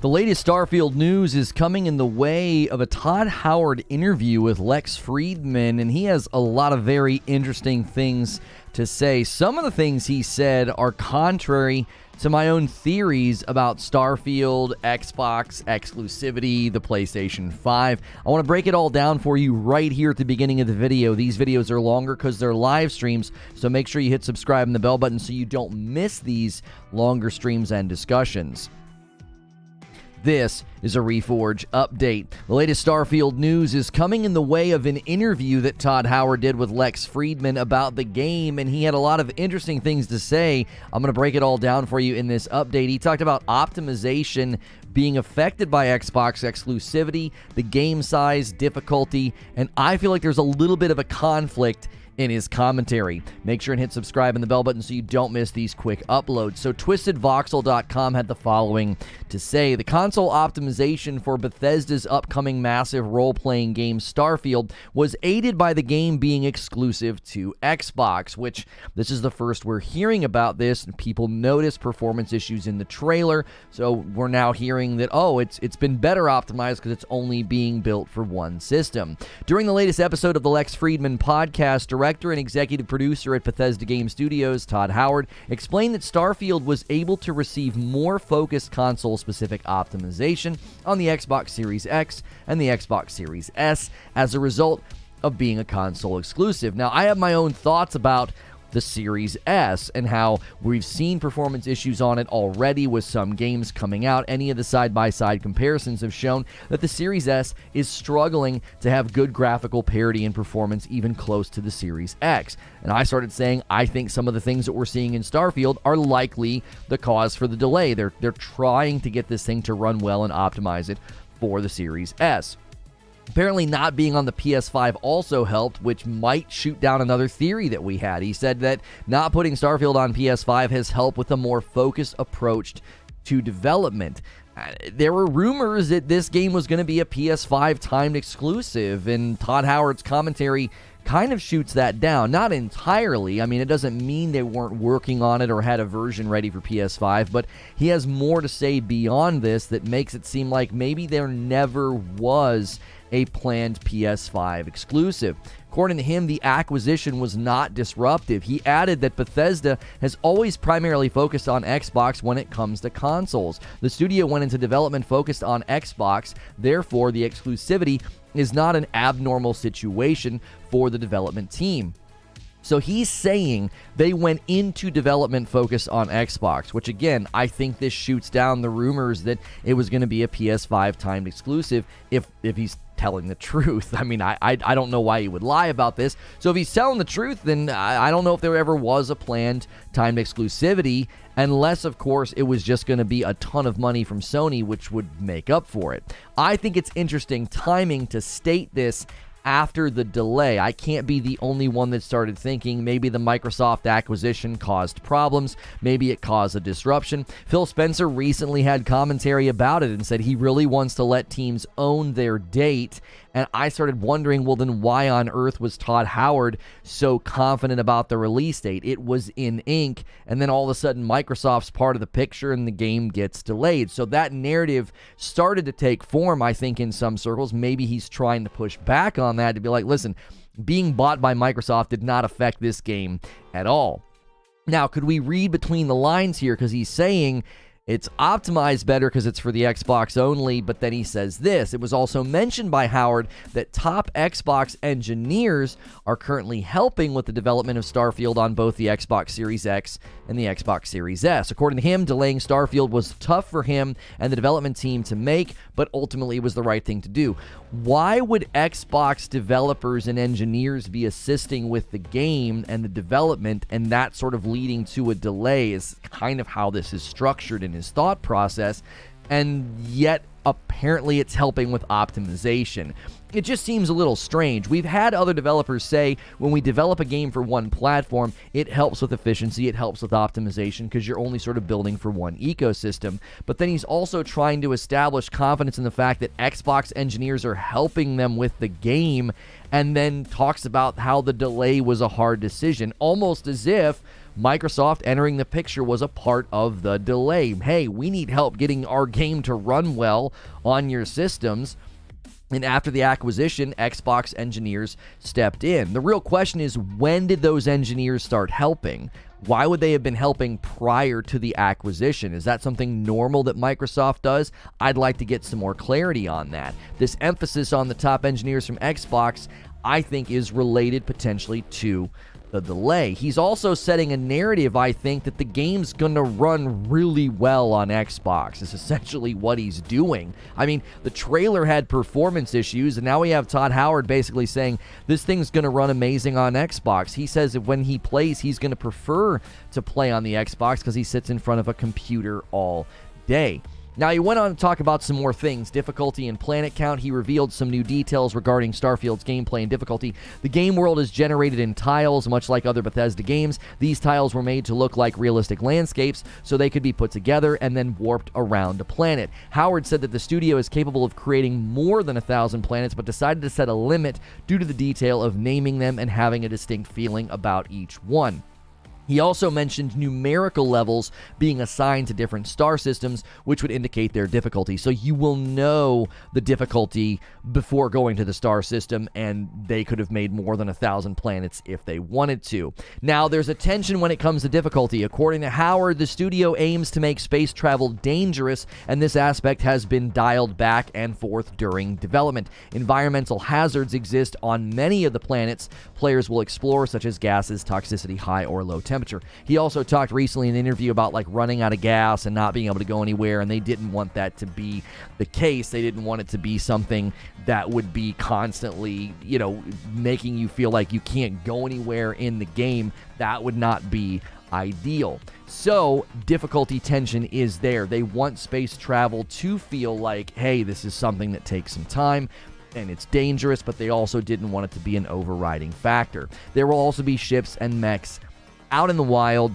The latest Starfield news is coming in the way of a Todd Howard interview with Lex Fridman, and he has a lot of very interesting things to say. Some of the things he said are contrary to my own theories about Starfield, Xbox, exclusivity, the PlayStation 5. I want to break it all down for you right here at the beginning of the video. These videos are longer because they're live streams, so make sure you hit subscribe and the bell button so you don't miss these longer streams and discussions. This is a Reforge update. The latest Starfield news is coming in the way of an interview that Todd Howard did with Lex Fridman about the game, and he had a lot of interesting things to say. I'm going to break it all down for you in this update. He talked about optimization being affected by Xbox exclusivity, the game size, difficulty, and I feel like there's a little bit of a conflict in his commentary. Make sure and hit subscribe and the bell button so you don't miss these quick uploads. So twistedvoxel.com had the following to say: the console optimization for Bethesda's upcoming massive role-playing game Starfield was aided by the game being exclusive to Xbox, which this is the first we're hearing about this, and people noticed performance issues in the trailer, so we're now hearing that, oh, it's been better optimized because it's only being built for one system. During the latest episode of the Lex Fridman podcast, director and executive producer at Bethesda Game Studios, Todd Howard, explained that Starfield was able to receive more focused console-specific optimization on the Xbox Series X and the Xbox Series S as a result of being a console exclusive. Now, I have my own thoughts about the Series S and how we've seen performance issues on it already with some games coming out. Any of the side-by-side comparisons have shown that the Series S is struggling to have good graphical parity and performance even close to the Series X. And I started saying I think some of the things that we're seeing in Starfield are likely the cause for the delay. They're trying to get this thing to run well and optimize it for the Series S. Apparently not being on the PS5 also helped, which might shoot down another theory that we had. He said that not putting Starfield on PS5 has helped with a more focused approach to development. There were rumors that this game was going to be a PS5 timed exclusive, and Todd Howard's commentary kind of shoots that down. Not entirely. I mean, it doesn't mean they weren't working on it or had a version ready for PS5, but he has more to say beyond this that makes it seem like maybe there never was a planned PS5 exclusive. According to him, the acquisition was not disruptive. He added that Bethesda has always primarily focused on Xbox when it comes to consoles. The studio went into development focused on Xbox, therefore the exclusivity is not an abnormal situation for the development team. So he's saying they went into development focused on Xbox, which again, I think this shoots down the rumors that it was going to be a PS5 timed exclusive if he's telling the truth. I mean, I don't know why he would lie about this. So if he's telling the truth, then I don't know if there ever was a planned timed exclusivity, unless, of course, it was just going to be a ton of money from Sony, which would make up for it. I think it's interesting timing to state this after the delay. I can't be the only one that started thinking maybe the Microsoft acquisition caused problems, maybe it caused a disruption. Phil Spencer recently had commentary about it and said he really wants to let teams own their date, and I started wondering, well, then why on earth was Todd Howard so confident about the release date? It was in ink, and then all of a sudden Microsoft's part of the picture and the game gets delayed. So that narrative started to take form, I think, in some circles. Maybe he's trying to push back on that to be like, listen, being bought by Microsoft did not affect this game at all. Now, could we read between the lines here? Because he's saying it's optimized better because it's for the Xbox only, but then he says this. It was also mentioned by Howard that top Xbox engineers are currently helping with the development of Starfield on both the Xbox Series X and the Xbox Series S. According to him, delaying Starfield was tough for him and the development team to make, but ultimately it was the right thing to do. Why would Xbox developers and engineers be assisting with the game and the development, and that sort of leading to a delay is kind of how this is structured in his thought process, and yet apparently it's helping with optimization. It just seems a little strange. We've had other developers say when we develop a game for one platform, it helps with efficiency, it helps with optimization because you're only sort of building for one ecosystem. But then he's also trying to establish confidence in the fact that Xbox engineers are helping them with the game, and then talks about how the delay was a hard decision, almost as if Microsoft entering the picture was a part of the delay. Hey, we need help getting our game to run well on your systems. And after the acquisition, Xbox engineers stepped in. The real question is, when did those engineers start helping? Why would they have been helping prior to the acquisition? Is that something normal that Microsoft does? I'd like to get some more clarity on that. This emphasis on the top engineers from Xbox, I think, is related potentially to the delay. He's also setting a narrative, I think, that the game's gonna run really well on Xbox. Is essentially what he's doing. I mean, the trailer had performance issues, and now we have Todd Howard basically saying this thing's gonna run amazing on Xbox. He says that when he plays, he's gonna prefer to play on the Xbox because he sits in front of a computer all day. Now, he went on to talk about some more things, difficulty and planet count. He revealed some new details regarding Starfield's gameplay and difficulty. The game world is generated in tiles, much like other Bethesda games. These tiles were made to look like realistic landscapes, so they could be put together and then warped around a planet. Howard said that the studio is capable of creating more than 1,000 planets, but decided to set a limit due to the detail of naming them and having a distinct feeling about each one. He also mentioned numerical levels being assigned to different star systems, which would indicate their difficulty. So you will know the difficulty before going to the star system, and they could have made more than 1,000 planets if they wanted to. Now, there's a tension when it comes to difficulty. According to Howard, the studio aims to make space travel dangerous, and this aspect has been dialed back and forth during development. Environmental hazards exist on many of the planets players will explore, such as gases, toxicity, high or low temperature. He also talked recently in an interview about like running out of gas and not being able to go anywhere, and they didn't want that to be the case. They didn't want it to be something that would be constantly, making you feel like you can't go anywhere in the game. That would not be ideal. So difficulty tension is there. They want space travel to feel like, hey, this is something that takes some time and it's dangerous, but they also didn't want it to be an overriding factor. There will also be ships and mechs out in the wild.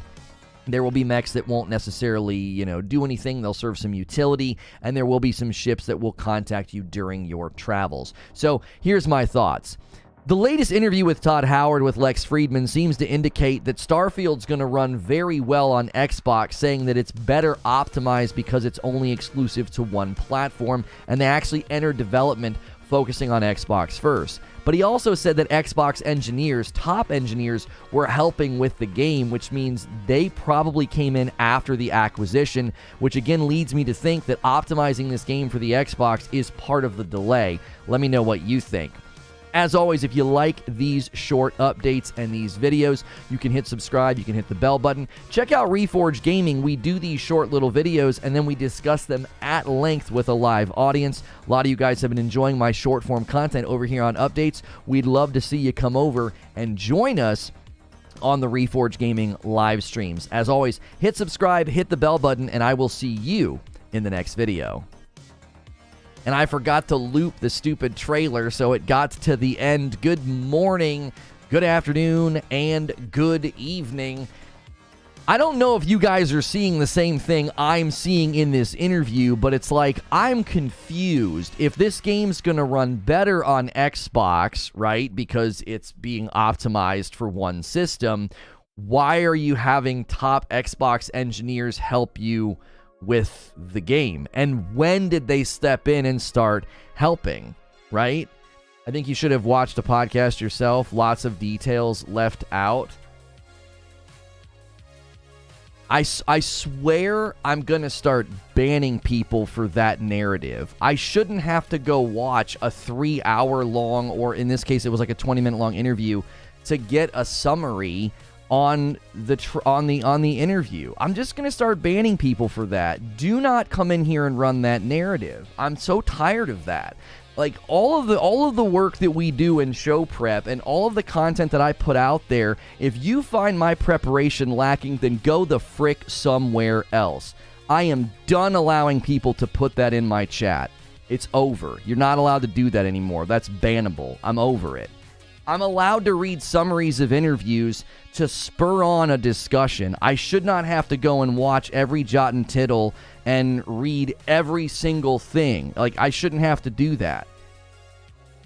There will be mechs that won't necessarily, do anything. They'll serve some utility, and there will be some ships that will contact you during your travels. So here's my thoughts. The latest interview with Todd Howard with Lex Fridman seems to indicate that Starfield's going to run very well on Xbox, saying that it's better optimized because it's only exclusive to one platform, and they actually entered development focusing on Xbox first. But he also said that Xbox engineers, top engineers, were helping with the game, which means they probably came in after the acquisition, which again leads me to think that optimizing this game for the Xbox is part of the delay. Let me know what you think. As always, if you like these short updates and these videos, you can hit subscribe, you can hit the bell button. Check out Reforge Gaming. We do these short little videos, and then we discuss them at length with a live audience. A lot of you guys have been enjoying my short-form content over here on Updates. We'd love to see you come over and join us on the Reforge Gaming live streams. As always, hit subscribe, hit the bell button, and I will see you in the next video. And I forgot to loop the stupid trailer, so it got to the end. Good morning, good afternoon, and good evening. I don't know if you guys are seeing the same thing I'm seeing in this interview, but it's like I'm confused. If this game's going to run better on Xbox, right, because it's being optimized for one system, why are you having top Xbox engineers help you with the game? And when did they step in and start helping, right? I think you should have watched the podcast yourself. Lots of details left out. I swear I'm going to start banning people for that narrative. I shouldn't have to go watch a 3-hour long, or in this case it was like a 20-minute long interview, to get a summary on the interview. I'm just going to start banning people for that. Do not come in here and run that narrative. I'm so tired of that. Like all of the work that we do in show prep and all of the content that I put out there, if you find my preparation lacking, then go the frick somewhere else. I am done allowing people to put that in my chat. It's over. You're not allowed to do that anymore. That's bannable. I'm over it. I'm allowed to read summaries of interviews to spur on a discussion. I should not have to go and watch every jot and tittle and read every single thing. Like, I shouldn't have to do that.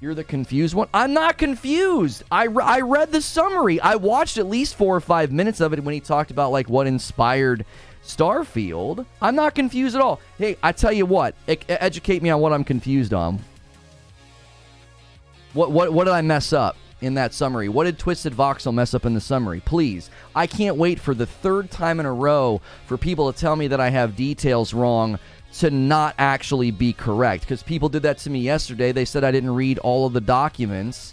You're the confused one? I'm not confused. I read the summary. I watched at least 4 or 5 minutes of it when he talked about like what inspired Starfield. I'm not confused at all. Hey, I tell you what, educate me on what I'm confused on. What did I mess up in that summary? What did Twisted Voxel mess up in the summary? Please. I can't wait for the 3rd time in a row for people to tell me that I have details wrong to not actually be correct, because people did that to me yesterday. They said I didn't read all of the documents.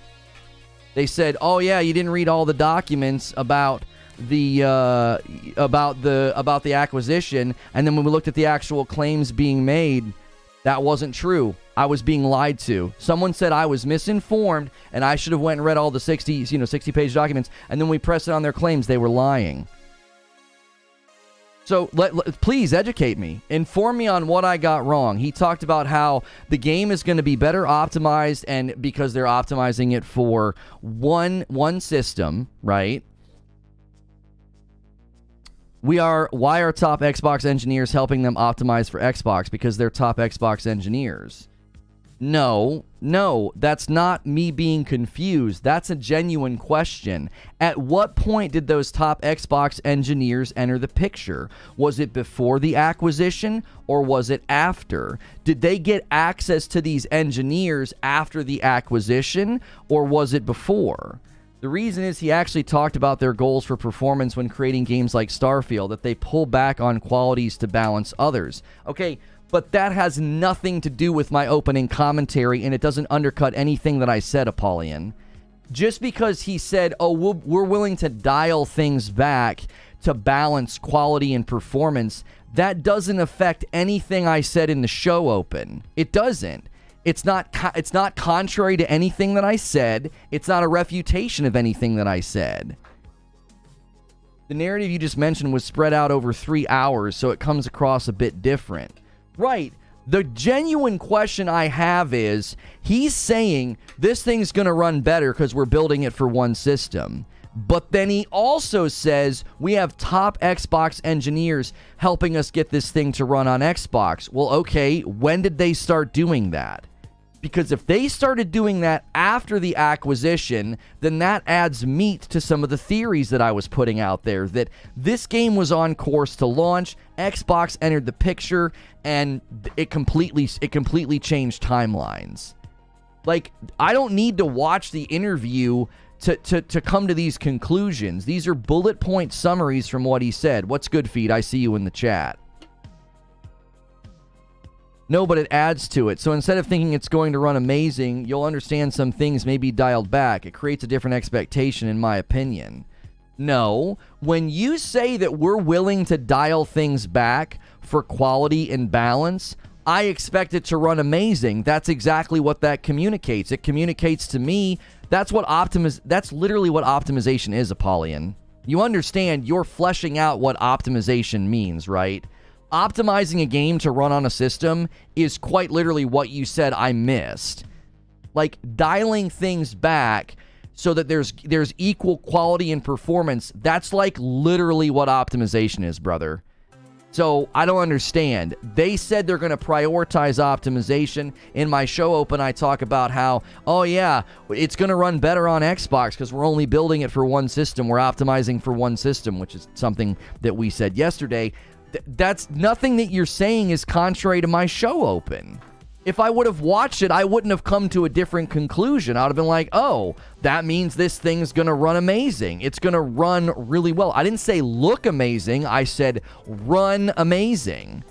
They said, "Oh yeah, you didn't read all the documents about the acquisition." And then when we looked at the actual claims being made, that wasn't true. I was being lied to. Someone said I was misinformed and I should have went and read all the 60-page documents. And then we pressed it on their claims. They were lying. So please educate me. Inform me on what I got wrong. He talked about how the game is going to be better optimized, and because they're optimizing it for one system, right? Why are top Xbox engineers helping them optimize for Xbox? Because they're top Xbox engineers. No, that's not me being confused. That's a genuine question. At what point did those top Xbox engineers enter the picture? Was it before the acquisition or was it after? Did they get access to these engineers after the acquisition or was it before? The reason is he actually talked about their goals for performance when creating games like Starfield, that they pull back on qualities to balance others. Okay, but that has nothing to do with my opening commentary, and it doesn't undercut anything that I said, Apollyon. Just because he said, oh, we're willing to dial things back to balance quality and performance, that doesn't affect anything I said in the show open. It doesn't. It's not contrary to anything that I said. It's not a refutation of anything that I said. The narrative you just mentioned was spread out over 3 hours, so it comes across a bit different. Right. The genuine question I have is, he's saying this thing's going to run better because we're building it for one system. But then he also says we have top Xbox engineers helping us get this thing to run on Xbox. Well, okay, when did they start doing that? Because if they started doing that after the acquisition, then that adds meat to some of the theories that I was putting out there, that this game was on course to launch, Xbox entered the picture, and it completely changed timelines. Like, I don't need to watch the interview to come to these conclusions. These are bullet point summaries from what he said. What's good, Feed? I see you in the chat. No, but it adds to it. So instead of thinking it's going to run amazing, you'll understand some things may be dialed back. It creates a different expectation, in my opinion. No, when you say that we're willing to dial things back for quality and balance, I expect it to run amazing. That's exactly what that communicates. It communicates to me, that's literally what optimization is, Apollyon. You understand, you're fleshing out what optimization means, right? Optimizing a game to run on a system is quite literally what you said I missed. Like, dialing things back so that there's equal quality and performance, that's like literally what optimization is, brother. So I don't understand. They said they're going to prioritize optimization. In my show open, I talk about how, oh yeah, it's going to run better on Xbox because we're only building it for one system. We're optimizing for one system, which is something that we said yesterday. That's nothing that you're saying is contrary to my show open. If I would have watched it, I wouldn't have come to a different conclusion. I would have been like, oh, that means this thing's going to run amazing. It's going to run really well. I didn't say look amazing. I said run amazing.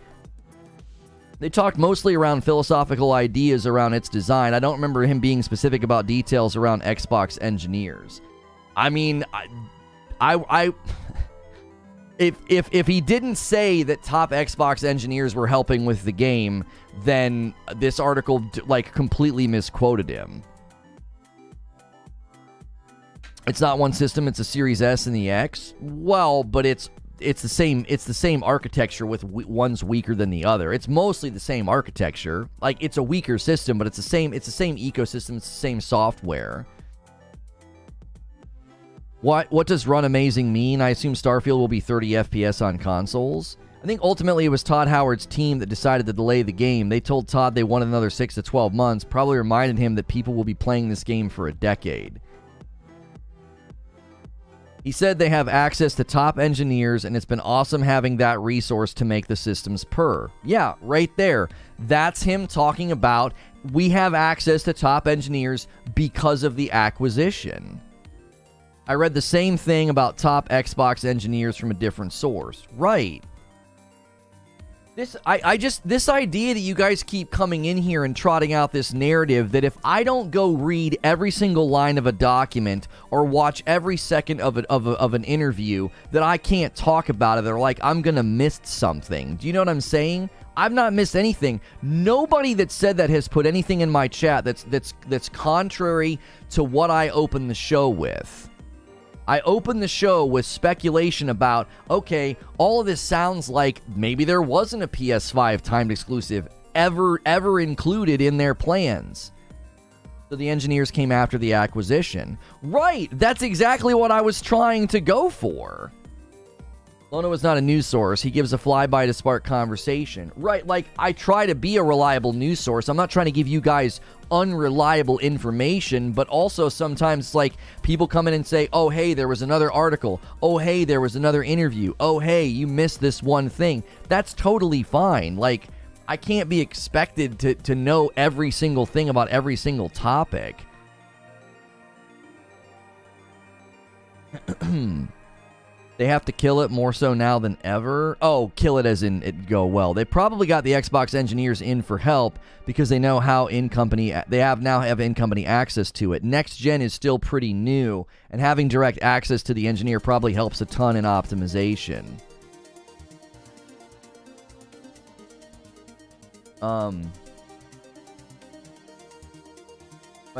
They talked mostly around philosophical ideas around its design. I don't remember him being specific about details around Xbox engineers. I mean, If he didn't say that top Xbox engineers were helping with the game, then this article like completely misquoted him. It's not one system, it's a Series S and the X. Well, but it's the same architecture, with one's weaker than the other. It's mostly the same architecture. Like, it's a weaker system, but it's the same ecosystem, it's the same software. What does run amazing mean? I assume Starfield will be 30 FPS on consoles. I think ultimately it was Todd Howard's team that decided to delay the game. They told Todd they wanted another 6 to 12 months, probably reminded him that people will be playing this game for a decade. He said they have access to top engineers, and it's been awesome having that resource to make the systems purr. Yeah, right there. That's him talking about we have access to top engineers because of the acquisition. I read the same thing about top Xbox engineers from a different source. Right. This idea that you guys keep coming in here and trotting out this narrative that if I don't go read every single line of a document or watch every second of an interview, that I can't talk about it. They're like, I'm gonna miss something. Do you know what I'm saying? I've not missed anything. Nobody that said that has put anything in my chat that's contrary to what I opened the show with. I opened the show with speculation about, okay, all of this sounds like maybe there wasn't a PS5 timed exclusive ever included in their plans. So the engineers came after the acquisition. Right, that's exactly what I was trying to go for. Lono is not a news source. He gives a flyby to spark conversation. Right, like, I try to be a reliable news source. I'm not trying to give you guys unreliable information, but also sometimes, like, people come in and say, oh, hey, there was another article. Oh, hey, there was another interview. Oh, hey, you missed this one thing. That's totally fine. Like, I can't be expected to know every single thing about every single topic. They have to kill it more so now than ever. Oh, kill it as in it go well. They probably got the Xbox engineers in for help because they know how now have in-company access to it. Next gen is still pretty new, and having direct access to the engineer probably helps a ton in optimization. My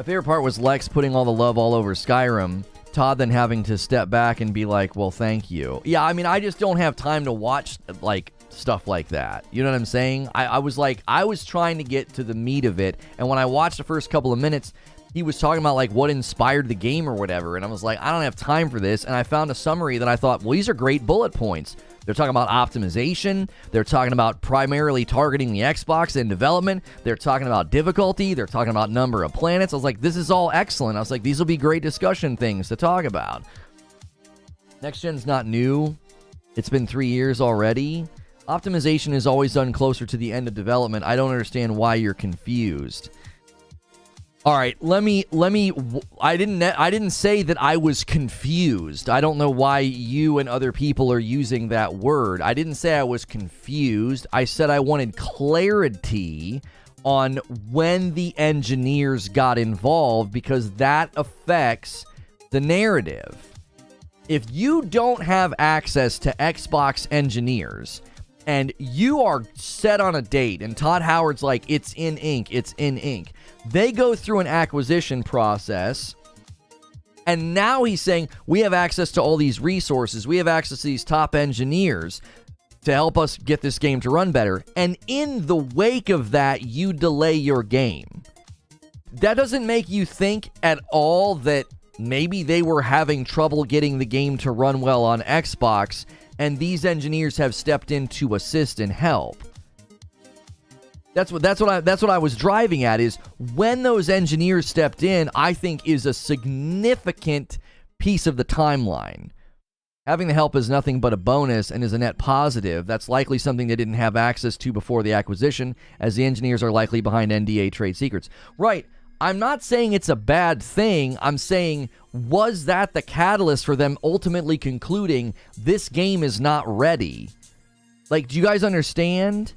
favorite part was Lex putting all the love all over Skyrim. Todd then having to step back and be like, well, thank you. Yeah, I mean, I just don't have time to watch, like, stuff like that. You know what I'm saying? I was trying to get to the meat of it, and when I watched the first couple of minutes, he was talking about, like, what inspired the game or whatever, and I was like, I don't have time for this, and I found a summary that I thought, well, these are great bullet points. They're talking about optimization. They're talking about primarily targeting the Xbox in development. They're talking about difficulty. They're talking about number of planets. I was like, this is all excellent. I was like, these will be great discussion things to talk about. Next gen's not new. It's been 3 years already. Optimization is always done closer to the end of development. I don't understand why you're confused. All right, I didn't say that I was confused. I don't know why you and other people are using that word. I didn't say I was confused. I said I wanted clarity on when the engineers got involved because that affects the narrative. If you don't have access to Xbox engineers and you are set on a date and Todd Howard's like, it's in ink, they go through an acquisition process, and now he's saying, we have access to all these resources. We have access to these top engineers to help us get this game to run better. And in the wake of that, you delay your game. That doesn't make you think at all that maybe they were having trouble getting the game to run well on Xbox, and these engineers have stepped in to assist and help. That's what I was driving at, is when those engineers stepped in, I think is a significant piece of the timeline. Having the help is nothing but a bonus and is a net positive. That's likely something they didn't have access to before the acquisition, as the engineers are likely behind NDA trade secrets. Right. I'm not saying it's a bad thing. I'm saying, was that the catalyst for them ultimately concluding this game is not ready? Like, do you guys understand?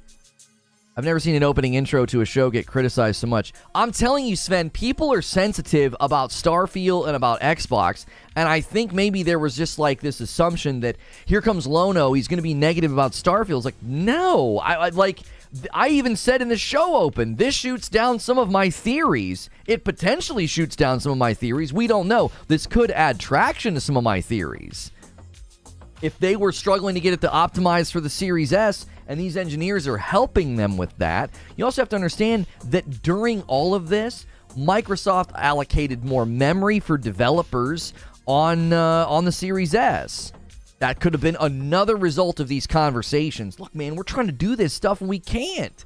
I've never seen an opening intro to a show get criticized so much. I'm telling you, Sven, people are sensitive about Starfield and about Xbox, and I think maybe there was just like this assumption that here comes Lono, he's going to be negative about Starfield. It's like, no. I even said in the show open, this shoots down some of my theories. It potentially shoots down some of my theories. We don't know. This could add traction to some of my theories. If they were struggling to get it to optimize for the Series S, and these engineers are helping them with that, you also have to understand that during all of this, Microsoft allocated more memory for developers on the Series S. That could have been another result of these conversations. Look, man, we're trying to do this stuff and we can't.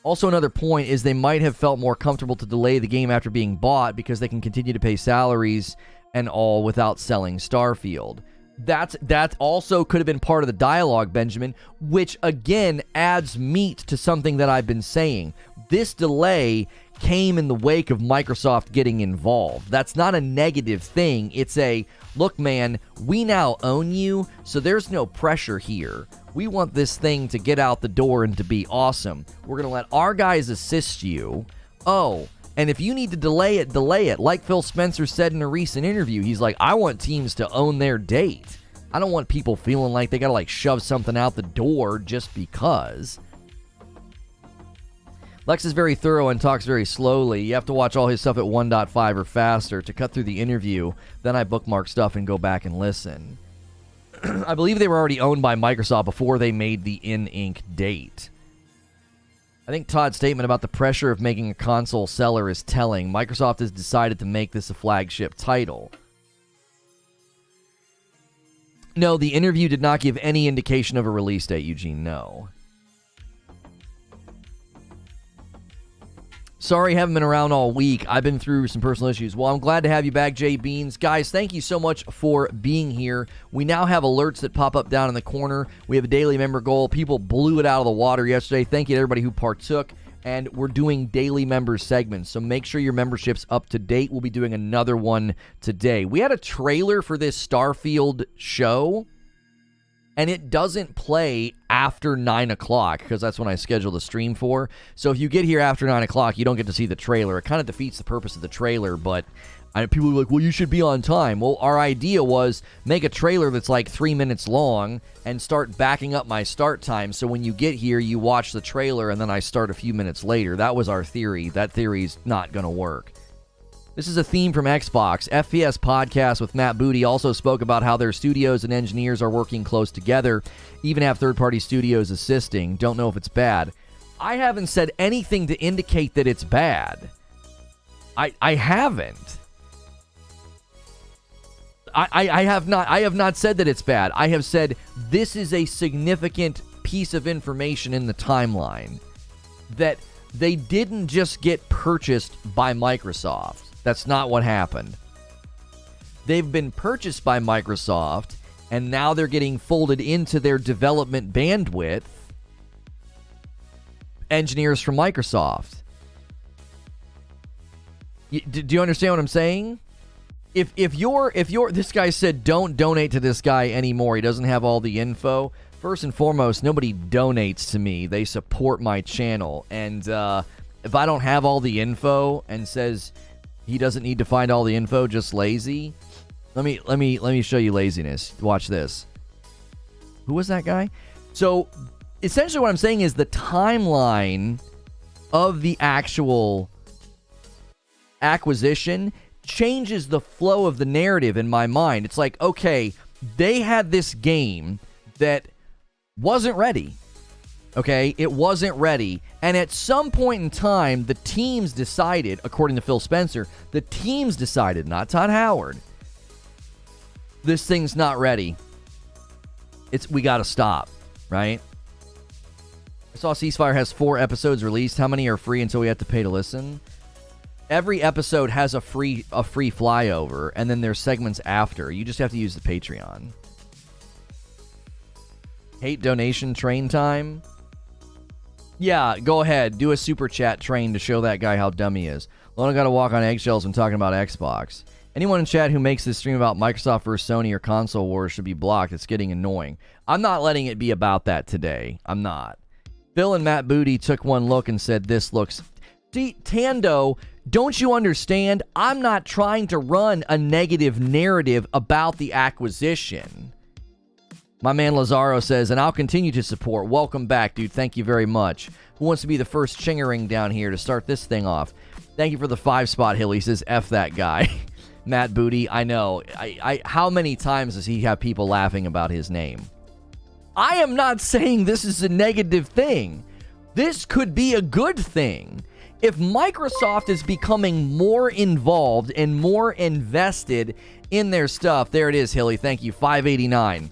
Also, another point is they might have felt more comfortable to delay the game after being bought because they can continue to pay salaries and all without selling Starfield. That also could have been part of the dialogue, Benjamin, which again adds meat to something that I've been saying. This delay came in the wake of Microsoft getting involved. That's not a negative thing. It's a, look, man, we now own you, so there's no pressure here. We want this thing to get out the door and to be awesome. We're going to let our guys assist you. Oh, and if you need to delay it, delay it. Like Phil Spencer said in a recent interview, he's like, I want teams to own their date. I don't want people feeling like they got to like shove something out the door just because. Lex is very thorough and talks very slowly. You have to watch all his stuff at 1.5 or faster to cut through the interview. Then I bookmark stuff and go back and listen. I believe they were already owned by Microsoft before they made the in-ink date. I think Todd's statement about the pressure of making a console seller is telling. Microsoft has decided to make this a flagship title. No, the interview did not give any indication of a release date, Eugene. No. Sorry, haven't been around all week. I've been through some personal issues. Well, I'm glad to have you back, Jay Beans. Guys, thank you so much for being here. We now have alerts that pop up down in the corner. We have a daily member goal. People blew it out of the water yesterday. Thank you to everybody who partook. And we're doing daily member segments, so make sure your membership's up to date. We'll be doing another one today. We had a trailer for this Starfield show, and it doesn't play after 9 o'clock because that's when I schedule the stream for. So if you get here after 9 o'clock, you don't get to see the trailer. It kind of defeats the purpose of the trailer, but people are like, well, you should be on time. Well, our idea was make a trailer that's like 3 minutes long and start backing up my start time. So when you get here, you watch the trailer and then I start a few minutes later. That was our theory. That theory's not going to work. This is a theme from Xbox. FPS Podcast with Matt Booty also spoke about how their studios and engineers are working close together, even have third-party studios assisting. Don't know if it's bad. I haven't said anything to indicate that it's bad. I haven't. I have not said that it's bad. I have said this is a significant piece of information in the timeline that they didn't just get purchased by Microsoft. That's not what happened. They've been purchased by Microsoft, and now they're getting folded into their development bandwidth. Engineers from Microsoft. Do you understand what I'm saying? If you're this guy said don't donate to this guy anymore. He doesn't have all the info. First and foremost, nobody donates to me. They support my channel. And if I don't have all the info and says he doesn't need to find all the info, just lazy. Let me show you laziness. Watch this. Who was that guy? So essentially what I'm saying is the timeline of the actual acquisition changes the flow of the narrative in my mind. It's like, okay, they had this game that wasn't ready. Okay, it wasn't ready. And at some point in time, the teams decided, according to Phil Spencer, the teams decided, not Todd Howard, this thing's not ready. We got to stop, right? I saw Ceasefire has 4 episodes released. How many are free until we have to pay to listen? Every episode has a free flyover, and then there's segments after. You just have to use the Patreon. Hate donation train time? Yeah, go ahead. Do a super chat train to show that guy how dumb he is. Lona got to walk on eggshells when talking about Xbox. Anyone in chat who makes this stream about Microsoft versus Sony or console wars should be blocked. It's getting annoying. I'm not letting it be about that today. I'm not. Phil and Matt Booty took one look and said, this looks... See, Tando, don't you understand? I'm not trying to run a negative narrative about the acquisition. My man Lazaro says, and I'll continue to support. Welcome back, dude. Thank you very much. Who wants to be the first chingering down here to start this thing off? Thank you for the 5-spot hill. He says, F that guy. Matt Booty, I know. How many times does he have people laughing about his name? I am not saying this is a negative thing. This could be a good thing. If Microsoft is becoming more involved and more invested in their stuff, there it is, Hilly. Thank you, 589.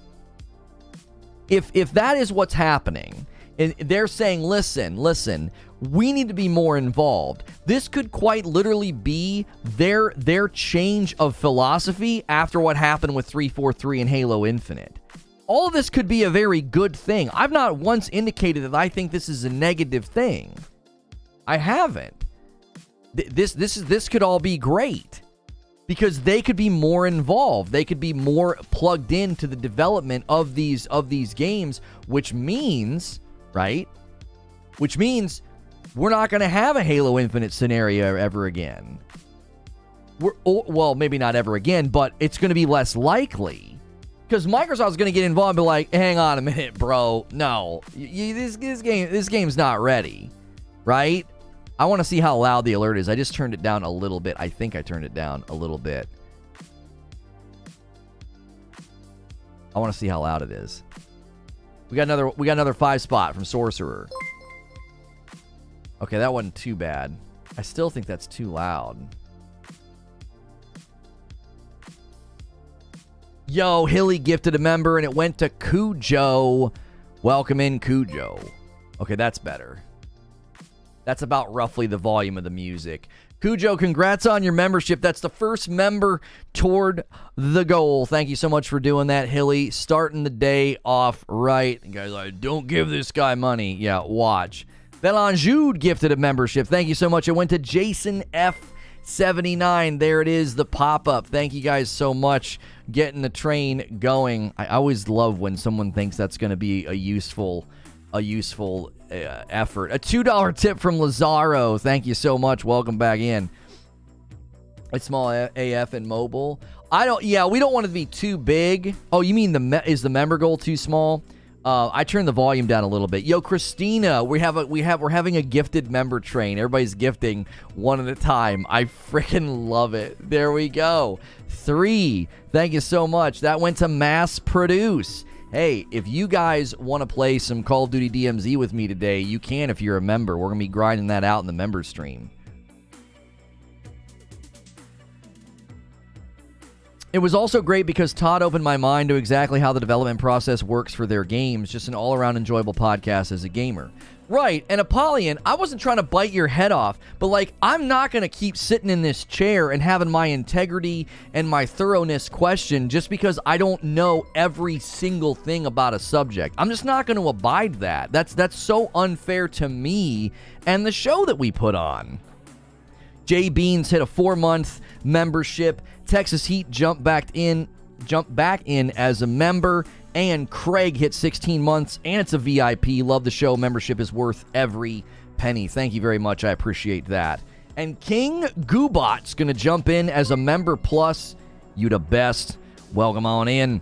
If that is what's happening, and they're saying, listen, we need to be more involved. This could quite literally be their change of philosophy after what happened with 343 and Halo Infinite. All of this could be a very good thing. I've not once indicated that I think this is a negative thing. I haven't. This could all be great because they could be more involved. They could be more plugged into the development of these games, which means, right? Which means we're not going to have a Halo Infinite scenario ever again. Well, maybe not ever again, but it's going to be less likely. Because Microsoft's going to get involved and be like, hang on a minute, bro. No, this game's not ready, right? I want to see how loud the alert is. I just turned it down a little bit. I think I turned it down a little bit. I want to see how loud it is. We got another 5 spot from Sorcerer. Okay, that wasn't too bad. I still think that's too loud. Yo, Hilly gifted a member, and it went to Cujo. Welcome in, Cujo. Okay, that's better. That's about roughly the volume of the music. Cujo, congrats on your membership. That's the first member toward the goal. Thank you so much for doing that, Hilly. Starting the day off right. And guys, like, don't give this guy money. Yeah, watch. Belanjude gifted a membership. Thank you so much. It went to Jason F79. There it is, the pop-up. Thank you guys so much. Getting the train going. I always love when someone thinks that's going to be a useful effort. A $2 tip from Lazaro. Thank you so much. Welcome back in. It's small AF and mobile. We don't want it to be too big. Oh, you mean is the member goal too small? I turned the volume down a little bit. Yo, Christina, we're having a gifted member train. Everybody's gifting one at a time. I freaking love it. There we go. 3. Thank you so much. That went to Mass Produce. Hey, if you guys want to play some Call of Duty DMZ with me today, you can if you're a member. We're going to be grinding that out in the member stream. It was also great because Todd opened my mind to exactly how the development process works for their games. Just an all-around enjoyable podcast as a gamer. Right, and Apollyon, I wasn't trying to bite your head off, but I'm not going to keep sitting in this chair and having my integrity and my thoroughness questioned just because I don't know every single thing about a subject. I'm just not going to abide that. That's so unfair to me and the show that we put on. Jay Beans hit a 4-month membership. Texas Heat jumped back in as a member. And Craig hit 16 months, and it's a VIP. Love the show. Membership is worth every penny. Thank you very much. I appreciate that. And King Goobot's going to jump in as a member plus. You the best. Welcome on in.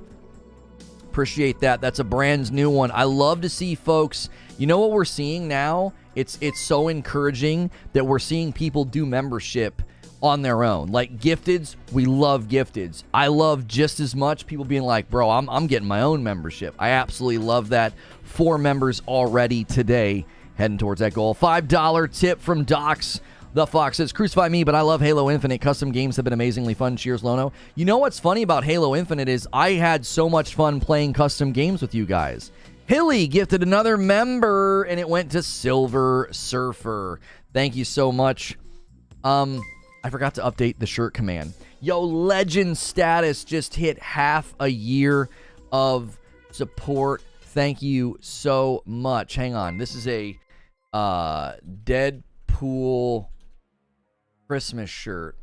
Appreciate that. That's a brand new one. I love to see folks. You know what we're seeing now? It's so encouraging that we're seeing people do membership on their own. Like gifteds, we love gifteds. I love just as much people being like, bro, I'm getting my own membership. I absolutely love that. 4 members already today heading towards that goal. $5 tip from Docs. The Fox says, crucify me, but I love Halo Infinite. Custom games have been amazingly fun. Cheers, Lono. You know what's funny about Halo Infinite is I had so much fun playing custom games with you guys. Hilly gifted another member, and it went to Silver Surfer. Thank you so much. I forgot to update the shirt command. Yo, legend status just hit half a year of support. Thank you so much. Hang on. This is a Deadpool Christmas shirt.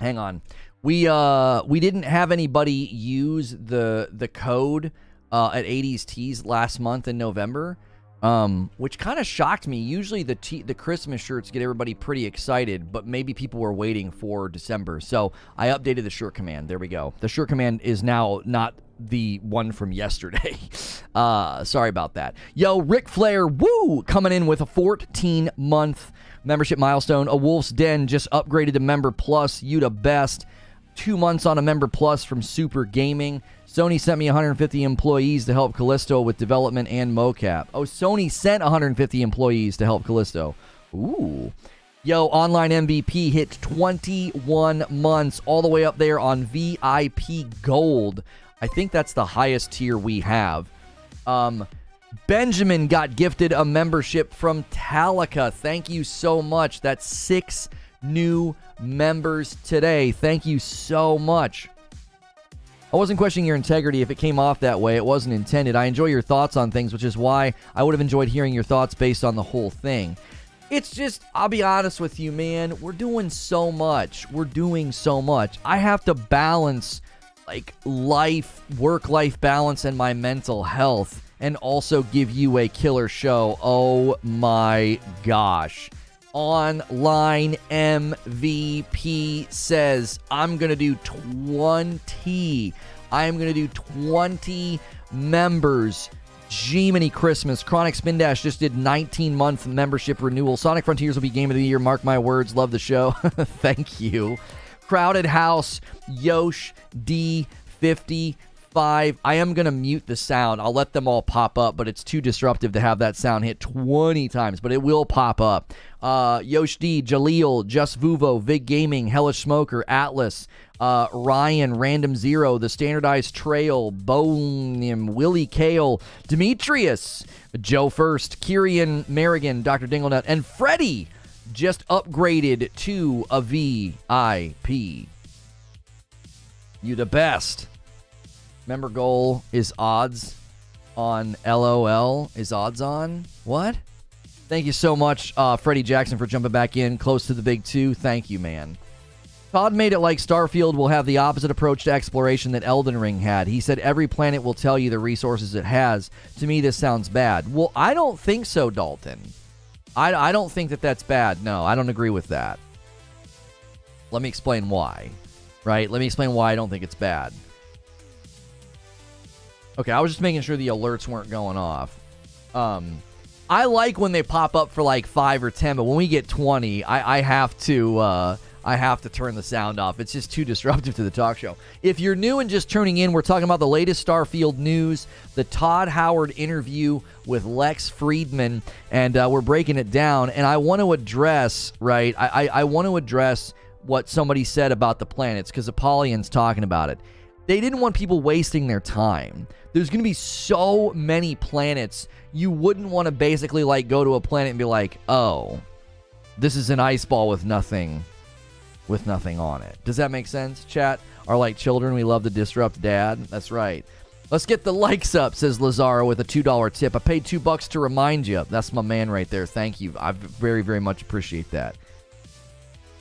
Hang on. We didn't have anybody use the code at 80s Tees last month in November. Which kind of shocked me. Usually the Christmas shirts get everybody pretty excited, but maybe people were waiting for December. So I updated the shirt command. There we go. The shirt command is now not the one from yesterday. Sorry about that. Yo, Ric Flair, woo, coming in with a 14-month membership milestone. A Wolf's Den just upgraded to Member Plus. You the best. 2 months on a Member Plus from Super Gaming. Sony sent me 150 employees to help Callisto with development and mocap. Oh, Sony sent 150 employees to help Callisto. Ooh. Yo, online MVP hit 21 months, all the way up there on VIP Gold. I think that's the highest tier we have. Benjamin got gifted a membership from Talica. Thank you so much. That's 6 new members today. Thank you so much. I wasn't questioning your integrity. If it came off that way, it wasn't intended. I enjoy your thoughts on things, which is why I would have enjoyed hearing your thoughts based on the whole thing. It's just, I'll be honest with you, man. We're doing so much. I have to balance, like, work-life balance and my mental health, and also give you a killer show. Oh my gosh. Online MVP says, I'm going to do 20 members. Jiminy Christmas. Chronic Spin Dash just did 19-month membership renewal. Sonic Frontiers will be Game of the Year. Mark my words. Love the show. Thank you. Crowded House. Yosh D55. I am going to mute the sound. I'll let them all pop up, but it's too disruptive to have that sound hit 20 times, but it will pop up. Yosh D, Jaleel, Just Vuvo, Vig Gaming, Hellish Smoker, Atlas, Ryan, Random Zero, The Standardized Trail, Bonium, Willie Kale, Demetrius, Joe First, Kyrian Merrigan, Dr. Dinglenut, and Freddie just upgraded to a VIP. You the best. Member goal is odds on LOL. Is odds on? What? Thank you so much, Freddie Jackson, for jumping back in close to the big 2. Thank you, man. Todd made it like Starfield will have the opposite approach to exploration that Elden Ring had. He said every planet will tell you the resources it has. To me, this sounds bad. Well, I don't think so, Dalton. I don't think that that's bad. No, I don't agree with that. Let me explain why. Right? Let me explain why I don't think it's bad. Okay, I was just making sure the alerts weren't going off. I like when they pop up for like 5 or 10, but when we get 20, I have to turn the sound off. It's just too disruptive to the talk show. If you're new and just tuning in, we're talking about the latest Starfield news, the Todd Howard interview with Lex Fridman, and we're breaking it down. And I want to address, right, I want to address what somebody said about the planets, because Apollyon's talking about it. They didn't want people wasting their time. There's going to be so many planets, you wouldn't want to basically like go to a planet and be like, oh, this is an ice ball with nothing on it. Does that make sense, chat? Are like children, we love to disrupt dad. That's right. Let's get the likes up, says Lazaro with a $2 tip. I paid $2 to remind you. That's my man right there. Thank you. I very, very much appreciate that.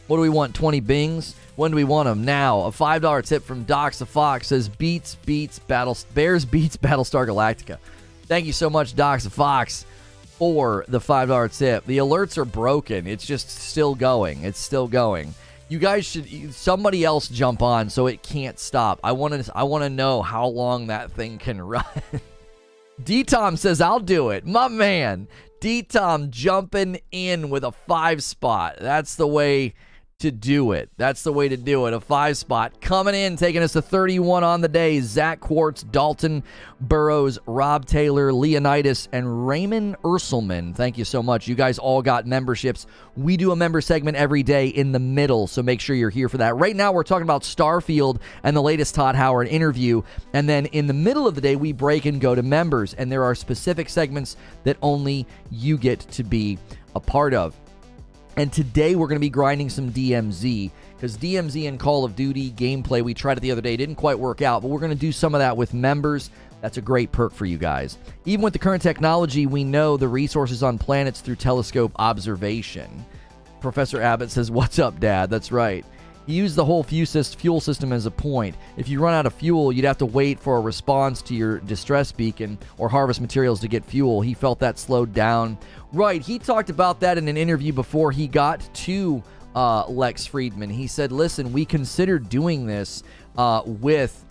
What do we want? 20 bings? When do we want them? Now. A $5 tip from Docs the Fox says Bears beats Battlestar Galactica. Thank you so much, Docs the Fox, for the $5 tip. The alerts are broken. It's just still going. It's still going. You guys should, somebody else jump on so it can't stop. I want to know how long that thing can run. D-Tom says, I'll do it. My man. D-Tom jumping in with a 5 spot. That's the way to do it. That's the way to do it. A 5 spot coming in, taking us to 31 on the day. Zach Quartz, Dalton Burrows, Rob Taylor, Leonidas, and Raymond Urselman. Thank you so much. You guys all got memberships. We do a member segment every day in the middle, so make sure you're here for that. Right now, we're talking about Starfield and the latest Todd Howard interview, and then in the middle of the day, we break and go to members, and there are specific segments that only you get to be a part of. And today we're going to be grinding some DMZ, because DMZ and Call of Duty gameplay, we tried it the other day, didn't quite work out, but we're going to do some of that with members. That's a great perk for you guys. Even with the current technology, we know the resources on planets through telescope observation. Professor Abbott says, what's up, Dad? That's right. He used the whole fuel system as a point. If you run out of fuel, you'd have to wait for a response to your distress beacon or harvest materials to get fuel. He felt that slowed down. Right, he talked about that in an interview before he got to Lex Fridman. He said, listen, we considered doing this with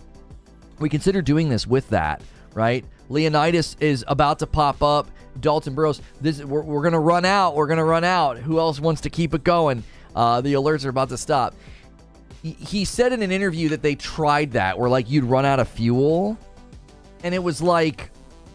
that, right? Leonidas is about to pop up. Dalton Burrows, we're going to run out. We're going to run out. Who else wants to keep it going? The alerts are about to stop. He said in an interview that they tried that, where like you'd run out of fuel, and it was like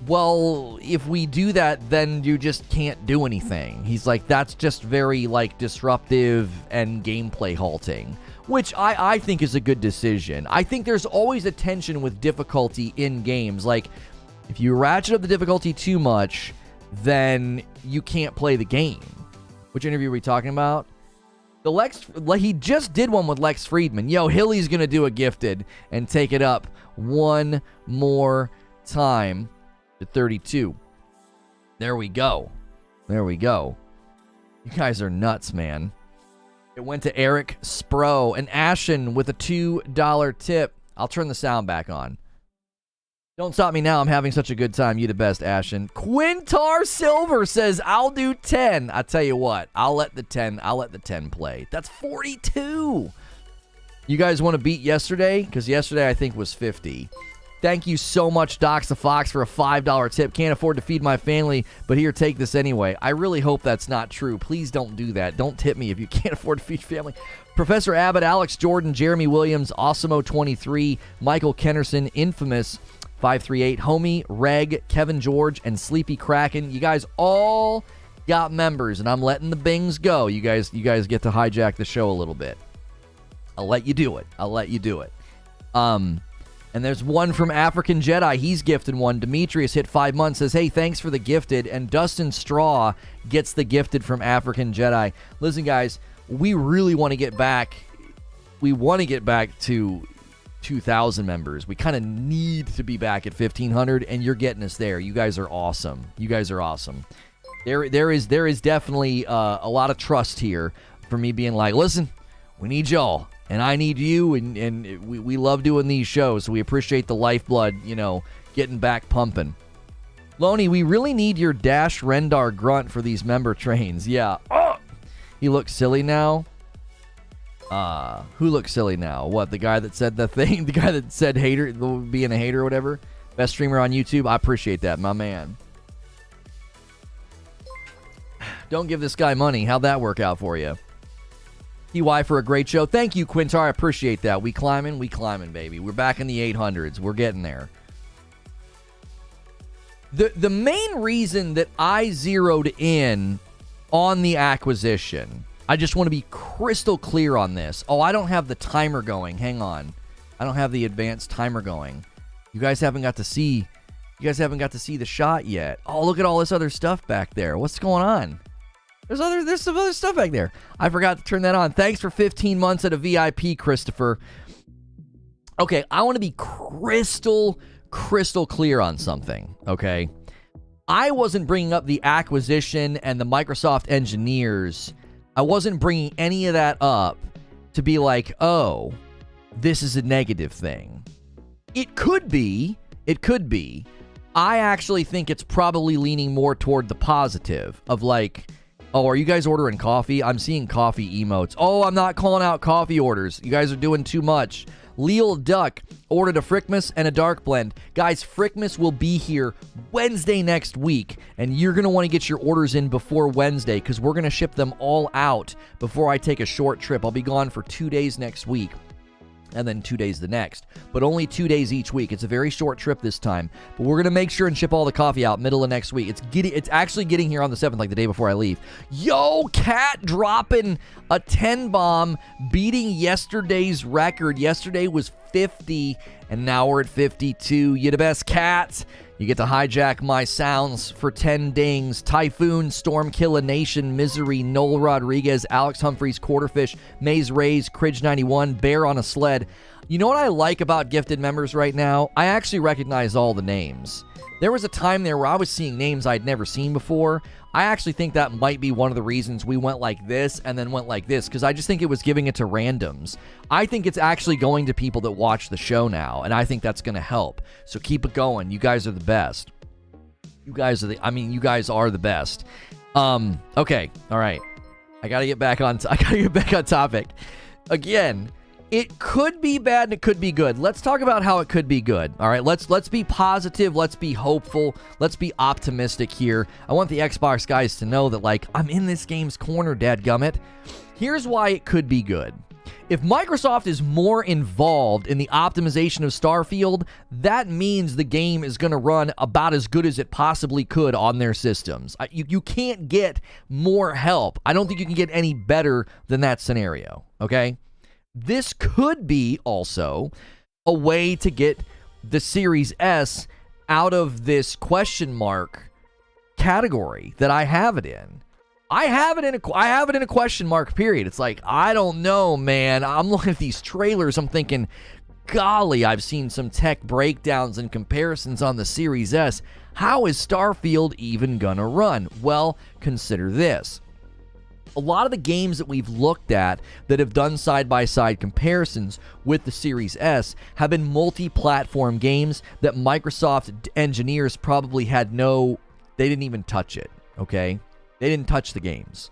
well, if we do that, then you just can't do anything. He's like, that's just very, like, disruptive and gameplay halting, which I think is a good decision. I think there's always a tension with difficulty in games. Like, if you ratchet up the difficulty too much, then you can't play the game. Which interview are we talking about? He just did one with Lex Fridman. Yo, Hilly's going to do a gifted and take it up one more time to 32. There we go. There we go. You guys are nuts, man. It went to Eric Spro and Ashen with a $2 tip. I'll turn the sound back on. Don't stop me now. I'm having such a good time. You the best, Ashen. Quintar Silver says, I'll do 10. I tell you what, I'll let the 10 play. That's 42. You guys want to beat yesterday? Because yesterday I think was 50. Thank you so much, Docs the Fox, for a $5 tip. Can't afford to feed my family, but here, take this anyway. I really hope that's not true. Please don't do that. Don't tip me if you can't afford to feed your family. Professor Abbott, Alex Jordan, Jeremy Williams, Osimo23, Michael Kennerson, Infamous 538, Homie, Reg, Kevin George, and Sleepy Kraken. You guys all got members, and I'm letting the bings go. You guys get to hijack the show a little bit. I'll let you do it. And there's one from African Jedi. He's gifted one. Demetrius hit 5 months, says, hey, thanks for the gifted. And Dustin Straw gets the gifted from African Jedi. Listen, guys, we really want to get back. We want to get back to 2,000 members. We kind of need to be back at 1,500, and you're getting us there. You guys are awesome. There is definitely a lot of trust here for me being like, listen, we need y'all. And I need you, and we love doing these shows, so we appreciate the lifeblood, getting back pumping. Loney, we really need your Dash Rendar grunt for these member trains. Yeah. Oh! He looks silly now. Who looks silly now? What, the guy that said the thing? The guy that said hater, being a hater or whatever? Best streamer on YouTube? I appreciate that, my man. Don't give this guy money. How'd that work out for you? TY for a great show. Thank you, Quintar. I appreciate that. We climbing, baby. We're back in the 800s. We're getting there. The main reason that I zeroed in on the acquisition, I just want to be crystal clear on this. Oh, I don't have the timer going. Hang on. I don't have the advanced timer going. You guys haven't got to see the shot yet. Oh, look at all this other stuff back there. What's going on? There's some other stuff back there. I forgot to turn that on. Thanks for 15 months at a VIP, Christopher. Okay, I want to be crystal clear on something, okay? I wasn't bringing up the acquisition and the Microsoft engineers. I wasn't bringing any of that up to be like, oh, this is a negative thing. It could be. I actually think it's probably leaning more toward the positive of like, oh, are you guys ordering coffee? I'm seeing coffee emotes. Oh, I'm not calling out coffee orders. You guys are doing too much. Leal Duck ordered a Frickmas and a Dark Blend. Guys, Frickmas will be here Wednesday next week, and you're going to want to get your orders in before Wednesday because we're going to ship them all out before I take a short trip. I'll be gone for 2 days next week. And then 2 days the next, but only 2 days each week. It's a very short trip this time, but we're gonna make sure and ship all the coffee out middle of next week. It's actually getting here on the 7th, like the day before I leave. Yo, Cat dropping a 10 bomb, beating yesterday's record. Yesterday was 50, and now we're at 52. You the best, Cat. You get to hijack my sounds for 10 dings. Typhoon, Stormkiller Nation, Misery, Noel Rodriguez, Alex Humphreys, Quarterfish, Maze Rays, Cridge91, Bear on a Sled. You know what I like about gifted members right now? I actually recognize all the names. There was a time there where I was seeing names I'd never seen before. I actually think that might be one of the reasons we went like this and then went like this, because I just think it was giving it to randoms. I think it's actually going to people that watch the show now, and I think that's going to help. So keep it going. You guys are the best. You guys are the best. Okay. All right. I got to get back on topic. Again, it could be bad and it could be good. Let's talk about how it could be good. All right, let's be positive. Let's be hopeful. Let's be optimistic here. I want the Xbox guys to know that, like, I'm in this game's corner, dadgummit. Here's why it could be good. If Microsoft is more involved in the optimization of Starfield, that means the game is going to run about as good as it possibly could on their systems. You can't get more help. I don't think you can get any better than that scenario, okay? This could be also a way to get the Series S out of this question mark category that I have it in. I have it in a question mark period. It's like, I don't know, man. I'm looking at these trailers. I'm thinking, golly, I've seen some tech breakdowns and comparisons on the Series S. How is Starfield even gonna run? Well, consider this. A lot of the games that we've looked at that have done side-by-side comparisons with the Series S have been multi-platform games that Microsoft engineers probably they didn't even touch it, okay? They didn't touch the games.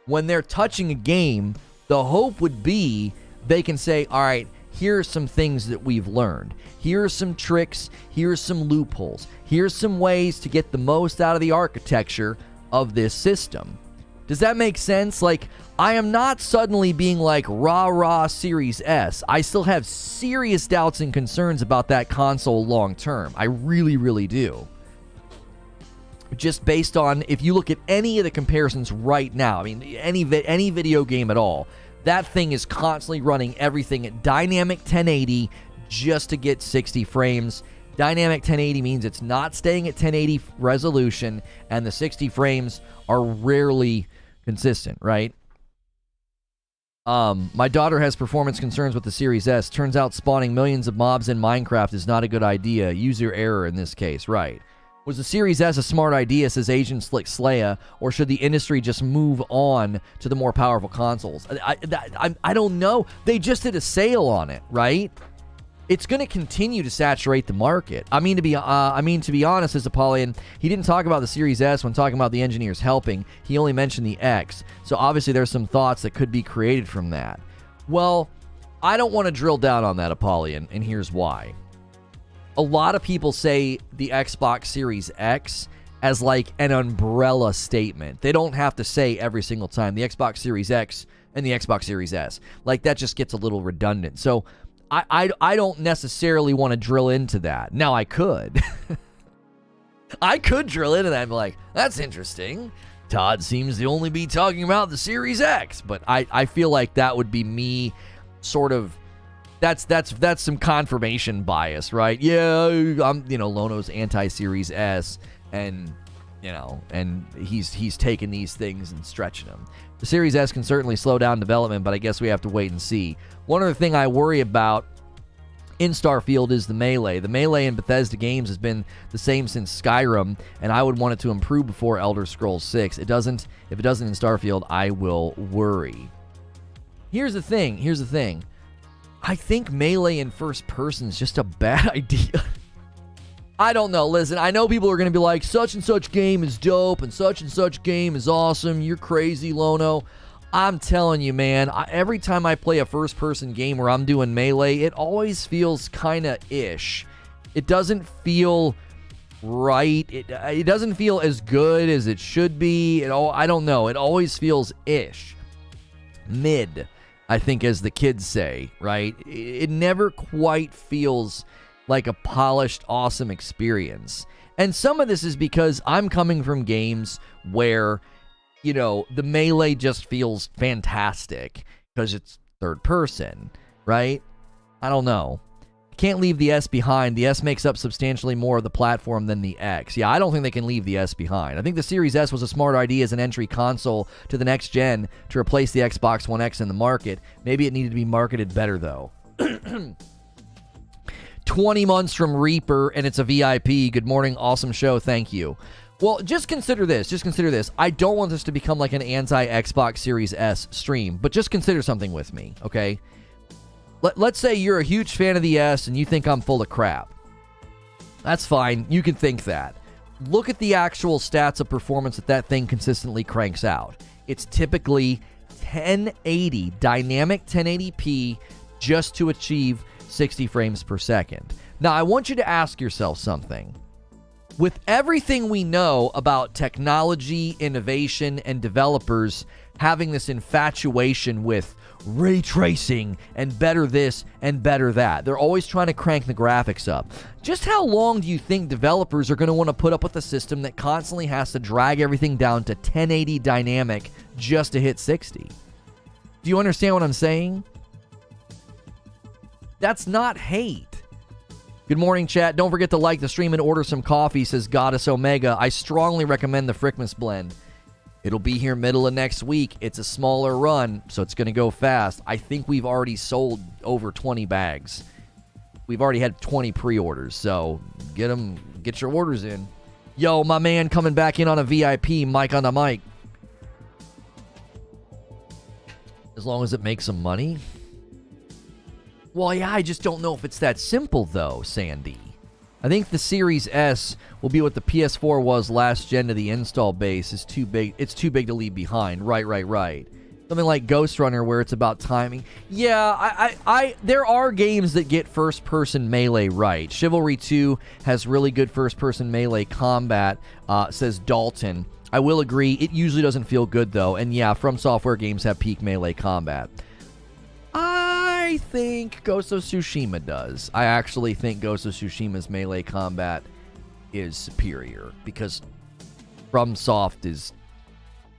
When they're touching a game, the hope would be they can say, all right, here are some things that we've learned. Here are some tricks. Here's some loopholes. Here's some ways to get the most out of the architecture of this system. Does that make sense? Like, I am not suddenly being like, rah, Series S. I still have serious doubts and concerns about that console long term. I really, really do. Just based on, if you look at any of the comparisons right now, I mean, any video game at all, that thing is constantly running everything at dynamic 1080 just to get 60 frames. Dynamic 1080 means it's not staying at 1080 resolution, and the 60 frames are rarely consistent, right? My daughter has performance concerns with the Series S. Turns out spawning millions of mobs in Minecraft is not a good idea. User error in this case, right? Was the Series S a smart idea, says Agent Slick Slaya, or should the industry just move on to the more powerful consoles? I don't know. They just did a sale on it, right? It's going to continue to saturate the market. To be honest, as Apollyon, he didn't talk about the Series S when talking about the engineers helping. He only mentioned the X. So obviously there's some thoughts that could be created from that. Well, I don't want to drill down on that, Apollyon, and here's why. A lot of people say the Xbox Series X as like an umbrella statement. They don't have to say every single time the Xbox Series X and the Xbox Series S. Like, that just gets a little redundant. So I don't necessarily want to drill into that. Now, I could. I could drill into that and be like, that's interesting. Todd seems to only be talking about the Series X. But I feel like that would be me sort of... That's some confirmation bias, right? Yeah, I'm, Lono's anti-Series S, and, and he's taking these things and stretching them. The Series S can certainly slow down development, but I guess we have to wait and see. One other thing I worry about in Starfield is the melee. The melee in Bethesda games has been the same since Skyrim, and I would want it to improve before Elder Scrolls 6. If it doesn't in Starfield, I will worry. Here's the thing. I think melee in first person is just a bad idea. I don't know. Listen, I know people are going to be like, such and such game is dope and such game is awesome. You're crazy, Lono. I'm telling you, man, every time I play a first person game where I'm doing melee, it always feels kind of ish. It doesn't feel right. It doesn't feel as good as it should be. I don't know. It always feels ish. Mid, I think, as the kids say, right? It never quite feels like a polished, awesome experience. And some of this is because I'm coming from games where, the melee just feels fantastic because it's third person, right? I don't know. Can't leave the S behind. The S makes up substantially more of the platform than the X. Yeah, I don't think they can leave the S behind. I think the Series S was a smart idea as an entry console to the next gen to replace the Xbox One X in the market. Maybe it needed to be marketed better, though. 20 months from Reaper, and it's a VIP. Good morning. Awesome show. Thank you. Well, just consider this. I don't want this to become like an anti-Xbox Series S stream, but just consider something with me, okay? Let's say you're a huge fan of the S and you think I'm full of crap. That's fine. You can think that. Look at the actual stats of performance that thing consistently cranks out. It's typically 1080, dynamic 1080p, just to achieve 60 frames per second. Now, I want you to ask yourself something. With everything we know about technology, innovation, and developers having this infatuation with ray tracing and better this and better that. They're always trying to crank the graphics up. Just how long do you think developers are going to want to put up with a system that constantly has to drag everything down to 1080 dynamic just to hit 60? Do you understand what I'm saying? That's not hate. Good morning, chat. Don't forget to like the stream and order some coffee, says Goddess Omega. I strongly recommend the Frickmas blend. It'll be here middle of next week. It's a smaller run, so it's going to go fast. I think we've already sold over 20 bags. We've already had 20 pre-orders, so get your orders in. Yo, my man coming back in on a VIP, Mike on the mic. As long as it makes some money. Well, yeah, I just don't know if it's that simple, though, Sandy. I think the Series S will be what the PS4 was last gen to the install base. Is too big. It's too big to leave behind. Right. Something like Ghost Runner, where it's about timing. Yeah, there are games that get first-person melee right. Chivalry 2 has really good first-person melee combat, says Dalton. I will agree. It usually doesn't feel good, though. And yeah, From Software games have peak melee combat. I think Ghost of Tsushima does. I actually think Ghost of Tsushima's melee combat is superior because FromSoft is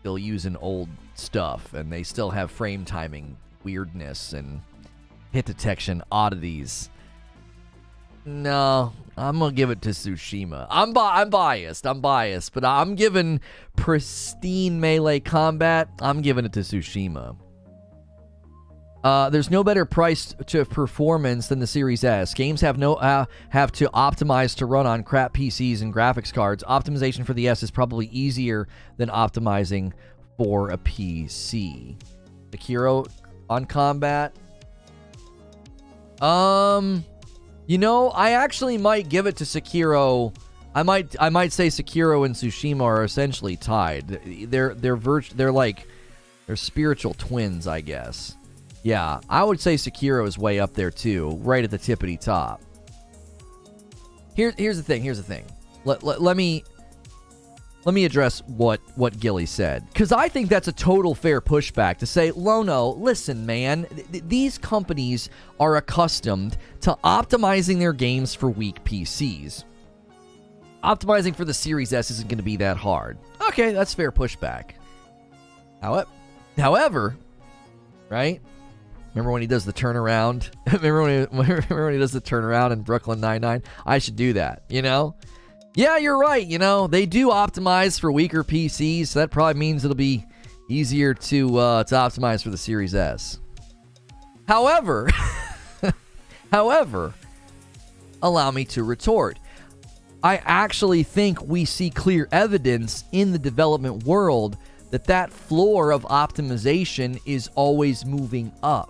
still using old stuff and they still have frame timing weirdness and hit detection oddities. No, I'm gonna give it to Tsushima. I'm biased, but I'm giving pristine melee combat. I'm giving it to Tsushima. There's no better price to performance than the Series S. Games have to optimize to run on crap PCs and graphics cards. Optimization for the S is probably easier than optimizing for a PC. Sekiro on combat. I actually might give it to Sekiro. I might say Sekiro and Tsushima are essentially tied. They're spiritual twins, I guess. Yeah, I would say Sekiro is way up there too, right at the tippity top. Here's the thing. Let me address what Gilly said, because I think that's a total fair pushback to say, Lono, listen, man, these companies are accustomed to optimizing their games for weak PCs. Optimizing for the Series S isn't going to be that hard. Okay, that's fair pushback. However, right? Remember when he does the turnaround? Remember when he does the turnaround in Brooklyn Nine-Nine? I should do that, Yeah, you're right, They do optimize for weaker PCs, so that probably means it'll be easier to optimize for the Series S. However, allow me to retort. I actually think we see clear evidence in the development world that floor of optimization is always moving up.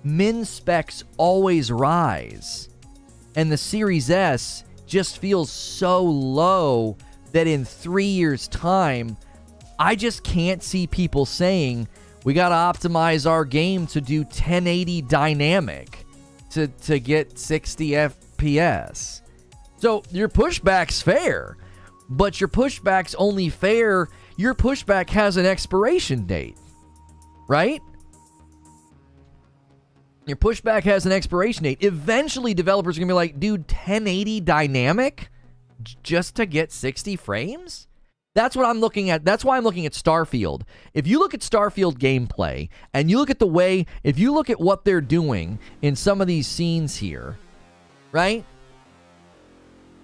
Min specs always rise. And the Series S just feels so low that in 3 years' time, I just can't see people saying, we got to optimize our game to do 1080 dynamic to get 60 FPS. So your pushback's fair, but your pushback's only fair. Your pushback has an expiration date, right? Your pushback has an expiration date. Eventually, developers are going to be like, dude, 1080 dynamic just to get 60 frames? That's what I'm looking at. That's why I'm looking at Starfield. If you look at Starfield gameplay, and you look at if you look at what they're doing in some of these scenes here, right?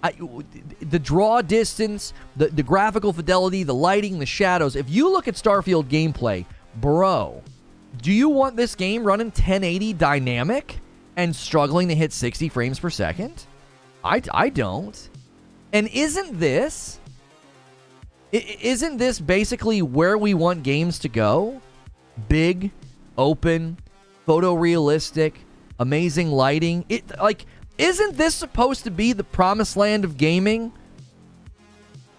The draw distance, the graphical fidelity, the lighting, the shadows. If you look at Starfield gameplay, bro, do you want this game running 1080 dynamic and struggling to hit 60 frames per second? I don't. And isn't this basically where we want games to go? Big, open, photorealistic, amazing lighting. Isn't this supposed to be the promised land of gaming?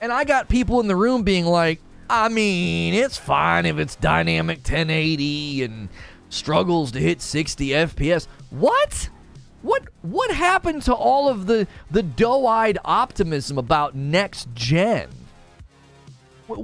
And I got people in the room being like, I mean, it's fine if it's dynamic 1080 and struggles to hit 60 FPS. What? What happened to all of the doe-eyed optimism about next gen? Where,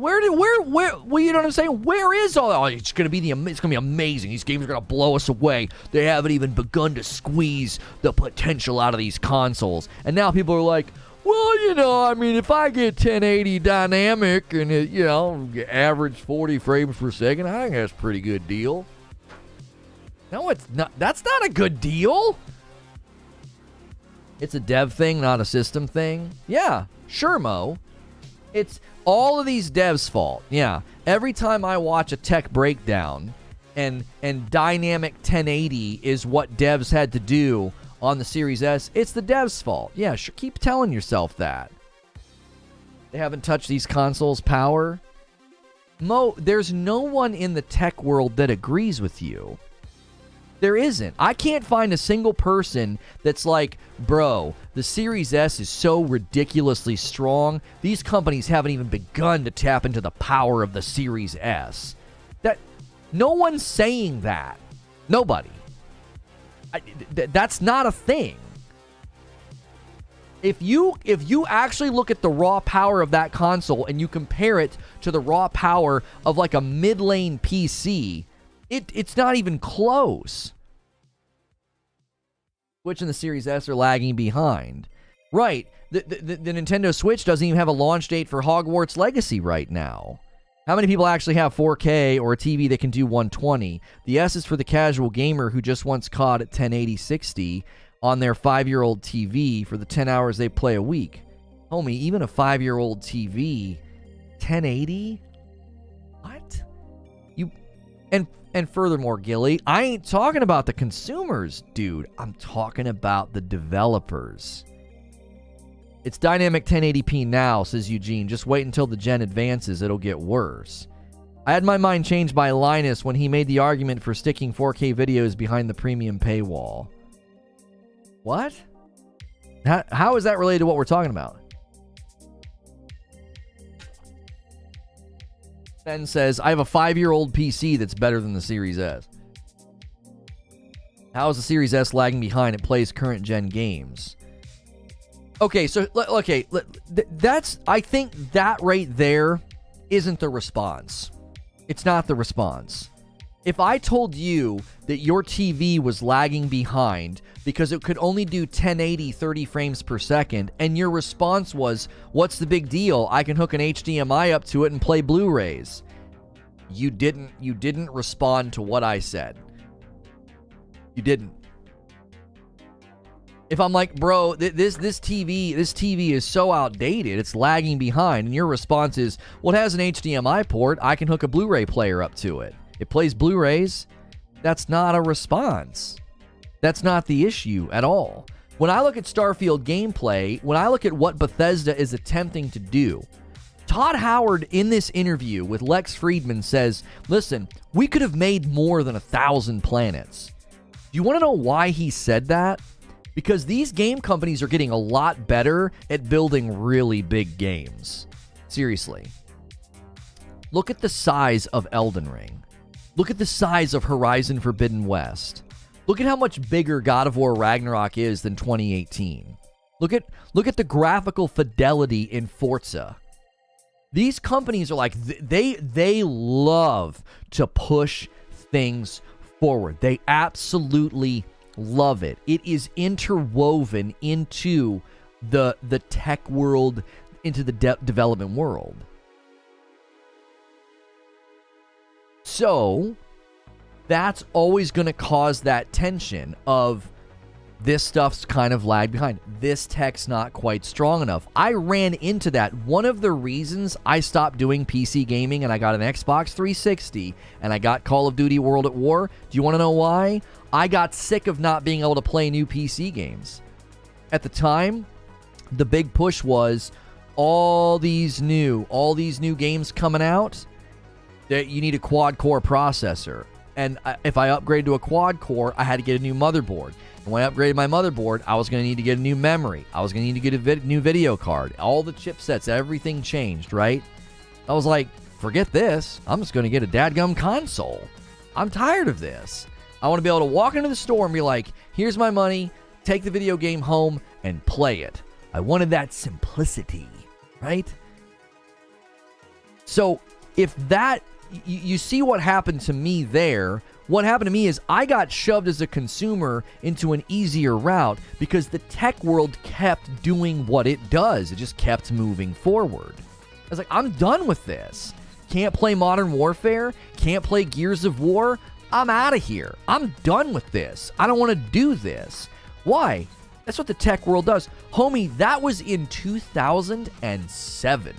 well, you know what I'm saying? Where is all that? Oh, it's going to be amazing. These games are going to blow us away. They haven't even begun to squeeze the potential out of these consoles. And now people are like, well, you know, I mean, if I get 1080 dynamic and it, you know, average 40 frames per second, I think that's a pretty good deal. No, it's not. That's not a good deal. It's a dev thing, not a system thing. Yeah, sure, Mo. It's all of these devs' fault. Yeah. Every time I watch a tech breakdown and dynamic 1080 is what devs had to do on the Series S, it's the devs' fault. Yeah, sure. Keep telling yourself that. They haven't touched these consoles' power. Mo, there's no one in the tech world that agrees with you. There isn't. I can't find a single person that's like, bro, the Series S is so ridiculously strong. These companies haven't even begun to tap into the power of the Series S. That no one's saying that. Nobody. That's not a thing. If you actually look at the raw power of that console and you compare it to the raw power of like a mid-lane PC, it's not even close. Switch and the Series S are lagging behind. Right. The Nintendo Switch doesn't even have a launch date for Hogwarts Legacy right now. How many people actually have 4K or a TV that can do 120? The S is for the casual gamer who just wants COD at 1080-60 on their 5-year-old TV for the 10 hours they play a week. Homie, even a 5-year-old TV, 1080? What? And furthermore, Gilly, I ain't talking about the consumers, dude. I'm talking about the developers. It's dynamic 1080p now, says Eugene. Just wait until the gen advances. It'll get worse. I had my mind changed by Linus when he made the argument for sticking 4K videos behind the premium paywall. What? How is that related to what we're talking about? Ben says, I have a 5-year-old PC that's better than the Series S. How is the Series S lagging behind? It plays current gen games. Okay, so, that's, I think that right there isn't the response. It's not the response. If I told you that your TV was lagging behind because it could only do 1080 30 frames per second, and your response was, what's the big deal? I can hook an HDMI up to it and play Blu-rays. You didn't respond to what I said. You didn't. If I'm like, bro, this TV is so outdated, it's lagging behind, and your response is, well, it has an HDMI port, I can hook a Blu-ray player up to it. It plays Blu-rays. That's not a response. That's not the issue at all. When I look at Starfield gameplay, when I look at what Bethesda is attempting to do, Todd Howard in this interview with Lex Fridman says, listen, we could have made more than 1,000 planets. Do you want to know why he said that? Because these game companies are getting a lot better at building really big games. Seriously. Look at the size of Elden Ring. Look at the size of Horizon Forbidden West. Look at how much bigger God of War Ragnarok is than 2018. Look at the graphical fidelity in Forza. These companies are like, they love to push things forward. They absolutely love it. It is interwoven into the tech world, into the development world. So, that's always going to cause that tension of this stuff's kind of lagged behind. This tech's not quite strong enough. I ran into that. One of the reasons I stopped doing PC gaming and I got an Xbox 360 and I got Call of Duty World at War, do you want to know why? I got sick of not being able to play new PC games. At the time, the big push was all these new games coming out, that you need a quad-core processor. And if I upgraded to a quad-core, I had to get a new motherboard. And when I upgraded my motherboard, I was going to need to get a new memory. I was going to need to get a new video card. All the chipsets, everything changed, right? I was like, forget this. I'm just going to get a dadgum console. I'm tired of this. I want to be able to walk into the store and be like, here's my money, take the video game home, and play it. I wanted that simplicity, right? So if that, you see what happened to me there. What happened to me is I got shoved as a consumer into an easier route because the tech world kept doing what it does. It just kept moving forward. I was like, I'm done with this. Can't play Modern Warfare. Can't play Gears of War. I'm out of here. I'm done with this. I don't want to do this. Why? That's what the tech world does. Homie, that was in 2007.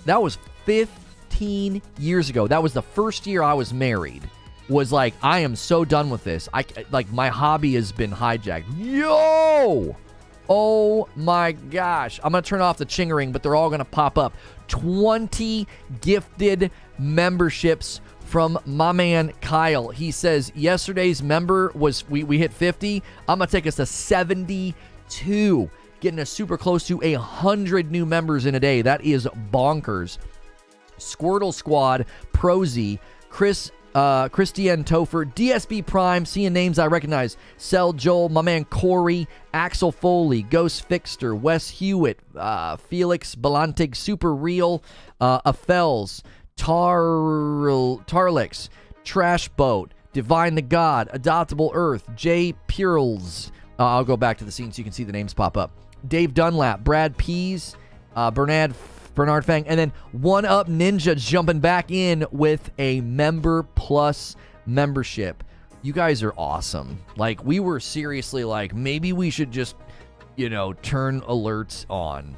That was 15 years ago. That was the first year I was married. Was like, I am so done with this. My hobby has been hijacked. Yo! Oh my gosh. I'm going to turn off the chingering, but they're all going to pop up. 20 gifted memberships from my man Kyle. He says yesterday's member was, we hit 50. I'm going to take us to 72. Getting us super close to 100 new members in a day. That is bonkers. Squirtle Squad, Prosy, Christiane Topher, DSB Prime, seeing names I recognize. Cell Joel, my man Corey, Axel Foley, Ghost Fixter, Wes Hewitt, Felix Belantig, Super Real, Affels, Tarlix, Trash Boat, Divine the God, Adoptable Earth, Jay Purles. I'll go back to the scene so you can see the names pop up. Dave Dunlap, Brad Pease, Bernard Fang, and then One Up Ninja jumping back in with a Member Plus membership. You guys are awesome. Like, we were seriously like, maybe we should just, turn alerts on.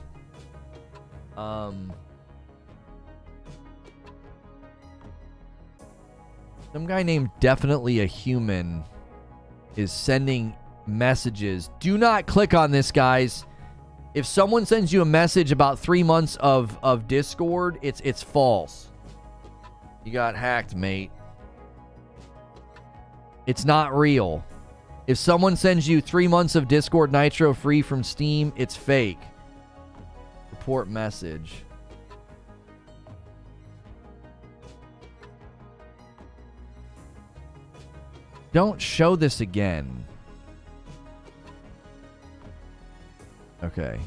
Some guy named Definitely a Human is sending messages. Do not click on this, guys. If someone sends you a message about 3 months of Discord, it's false. You got hacked, mate. It's not real. If someone sends you 3 months of Discord Nitro free from Steam, it's fake. Report message. Don't show this again. Okay.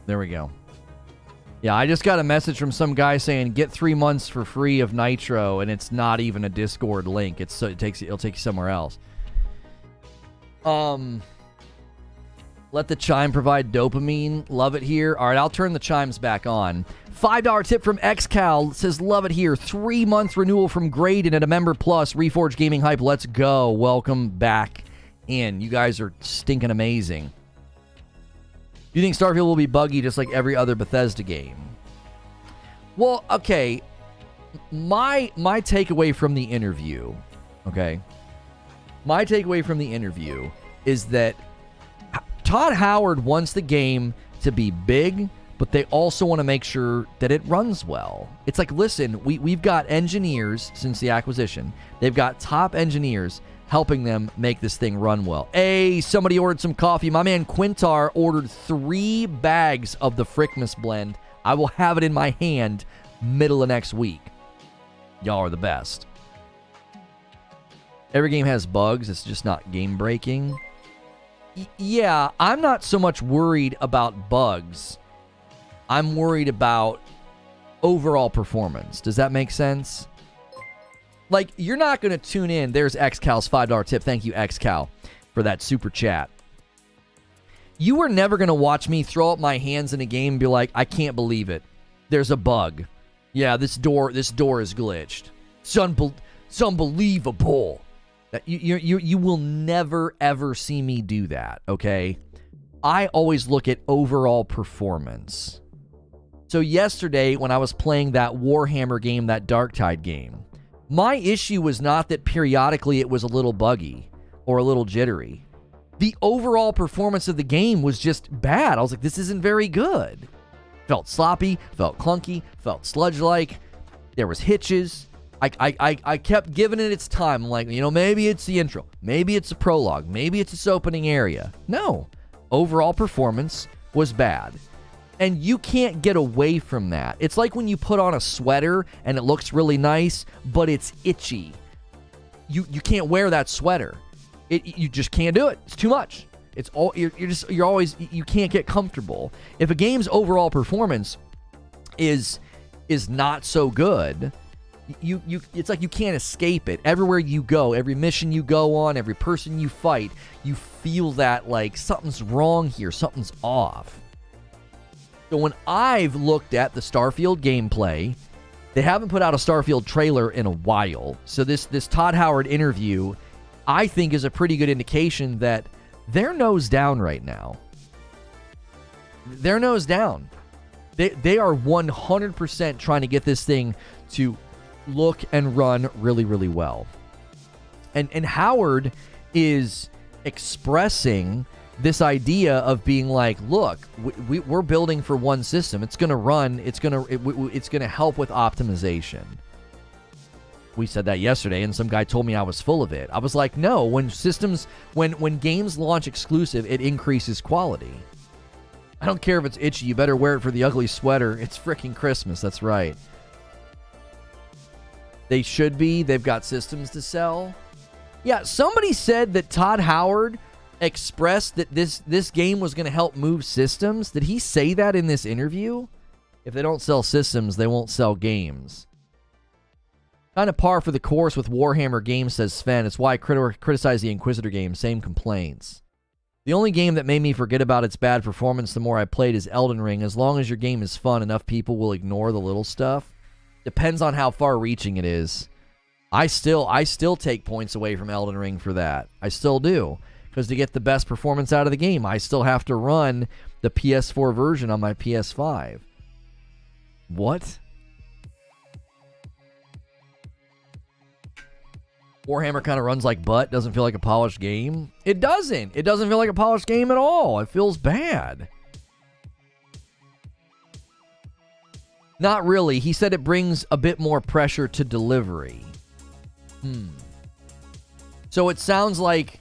There we go. Yeah, I just got a message from some guy saying get 3 months for free of Nitro, and it's not even a Discord link. It'll take you somewhere else. Let the chime provide dopamine. Love it here. All right, I'll turn the chimes back on. $5 tip from XCal says, love it here. 3 month renewal from Graydon at a Member Plus. Reforge Gaming Hype. Let's go. Welcome back in. You guys are stinking amazing. Do you think Starfield will be buggy just like every other Bethesda game? Well, okay. My takeaway from the interview, okay? My takeaway from the interview is that Todd Howard wants the game to be big, but they also want to make sure that it runs well. It's like, listen, we've got engineers since the acquisition. They've got top engineers helping them make this thing run well. Hey, somebody ordered some coffee. My man Quintar ordered 3 bags of the Frickmas blend. I will have it in my hand middle of next week. Y'all are the best. Every game has bugs. It's just not game-breaking. Yeah, I'm not so much worried about bugs. I'm worried about overall performance. Does that make sense? Like, you're not going to tune in. There's XCal's $5 tip. Thank you, XCal, for that super chat. You were never going to watch me throw up my hands in a game and be like, I can't believe it. There's a bug. Yeah, this door is glitched. It's unbelievable. You will never, ever see me do that, okay? I always look at overall performance. So yesterday, when I was playing that Warhammer game, that Darktide game, my issue was not that periodically it was a little buggy or a little jittery. The overall performance of the game was just bad. I was like, this isn't very good. Felt sloppy, felt clunky, felt sludge-like. There was hitches. I kept giving it its time. I'm like, maybe it's the intro. Maybe it's a prologue. Maybe it's this opening area. No. Overall performance was bad. And you can't get away from that. It's like when you put on a sweater and it looks really nice, but it's itchy. You can't wear that sweater. You just can't do it. It's too much. It's all you're always, you can't get comfortable. If a game's overall performance is not so good, you it's like you can't escape it. Everywhere you go, every mission you go on, every person you fight, you feel that like something's wrong here, something's off. So when I've looked at the Starfield gameplay, they haven't put out a Starfield trailer in a while. So this Todd Howard interview, I think, is a pretty good indication that they're nose down right now. They're nose down. They are 100% trying to get this thing to look and run really, really well. And Howard is expressing this idea of being like, look, we're building for one system. It's going to run. It's going to help with optimization. We said that yesterday, and some guy told me I was full of it. I was like, no, when games launch exclusive, it increases quality. I don't care if it's itchy. You better wear it for the ugly sweater. It's freaking Christmas. That's right. They should be. They've got systems to sell. Yeah, somebody said that Todd Howard expressed that this game was going to help move systems. Did he say that in this interview? If they don't sell systems, they won't sell games. Kind of par for the course with Warhammer games, says Sven. It's why I criticize the Inquisitor game. Same complaints. The only game that made me forget about its bad performance the more I played is Elden Ring. As long as your game is fun, enough people will ignore the little stuff. Depends on how far-reaching it is. I still take points away from Elden Ring for that. I still do. Because to get the best performance out of the game, I still have to run the PS4 version on my PS5. What? Warhammer kind of runs like butt, doesn't feel like a polished game. It doesn't. It doesn't feel like a polished game at all. It feels bad. Not really. He said it brings a bit more pressure to delivery. So it sounds like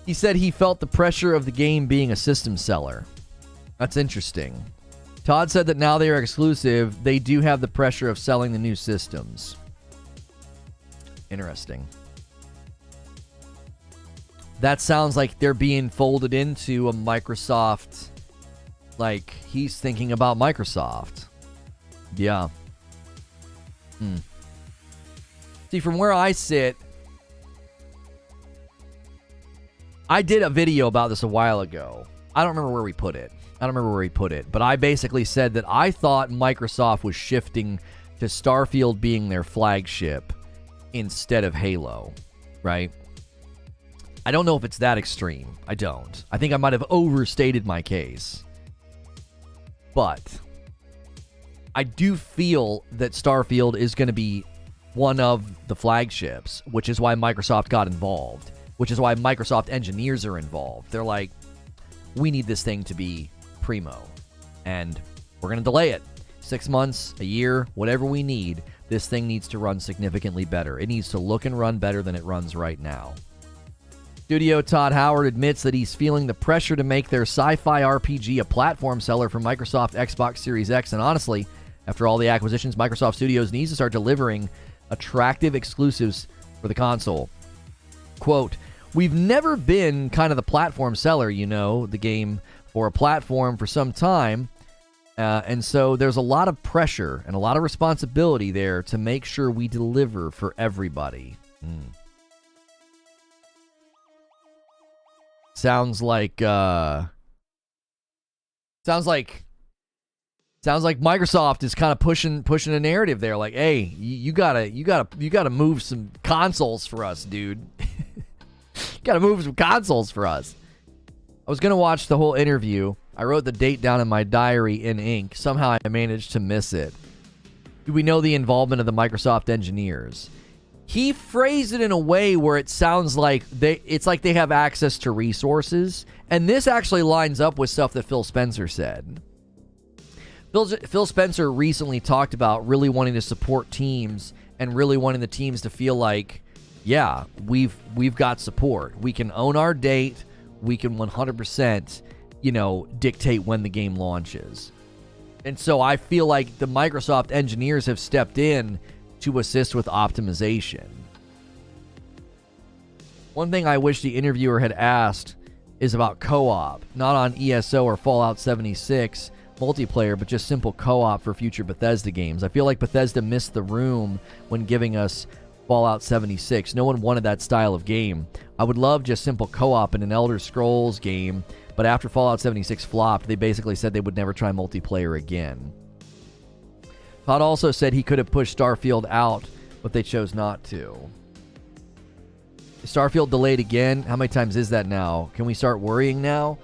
he said he felt the pressure of the game being a system seller. That's interesting. Todd said that now they are exclusive, they do have the pressure of selling the new systems. Interesting. That sounds like they're being folded into a Microsoft, like he's thinking about Microsoft. Yeah. See, from where I sit, I did a video about this a while ago. I don't remember where we put it. But I basically said that I thought Microsoft was shifting to Starfield being their flagship instead of Halo, right? I don't know if it's that extreme. I don't. I think I might have overstated my case. But I do feel that Starfield is going to be one of the flagships, which is why Microsoft got involved, which is why Microsoft engineers are involved. They're like, we need this thing to be primo, and we're going to delay it 6 months, a year, whatever we need. This thing needs to run significantly better. It needs to look and run better than it runs right now. Studio Todd Howard admits that he's feeling the pressure to make their sci-fi RPG a platform seller for Microsoft Xbox Series X, and honestly, after all the acquisitions, Microsoft Studios needs to start delivering attractive exclusives for the console. Quote, we've never been kind of the platform seller, the game for a platform for some time. And so there's a lot of pressure and a lot of responsibility there to make sure we deliver for everybody. Sounds like Microsoft is kind of pushing a narrative there. Like, hey, you gotta move some consoles for us, dude. Gotta move some consoles for us. I was gonna watch the whole interview. I wrote the date down in my diary in ink. Somehow I managed to miss it. Do we know the involvement of the Microsoft engineers? He phrased it in a way where it sounds like it's like they have access to resources, and this actually lines up with stuff that Phil Spencer said. Phil Spencer recently talked about really wanting to support teams and really wanting the teams to feel like, yeah, we've got support. We can own our date. We can 100%, dictate when the game launches. And so I feel like the Microsoft engineers have stepped in to assist with optimization. One thing I wish the interviewer had asked is about co-op, not on ESO or Fallout 76 multiplayer, but just simple co-op for future Bethesda games. I feel like Bethesda missed the room when giving us Fallout 76. No one wanted that style of game. I would love just simple co-op in an Elder Scrolls game, but after Fallout 76 flopped, they basically said they would never try multiplayer again. Todd also said he could have pushed Starfield out, but they chose not to. Is Starfield delayed again? How many times is that now? Can we start worrying now?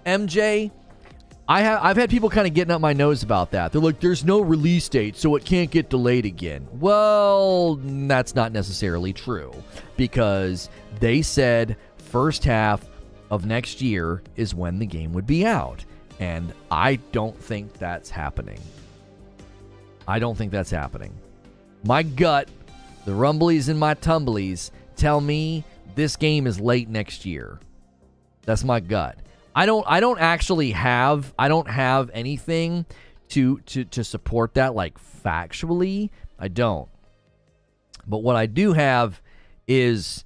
MJ, I've had people kind of getting up my nose about that. They're like, there's no release date, so it can't get delayed again. Well, that's not necessarily true, because they said first half of next year is when the game would be out, and I don't think that's happening. I don't think that's happening. My gut, the rumblies and my tumblies, tell me this game is late next year. That's my gut. I don't have anything to support that, like, factually. I don't. But what I do have is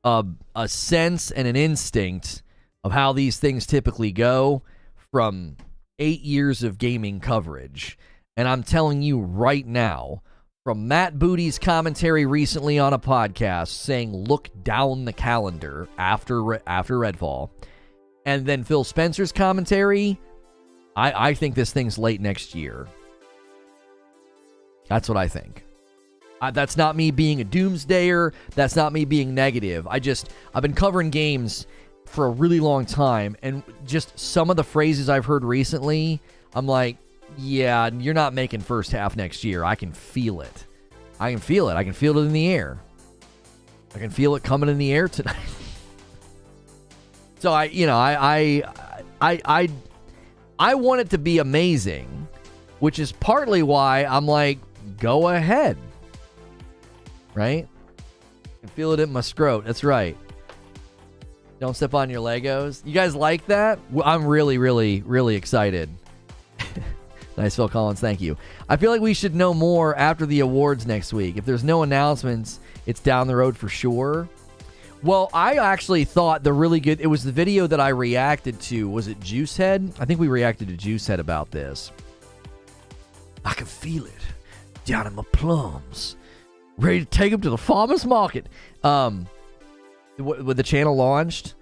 a sense and an instinct of how these things typically go from 8 years of gaming coverage. And I'm telling you right now, from Matt Booty's commentary recently on a podcast saying, look down the calendar after Redfall, and then Phil Spencer's commentary, I think this thing's late next year. That's what I think. That's not me being a doomsdayer. That's not me being negative. I've been covering games for a really long time, and just some of the phrases I've heard recently, I'm like, yeah, you're not making first half next year. I can feel it. I can feel it in the air. I can feel it coming in the air tonight. So I want it to be amazing, which is partly why I'm like, go ahead. Right? I can feel it in my scrot. That's right. Don't step on your Legos. You guys like that? I'm really, really, really excited. Nice, Phil Collins. Thank you. I feel like we should know more after the awards next week. If there's no announcements, it's down the road for sure. Well, I actually thought it was the video that I reacted to. Was it Juicehead? I think we reacted to Juicehead about this. I can feel it down in my plums. Ready to take them to the farmer's market. With the channel launched?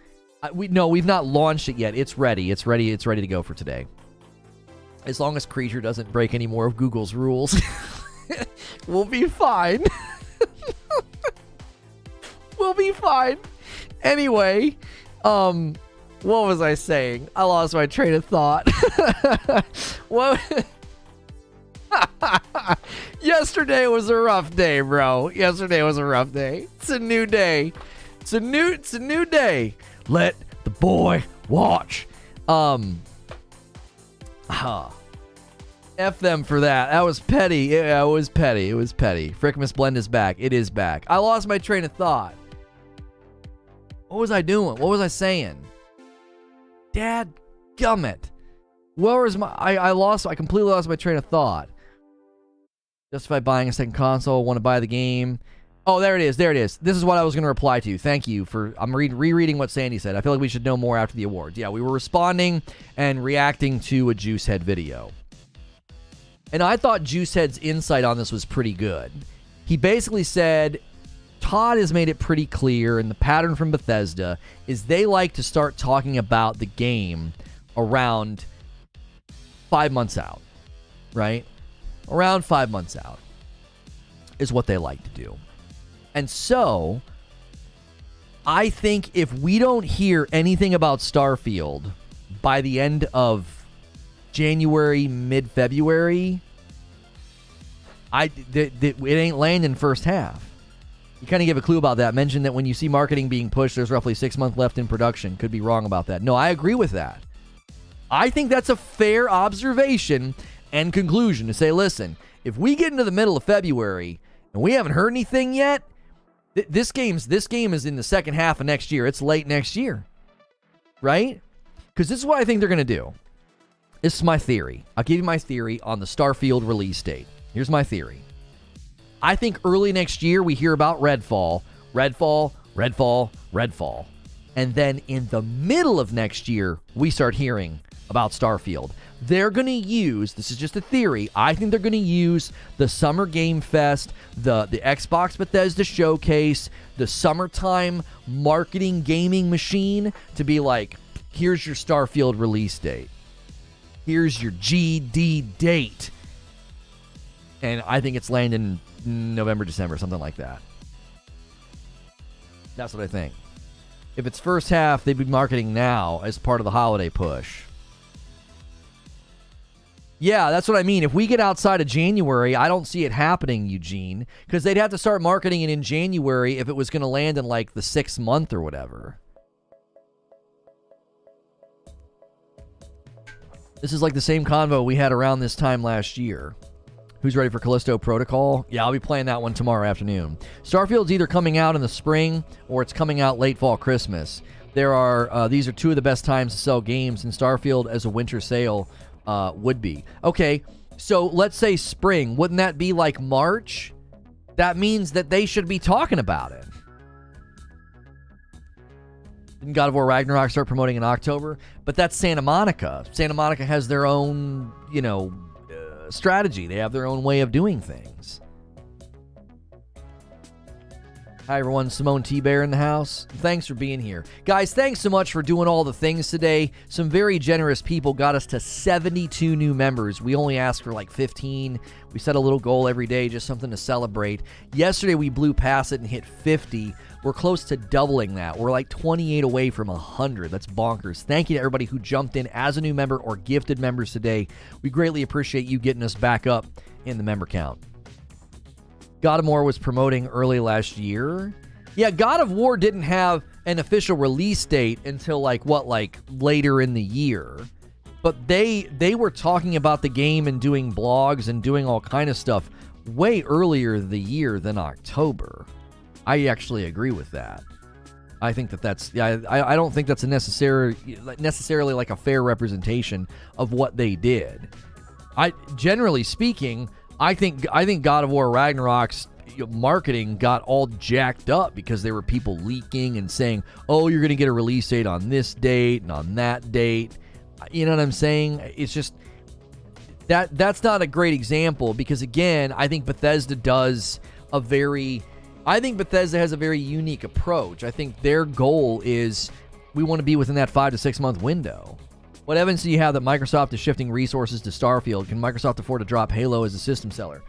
We've not launched it yet. It's ready. It's ready to go for today. As long as Creature doesn't break any more of Google's rules, we'll be fine. We'll be fine. Anyway, what was I saying? I lost my train of thought. What? Yesterday was a rough day, bro. Yesterday was a rough day. It's a new day. It's a new day. Let the boy watch. F them for that. That was petty. Yeah, it was petty. Frickmas Blend is back. It is back. I lost my train of thought. What was I doing? What was I saying? Dad gummit. Where was my... I completely lost my train of thought. Justify buying a second console. Want to buy the game. Oh, there it is. This is what I was going to reply to. Thank you for... I'm rereading what Sandy said. I feel like we should know more after the awards. Yeah, we were responding and reacting to a Juicehead video. And I thought Juicehead's insight on this was pretty good. He basically said, Todd has made it pretty clear, and the pattern from Bethesda is they like to start talking about the game around 5 months out, right? Around 5 months out is what they like to do. And so, I think if we don't hear anything about Starfield by the end of January, mid-February, it ain't landing first half. You kind of give a clue about that. Mention that when you see marketing being pushed, there's roughly 6 months left in production. Could be wrong about that. No, I agree with that. I think that's a fair observation and conclusion to say, listen, if we get into the middle of February and we haven't heard anything yet, this game is in the second half of next year. It's late next year, right? Because this is what I think they're going to do. This is my theory. I'll give you my theory on the Starfield release date. Here's my theory. I think early next year we hear about Redfall. And then in the middle of next year, we start hearing about Starfield. They're going to use, this is just a theory, I think they're going to use the Summer Game Fest, the Xbox Bethesda Showcase, the summertime marketing gaming machine to be like, here's your Starfield release date. Here's your GD date. And I think it's landing November, December, something like that. That's what I think. If it's first half, they'd be marketing now as part of the holiday push. Yeah, that's what I mean. If we get outside of January, I don't see it happening, Eugene, because they'd have to start marketing it in January if it was going to land in like the 6th month or whatever. This is like the same convo we had around this time last year. Who's ready for Callisto Protocol? Yeah, I'll be playing that one tomorrow afternoon. Starfield's either coming out in the spring or it's coming out late fall Christmas. These are two of the best times to sell games, and Starfield as a winter sale would be. Okay, so let's say spring. Wouldn't that be like March? That means that they should be talking about it. Didn't God of War Ragnarok start promoting in October? But that's Santa Monica. Santa Monica has their own, strategy. They have their own way of doing things. Hi, everyone. Simone T-Bear in the house. Thanks for being here. Guys, thanks so much for doing all the things today. Some very generous people got us to 72 new members. We only asked for like 15. We set a little goal every day, just something to celebrate. Yesterday, we blew past it and hit 50. We're close to doubling that. We're like 28 away from 100. That's bonkers. Thank you to everybody who jumped in as a new member or gifted members today. We greatly appreciate you getting us back up in the member count. God of War was promoting early last year. Yeah, God of War didn't have an official release date until later in the year. But they were talking about the game and doing blogs and doing all kind of stuff way earlier the year than October. I actually agree with that. I think I don't think that's a necessarily like a fair representation of what they did. Generally speaking, I think God of War Ragnarok's marketing got all jacked up because there were people leaking and saying, oh, you're going to get a release date on this date and on that date. You know what I'm saying? It's just that's not a great example because, again, I think Bethesda has a very unique approach. I think their goal is we want to be within that 5 to 6 month window. What evidence do you have that Microsoft is shifting resources to Starfield? Can Microsoft afford to drop Halo as a system seller?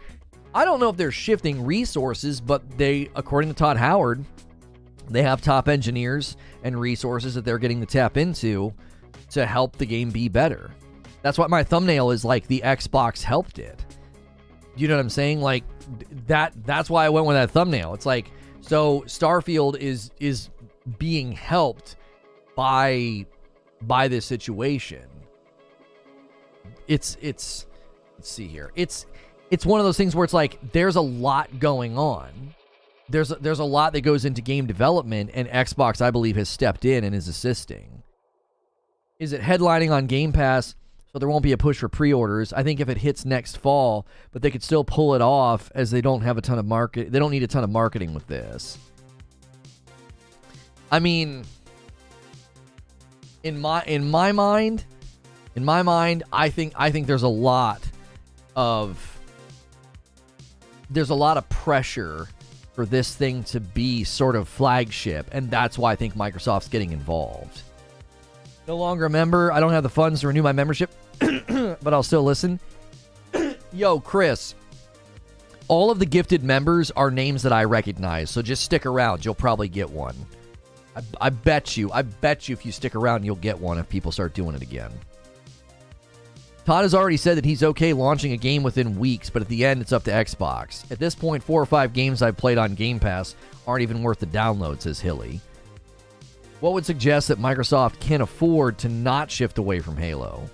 I don't know if they're shifting resources, but they, according to Todd Howard, they have top engineers and resources that they're getting to tap into to help the game be better. That's what my thumbnail is like, the Xbox helped it. You know what I'm saying? Like, that's why I went with that thumbnail. It's like, so Starfield is being helped by this situation. It's let's see here. It's one of those things where it's like there's a lot going on. There's a lot that goes into game development, and Xbox, I believe, has stepped in and is assisting. Is it headlining on Game Pass? So there won't be a push for pre-orders. I think if it hits next fall, but they could still pull it off as they don't have a ton of market. They don't need a ton of marketing with this. I mean, in my mind, I think there's a lot of pressure for this thing to be sort of flagship, and that's why I think Microsoft's getting involved. No longer a member. I don't have the funds to renew my membership, but I'll still listen. Yo, Chris, all of the gifted members are names that I recognize, so just stick around. You'll probably get one. I bet you if you stick around, you'll get one if people start doing it again. Todd has already said that he's okay launching a game within weeks, but at the end, it's up to Xbox. At this point, 4 or 5 games I've played on Game Pass aren't even worth the download, says Hilly. What would suggest that Microsoft can afford to not shift away from Halo?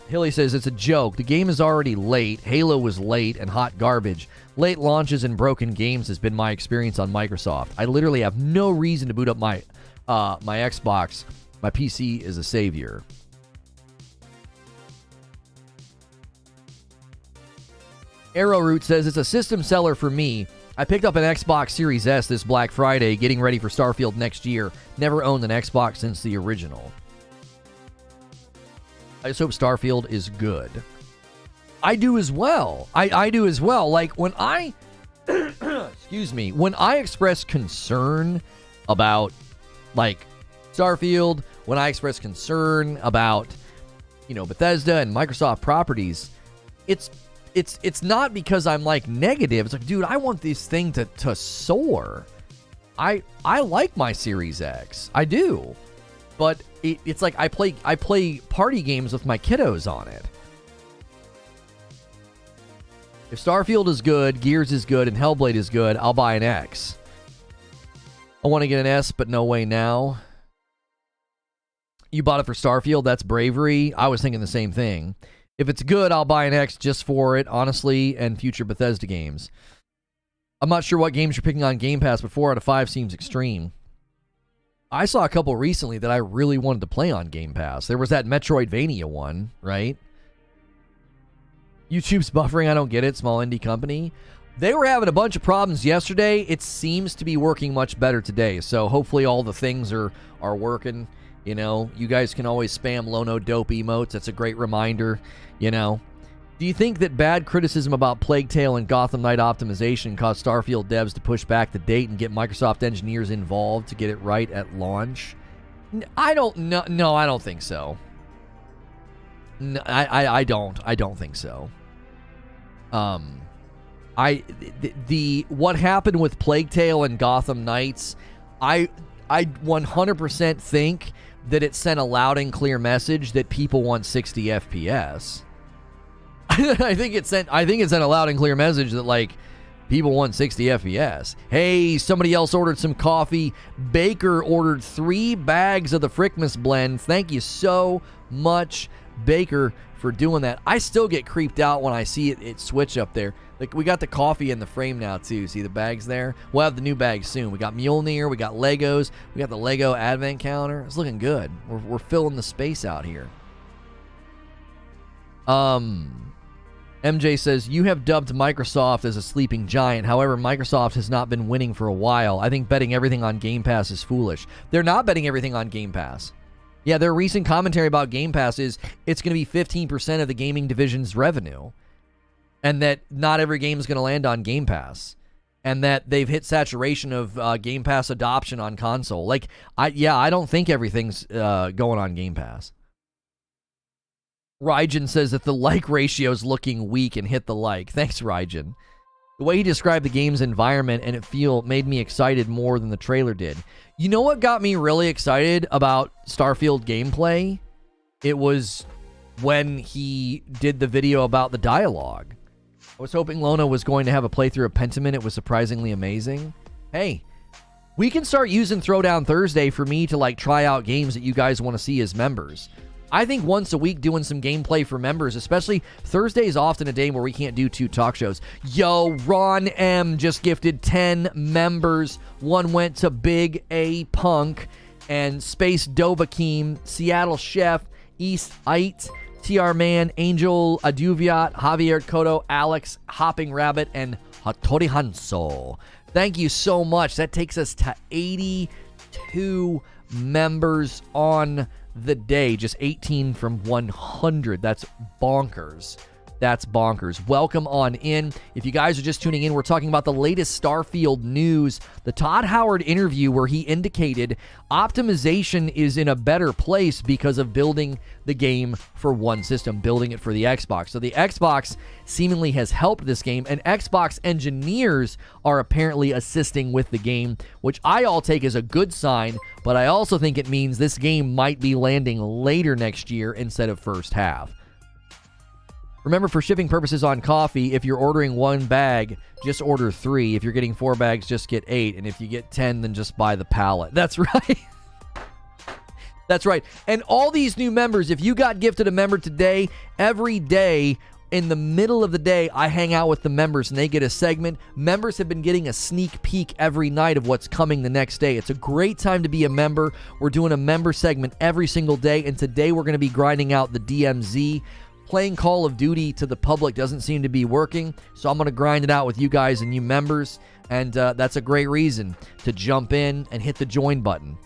Hilly says it's a joke. The game is already late. Halo was late and hot garbage. Late launches and broken games has been my experience on Microsoft. I literally have no reason to boot up my Xbox. My PC is a savior. Arrowroot says it's a system seller for me. I picked up an Xbox Series S this Black Friday, getting ready for Starfield next year. Never owned an Xbox since the original. I just hope Starfield is good. I do as well. I do as well. Like, when I... excuse me. When I express concern about, like, Starfield, when I express concern about, you know, Bethesda and Microsoft properties, it's not because I'm, like, negative. It's like, dude, I want this thing to soar. I like my Series X. I do. But it's like I play party games with my kiddos on it. If Starfield is good, Gears is good, and Hellblade is good, I'll buy an X. I want to get an S, but no way now. You bought it for Starfield? That's bravery. I was thinking the same thing. If it's good, I'll buy an X just for it, honestly, and future Bethesda games. I'm not sure what games you're picking on Game Pass, but 4 out of 5 seems extreme. I saw a couple recently that I really wanted to play on Game Pass. There was that Metroidvania one, right? YouTube's buffering, I don't get it. Small indie company. They were having a bunch of problems yesterday. It seems to be working much better today. So hopefully all the things are working. You know, you guys can always spam Lono Dope emotes. That's a great reminder, you know. Do you think that bad criticism about Plague Tale and Gotham Knight optimization caused Starfield devs to push back the date and get Microsoft engineers involved to get it right at launch? I don't know. No, I don't think so. No, I don't think so. What happened with Plague Tale and Gotham Knights, I 100% think that it sent a loud and clear message that people want 60 FPS. I think it sent a loud and clear message that, like, people want 60 FPS. Hey, somebody else ordered some coffee. Baker ordered 3 bags of the Frickmas blend. Thank you so much, Baker, for doing that. I still get creeped out when I see it switch up there. Like, we got the coffee in the frame now, too. See the bags there? We'll have the new bags soon. We got Mjolnir. We got Legos. We got the Lego advent calendar. It's looking good. We're filling the space out here. MJ says, you have dubbed Microsoft as a sleeping giant. However, Microsoft has not been winning for a while. I think betting everything on Game Pass is foolish. They're not betting everything on Game Pass. Yeah, their recent commentary about Game Pass is it's going to be 15% of the gaming division's revenue. And that not every game is going to land on Game Pass. And that they've hit saturation of Game Pass adoption on console. Like, I don't think everything's going on Game Pass. Rygen says that the like ratio is looking weak and hit the like. Thanks, Rygen. The way he described the game's environment and it made me excited more than the trailer did. You know what got me really excited about Starfield gameplay? It was when he did the video about the dialogue. I was hoping Lona was going to have a playthrough of Pentiment. It was surprisingly amazing. Hey, we can start using Throwdown Thursday for me to, like, try out games that you guys want to see as members. I think once a week doing some gameplay for members, especially Thursday is often a day where we can't do 2 talk shows. Yo, Ron M just gifted 10 members. One went to Big A Punk and Space Dobakeem, Seattle Chef, East Ite, TR Man, Angel Aduviat, Javier Cotto, Alex, Hopping Rabbit, and Hattori Hanso. Thank you so much. That takes us to 82 members on the day. Just 18 from 100. That's bonkers. That's bonkers. Welcome on in. If you guys are just tuning in, we're talking about the latest Starfield news. The Todd Howard interview where he indicated optimization is in a better place because of building the game for one system, building it for the Xbox. So the Xbox seemingly has helped this game, and Xbox engineers are apparently assisting with the game, which I all take as a good sign, but I also think it means this game might be landing later next year instead of first half. Remember, for shipping purposes on coffee, if you're ordering 1 bag, just order 3. If you're getting 4 bags, just get 8. And if you get 10, then just buy the pallet. That's right. That's right. And all these new members, if you got gifted a member today, every day in the middle of the day, I hang out with the members and they get a segment. Members have been getting a sneak peek every night of what's coming the next day. It's a great time to be a member. We're doing a member segment every single day. And today we're going to be grinding out the DMZ playing Call of Duty to the public doesn't seem to be working, so I'm going to grind it out with you guys and you members, and that's a great reason to jump in and hit the join button.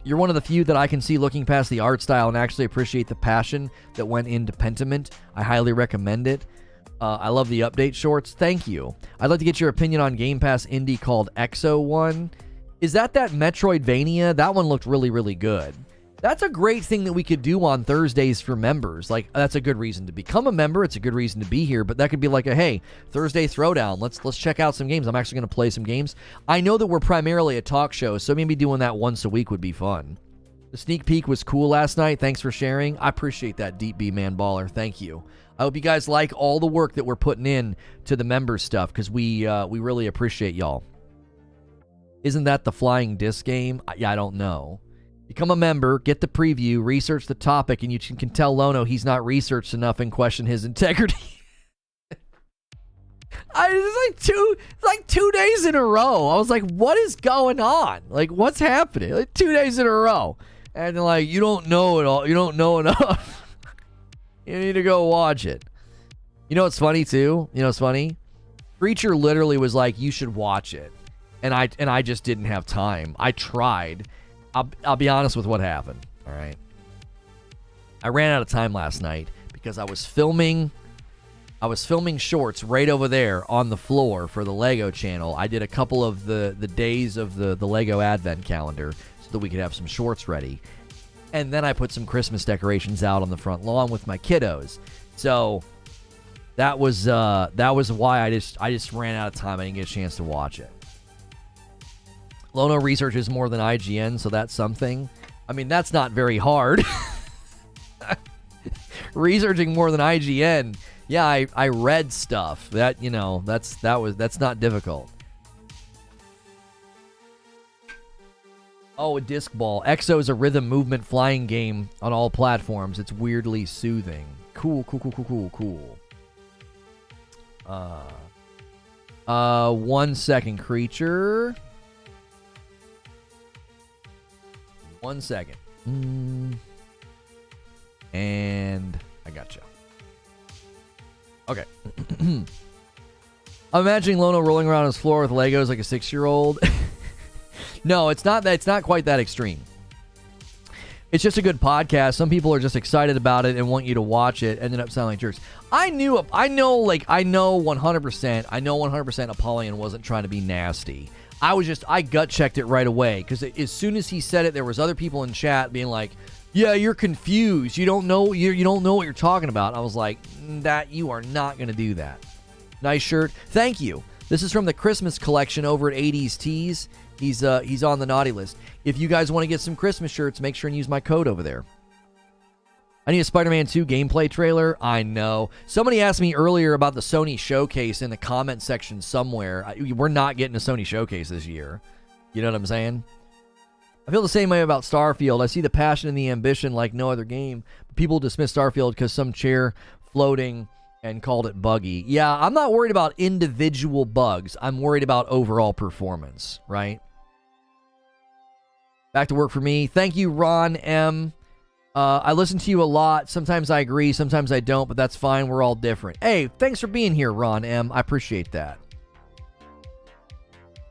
You're one of the few that I can see looking past the art style and actually appreciate the passion that went into Pentiment. I highly recommend it. I love the update shorts. Thank you. I'd like to get your opinion on Game Pass indie called Exo 1. Is that Metroidvania? That one looked really, really good. That's a great thing that we could do on Thursdays for members. Like, that's a good reason to become a member. It's a good reason to be here. But that could be like a, hey, Thursday throwdown. Let's check out some games. I'm actually going to play some games. I know that we're primarily a talk show, so maybe doing that once a week would be fun. The sneak peek was cool last night. Thanks for sharing. I appreciate that, Deep B Man Baller. Thank you. I hope you guys like all the work that we're putting in to the members stuff, because we really appreciate y'all. Isn't that the flying disc game? Yeah, I don't know. Become a member, get the preview, research the topic, and you can tell Lono he's not researched enough and question his integrity. It's like 2 days in a row. I was like, what is going on? Like, what's happening? Like 2 days in a row. And they're like, you don't know it all. You don't know enough. You need to go watch it. You know what's funny, too? You know what's funny? Preacher literally was like, you should watch it. And I just didn't have time. I tried. I'll be honest with what happened, all right? I ran out of time last night because I was filming shorts right over there on the floor for the Lego channel. I did a couple of the days of the Lego Advent calendar so that we could have some shorts ready. And then I put some Christmas decorations out on the front lawn with my kiddos. So that was why I just ran out of time. I didn't get a chance to watch it. Lono researches more than IGN, so that's something. I mean, that's not very hard. Researching more than IGN. Yeah, I read stuff. That's not difficult. Oh, a disc ball. Exo is a rhythm movement flying game on all platforms. It's weirdly soothing. Cool. 1 second, creature. 1 second. And I gotcha. Okay. I'm imagining Lono rolling around his floor with Legos like a 6-year-old. No, it's not that. It's not quite that extreme. It's just a good podcast. Some people are just excited about it and want you to watch it, ended up sounding like jerks. I know 100% Apollyon wasn't trying to be nasty. I gut checked it right away, because as soon as he said it, there was other people in chat being like, yeah, you're confused. You don't know what you're talking about. I was like, that you are not going to do that. Nice shirt. Thank you. This is from the Christmas collection over at 80s Tees. He's on the naughty list. If you guys want to get some Christmas shirts, make sure and use my code over there. I need a Spider-Man 2 gameplay trailer. I know. Somebody asked me earlier about the Sony showcase in the comment section somewhere. We're not getting a Sony showcase this year. You know what I'm saying? I feel the same way about Starfield. I see the passion and the ambition like no other game. People dismiss Starfield because some chair floating and called it buggy. Yeah, I'm not worried about individual bugs. I'm worried about overall performance, right? Back to work for me. Thank you, Ron M. I listen to you a lot. Sometimes I agree, sometimes I don't, but that's fine. We're all different. Hey, thanks for being here, Ron M. I appreciate that.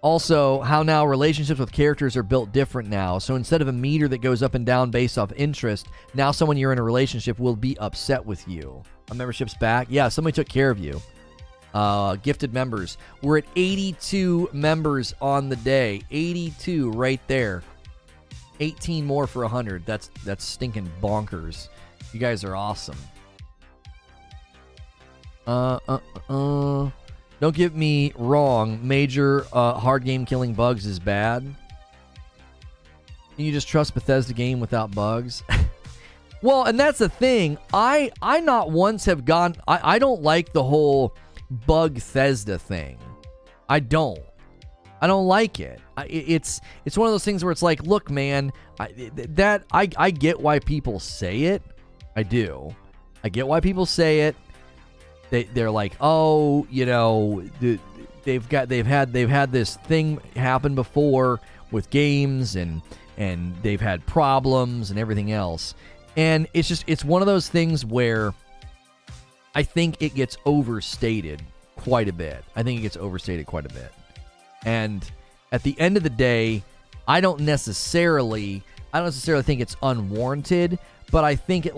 Also, how now relationships with characters are built different now. So instead of a meter that goes up and down based off interest, now someone you're in a relationship will be upset with you. A membership's back. Yeah, somebody took care of you. Gifted members. We're at 82 members on the day. 82 right there. 18 more for 100. That's stinking bonkers. You guys are awesome. Don't get me wrong. Major hard game killing bugs is bad. Can you just trust Bethesda game without bugs? Well, and that's the thing. I not once have gone. I don't like the whole Bug-Thesda thing. I don't like it. It's one of those things where it's like, look, man, I get why people say it. I do. I get why people say it. They're like, oh, you know, they've had this thing happen before with games, and they've had problems and everything else. And it's one of those things where I think it gets overstated quite a bit. And at the end of the day, I don't necessarily think it's unwarranted, but I think it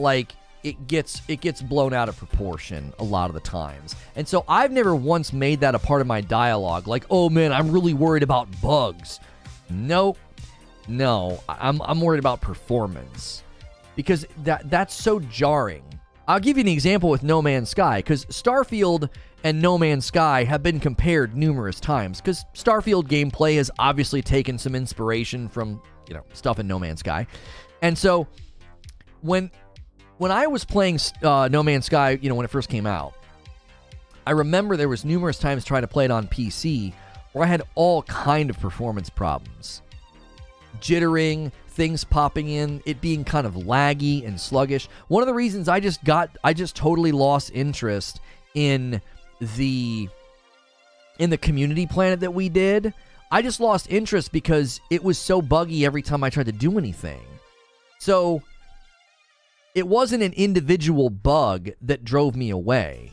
gets blown out of proportion a lot of the times. And so I've never once made that a part of my dialogue, like, oh man, I'm really worried about bugs. Nope. No, I'm worried about performance, because that's so jarring. I'll give you an example with No Man's Sky, because Starfield and No Man's Sky have been compared numerous times, because Starfield gameplay has obviously taken some inspiration from, stuff in No Man's Sky. And so when I was playing No Man's Sky, when it first came out, I remember there was numerous times trying to play it on PC where I had all kind of performance problems. Jittering, things popping in, it being kind of laggy and sluggish. One of the reasons I just totally lost interest in the community planet that we did. I just lost interest because it was so buggy every time I tried to do anything. So it wasn't an individual bug that drove me away.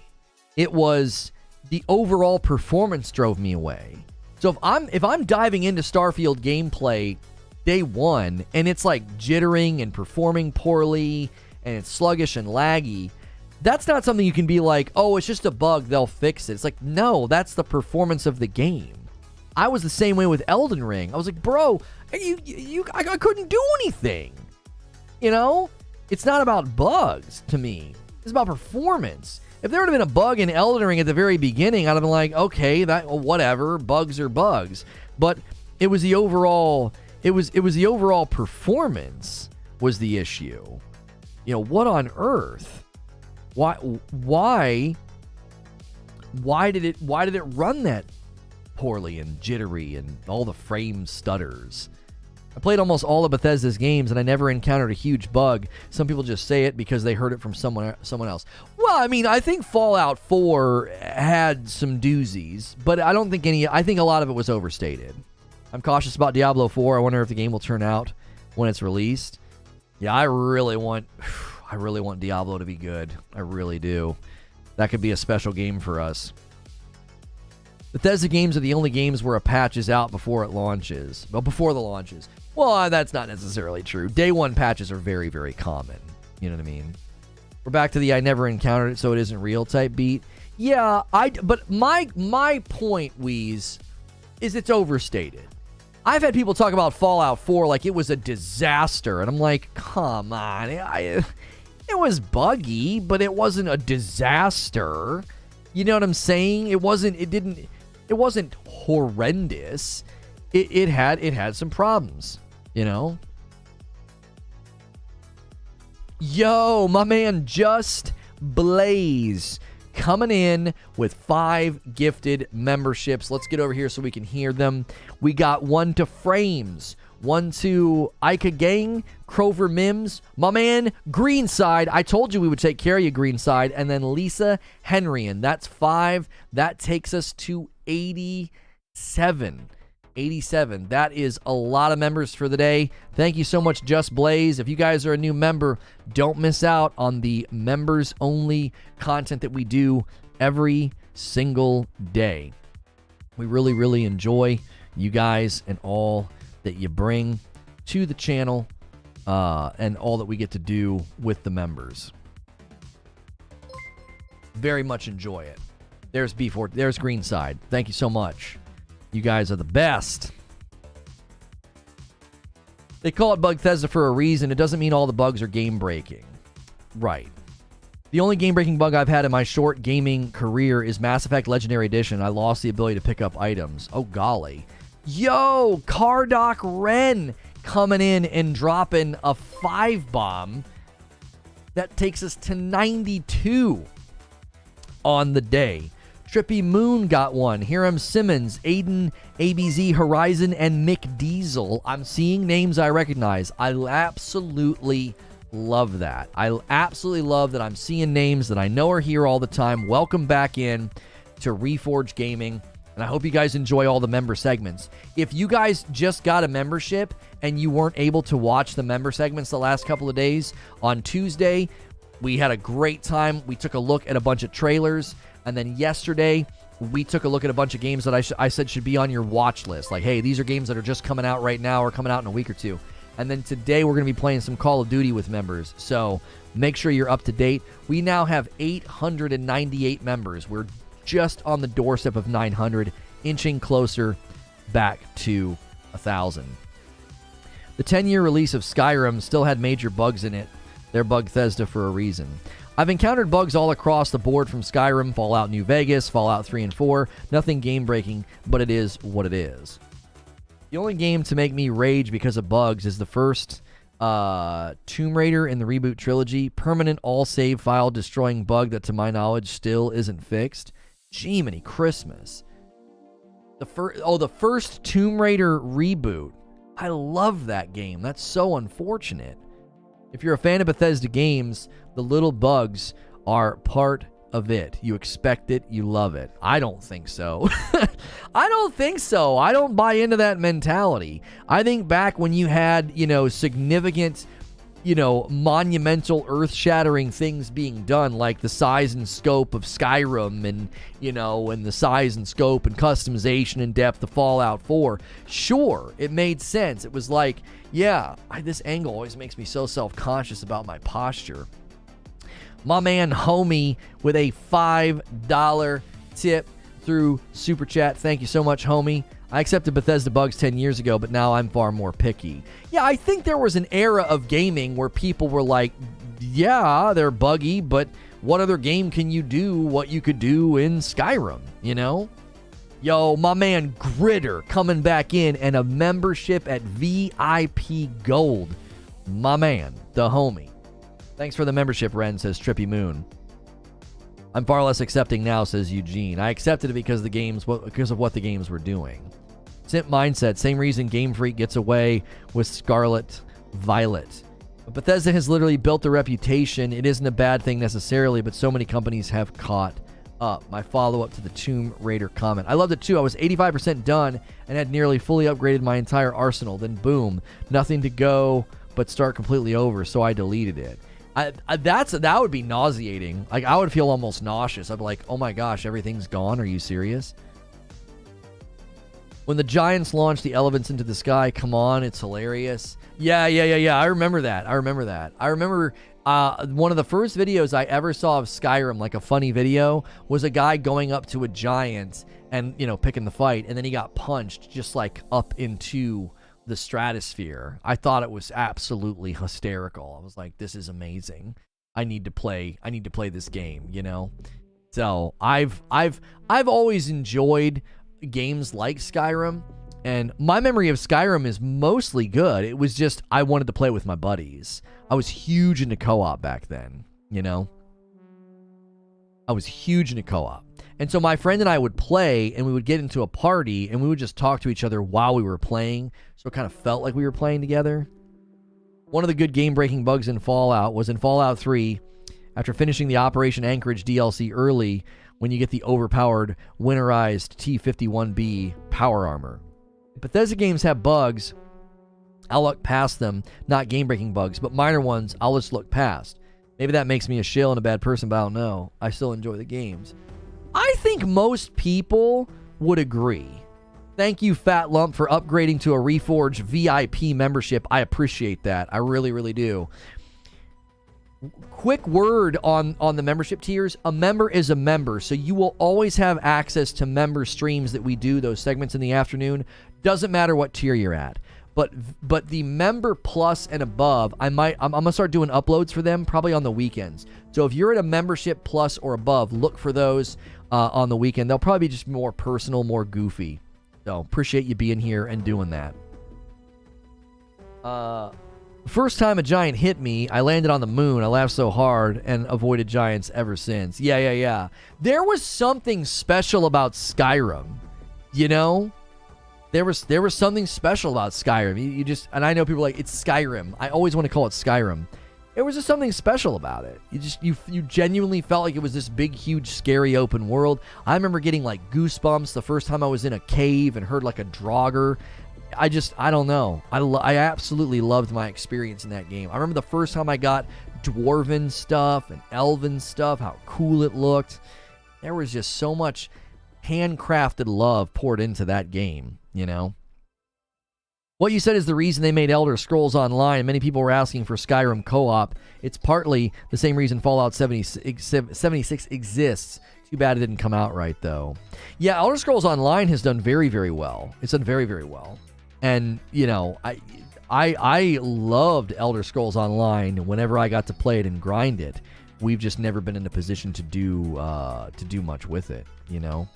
It was the overall performance drove me away. So if I'm diving into Starfield gameplay day one and it's like jittering and performing poorly and it's sluggish and laggy, that's not something you can be like, oh, it's just a bug, they'll fix it. It's like, no, that's the performance of the game. I was the same way with Elden Ring. I was like, bro, I couldn't do anything. It's not about bugs to me. It's about performance. If there would have been a bug in Elden Ring at the very beginning, I'd have been like, okay, whatever, bugs are bugs. But it was the overall, it was the overall performance was the issue. What on earth? Why did it run that poorly and jittery and all the frame stutters? I played almost all of Bethesda's games and I never encountered a huge bug. Some people just say it because they heard it from someone else. Well, I think Fallout 4 had some doozies, but I think a lot of it was overstated. I'm cautious about Diablo 4. I wonder if the game will turn out when it's released. Yeah, I really want Diablo to be good. I really do. That could be a special game for us. Bethesda games are the only games where a patch is out before it launches. Well, before the launches. Well, that's not necessarily true. Day one patches are very, very common. You know what I mean? We're back to the I never encountered it, so it isn't real type beat. Yeah, but my point, Wheeze, is it's overstated. I've had people talk about Fallout 4 like it was a disaster, and I'm like, come on. It was buggy, but it wasn't a disaster. You know what I'm saying? It wasn't horrendous. It had some problems, Yo, my man Just Blaze coming in with 5 gifted memberships. Let's get over here so we can hear them. We got one to Frames, one to Ica Gang, Crover Mims, my man Greenside. I told you we would take care of you, Greenside. And then Lisa Henry, and that's 5. That takes us to 87. 87. That is a lot of members for the day. Thank you so much, Just Blaze. If you guys are a new member, don't miss out on the members only content that we do every single day. We really, really enjoy you guys and all that you bring to the channel and all that we get to do with the members. Very much enjoy it. There's B4. There's Greenside. Thank you so much. You guys are the best. They call it Bethesda for a reason. It doesn't mean all the bugs are game-breaking. Right. The only game-breaking bug I've had in my short gaming career is Mass Effect Legendary Edition. I lost the ability to pick up items. Oh, golly. Yo, Cardoc Ren coming in and dropping a 5-bomb. That takes us to 92 on the day. Trippy Moon got one. Hiram Simmons, Aiden, ABZ Horizon, and Mick Diesel. I'm seeing names I recognize. I absolutely love that. I absolutely love that I'm seeing names that I know are here all the time. Welcome back in to Reforge Gaming, and I hope you guys enjoy all the member segments. If you guys just got a membership and you weren't able to watch the member segments the last couple of days, on Tuesday, We had a great time. We took a look at a bunch of trailers, and then yesterday we took a look at a bunch of games that I said should be on your watch list. Like, hey, these are games that are just coming out right now or coming out in a week or two. And then today we're going to be playing some Call of Duty with members. So make sure you're up to date. We now have 898 members. We're just on the doorstep of 900, inching closer back to 1,000. The 10-year release of Skyrim still had major bugs in it. They're Bethesda for a reason. I've encountered bugs all across the board from Skyrim, Fallout New Vegas, Fallout 3 and 4. Nothing game-breaking, but it is what it is. The only game to make me rage because of bugs is the first Tomb Raider in the reboot trilogy. Permanent all-save file destroying bug that, to my knowledge, still isn't fixed. Jiminy Christmas. The first Tomb Raider reboot. I love that game. That's so unfortunate. If you're a fan of Bethesda games, the little bugs are part of it. You expect it, you love it. I don't think so. I don't think so. I don't buy into that mentality. I think back when you had, significant, monumental, earth-shattering things being done, like the size and scope of Skyrim and, and the size and scope and customization and depth of Fallout 4. Sure, it made sense. It was like, yeah, this angle always makes me so self-conscious about my posture. My man Homie with a $5 tip through Super Chat. Thank you so much, Homie. I accepted Bethesda bugs 10 years ago, but now I'm far more picky. Yeah, I think there was an era of gaming where people were like, yeah, they're buggy, but what other game can you do what you could do in Skyrim, Yo, my man Gritter coming back in, and a membership at VIP Gold. My man, the homie. Thanks for the membership, Ren, says Trippy Moon. I'm far less accepting now, says Eugene. I accepted it because of what the games were doing. Simp mindset, same reason Game Freak gets away with Scarlet Violet. But Bethesda has literally built a reputation. It isn't a bad thing necessarily, but so many companies have caught up. My follow-up to the Tomb Raider comment. I loved it too. I was 85% done and had nearly fully upgraded my entire arsenal. Then boom, nothing to go but start completely over, so I deleted it. That would be nauseating. Like, I would feel almost nauseous. I'd be like, oh my gosh, everything's gone. Are you serious? When the Giants launched the elephants into the sky, come on, it's hilarious. Yeah. I remember that. I remember one of the first videos I ever saw of Skyrim, like a funny video, was a guy going up to a giant and, picking the fight, and then he got punched just like up into the stratosphere. I thought it was absolutely hysterical. I was like, this is amazing. I need to play this game, So I've always enjoyed games like Skyrim, and my memory of Skyrim is mostly good. It was just I wanted to play with my buddies. I was huge into co-op back then, I was huge into co-op. And so my friend and I would play, and we would get into a party, and we would just talk to each other while we were playing, so it kind of felt like we were playing together. One of the good game-breaking bugs in Fallout was in Fallout 3, after finishing the Operation Anchorage DLC early, when you get the overpowered, winterized T-51B power armor. If Bethesda games have bugs, I'll look past them, not game-breaking bugs, but minor ones I'll just look past. Maybe that makes me a shill and a bad person, but I don't know. I still enjoy the games. I think most people would agree. Thank you, Fat Lump, for upgrading to a Reforge VIP membership. I appreciate that. I really, really do. Quick word on the membership tiers. A member is a member, so you will always have access to member streams that we do, those segments in the afternoon. Doesn't matter what tier you're at. But the member plus and above, I'm gonna start doing uploads for them probably on the weekends. So if you're at a membership plus or above, look for those on the weekend. They'll probably be just more personal, more goofy. So appreciate you being here and doing that. First time a giant hit me, I landed on the moon. I laughed so hard and avoided giants ever since. Yeah. There was something special about Skyrim, There was something special about Skyrim. You just, and I know people are like, it's Skyrim. I always want to call it Skyrim. There was just something special about it. You genuinely felt like it was this big, huge, scary open world. I remember getting like goosebumps the first time I was in a cave and heard like a Draugr. I don't know. I absolutely loved my experience in that game. I remember the first time I got dwarven stuff and elven stuff, how cool it looked. There was just so much handcrafted love poured into that game, you know? What you said is the reason they made Elder Scrolls Online. Many people were asking for Skyrim co-op. It's partly the same reason Fallout 76 exists. Too bad it didn't come out right, though. Yeah, Elder Scrolls Online has done very, very well. It's done very, very well. And, you know, I loved Elder Scrolls Online whenever I got to play it and grind it. We've just never been in a position to do much with it, you know?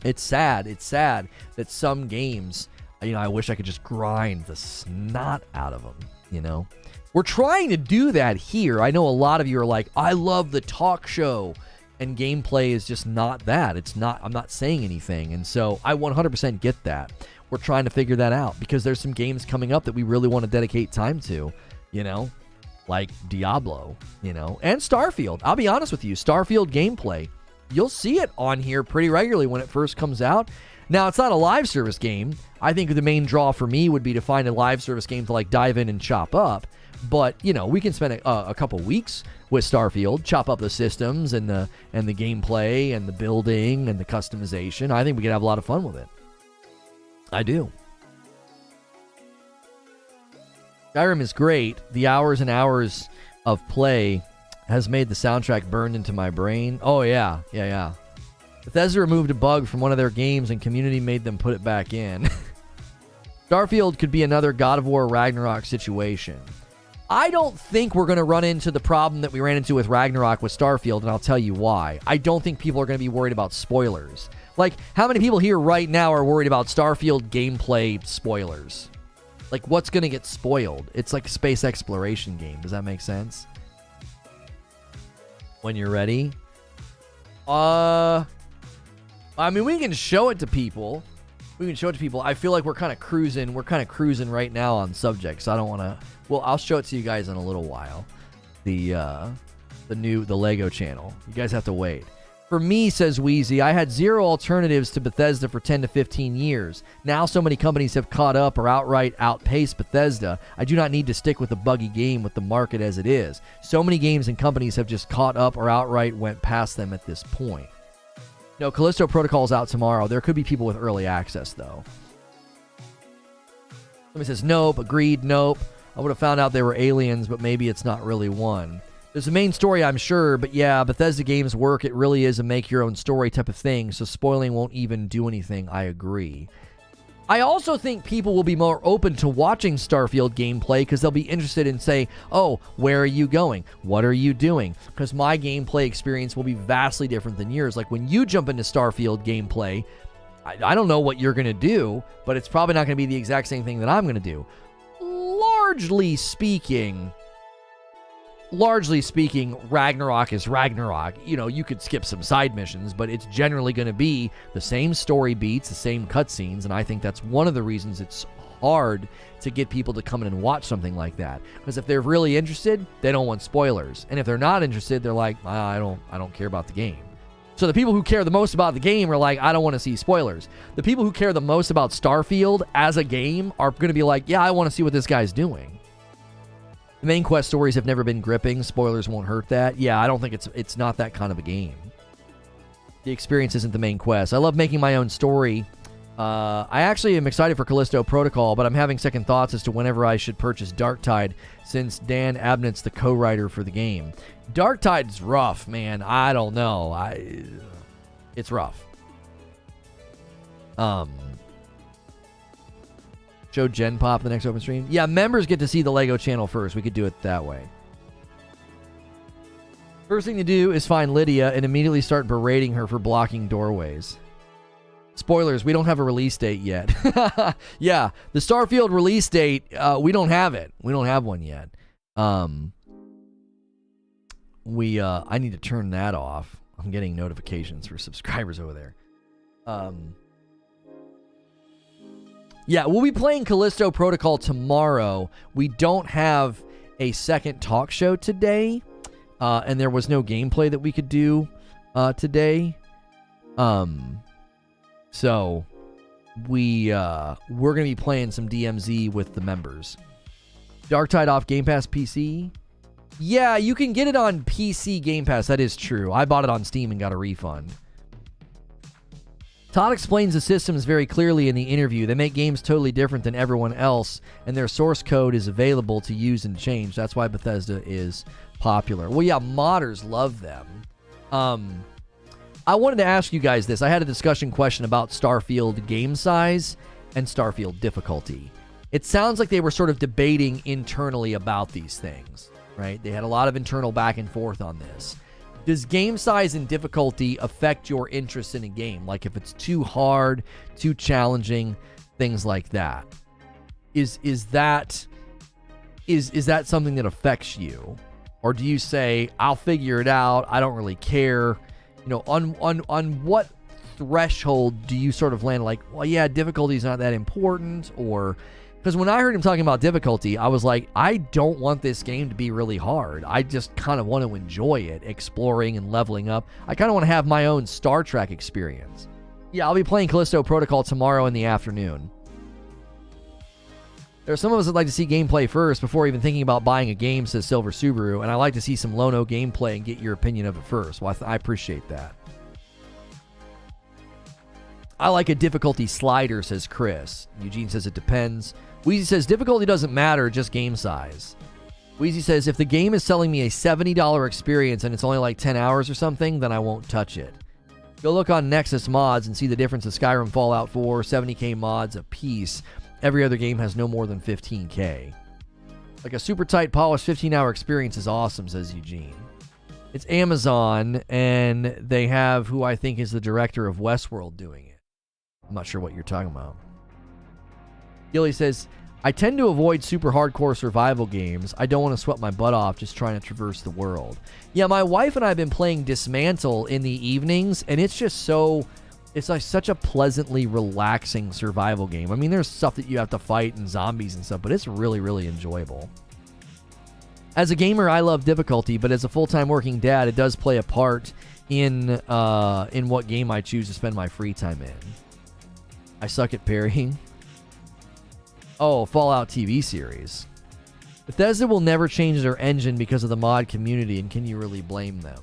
It's sad. It's sad that some games... You know, I wish I could just grind the snot out of them, you know? We're trying to do that here. I know a lot of you are like, I love the talk show. And gameplay is just not that. It's not, I'm not saying anything. And so I 100% get that. We're trying to figure that out because there's some games coming up that we really want to dedicate time to, you know? Like Diablo, you know? And Starfield. I'll be honest with you. Starfield gameplay. You'll see it on here pretty regularly when it first comes out. Now, it's not a live service game. I think the main draw for me would be to find a live service game to like dive in and chop up. But, you know, we can spend a couple weeks with Starfield, chop up the systems and the gameplay and the building and the customization. I think we could have a lot of fun with it. I do. Skyrim is great. The hours and hours of play has made the soundtrack burned into my brain. Oh, yeah. Yeah. Bethesda removed a bug from one of their games and community made them put it back in. Starfield could be another God of War Ragnarok situation. I don't think we're going to run into the problem that we ran into with Ragnarok with Starfield, and I'll tell you why. I don't think people are going to be worried about spoilers. Like, how many people here right now are worried about Starfield gameplay spoilers? Like, what's going to get spoiled? It's like a space exploration game. Does that make sense? When you're ready. I mean, we can show it to people. I feel like we're kind of cruising. We're kind of cruising right now on subjects. So I don't want to. Well, I'll show it to you guys in a little while. The Lego channel. You guys have to wait. For me, says Wheezy, I had zero alternatives to Bethesda for 10 to 15 years. Now so many companies have caught up or outright outpaced Bethesda. I do not need to stick with a buggy game with the market as it is. So many games and companies have just caught up or outright went past them at this point. No, Callisto Protocol is out tomorrow. There could be people with early access, though. Somebody says, nope, agreed, nope. I would have found out they were aliens, but maybe it's not really one. There's a main story, I'm sure, but yeah, Bethesda games work. It really is a make-your-own-story type of thing, so spoiling won't even do anything. I agree. I also think people will be more open to watching Starfield gameplay because they'll be interested in, say, oh, where are you going? What are you doing? Because my gameplay experience will be vastly different than yours. Like when you jump into Starfield gameplay, I don't know what you're going to do, but it's probably not going to be the exact same thing that I'm going to do. Largely speaking, Ragnarok is Ragnarok. You know, you could skip some side missions, but it's generally going to be the same story beats, the same cutscenes, and I think that's one of the reasons it's hard to get people to come in and watch something like that. Because if they're really interested, they don't want spoilers, and if they're not interested, they're like, I don't care about the game. So the people who care the most about the game are like, I don't want to see spoilers. The people who care the most about Starfield as a game are going to be like, yeah, I want to see what this guy's doing. The main quest stories have never been gripping. Spoilers won't hurt that. Yeah, I don't think it's not that kind of a game. The experience isn't the main quest. I love making my own story. I actually am excited for Callisto Protocol, but I'm having second thoughts as to whenever I should purchase Darktide since Dan Abnett's the co-writer for the game. Darktide's rough, man. I don't know. It's rough. Show Gen Pop the next open stream. Yeah, members get to see the Lego channel first. We could do it that way. First thing to do is find Lydia and immediately start berating her for blocking doorways. Spoilers, we don't have a release date yet. Yeah, the Starfield release date, we don't have it. We don't have one yet. I need to turn that off. I'm getting notifications for subscribers over there. Yeah, we'll be playing Callisto Protocol tomorrow. We don't have a second talk show today, and there was no gameplay that we could do today. So we're gonna be playing some DMZ with the members. Darktide off Game Pass PC. Yeah, you can get it on PC Game Pass. That is true. I bought it on Steam and got a refund. Todd explains the systems very clearly in the interview. They make games totally different than everyone else, and their source code is available to use and change. That's why Bethesda is popular. Well, yeah, modders love them. I wanted to ask you guys this. I had a discussion question about Starfield game size and Starfield difficulty. It sounds like they were sort of debating internally about these things, right? They had a lot of internal back and forth on this. Does game size and difficulty affect your interest in a game? Like if it's too hard, too challenging, things like that. Is that something that affects you? Or do you say, I'll figure it out, I don't really care? You know, on what threshold do you sort of land like, well, yeah, difficulty's not that important? Or because when I heard him talking about difficulty, I was like, I don't want this game to be really hard. I just kind of want to enjoy it, exploring and leveling up. I kind of want to have my own Star Trek experience. Yeah, I'll be playing Callisto Protocol tomorrow in the afternoon. There are some of us that like to see gameplay first before even thinking about buying a game, says Silver Subaru, and I like to see some Lono gameplay and get your opinion of it first. Well, I appreciate that. I like a difficulty slider, says Chris. Eugene says it depends. Wheezy says difficulty doesn't matter, just game size. Wheezy says if the game is selling me a $70 experience and it's only like 10 hours or something, then I won't touch it. Go look on Nexus Mods and see the difference of Skyrim, Fallout 4, 70k mods a piece. Every other game has no more than 15k. Like a super tight, polished 15-hour experience is awesome, says Eugene. It's Amazon, and they have who I think is the director of Westworld doing it. I'm not sure what you're talking about. Gilly says, I tend to avoid super hardcore survival games. I don't want to sweat my butt off just trying to traverse the world. Yeah, my wife and I have been playing Dismantle in the evenings, and it's just so... It's like such a pleasantly relaxing survival game. I mean, there's stuff that you have to fight and zombies and stuff, but it's really, really enjoyable. As a gamer, I love difficulty, but as a full-time working dad, it does play a part in what game I choose to spend my free time in. I suck at parrying. Oh, Fallout TV series. Bethesda will never change their engine because of the mod community, and can you really blame them?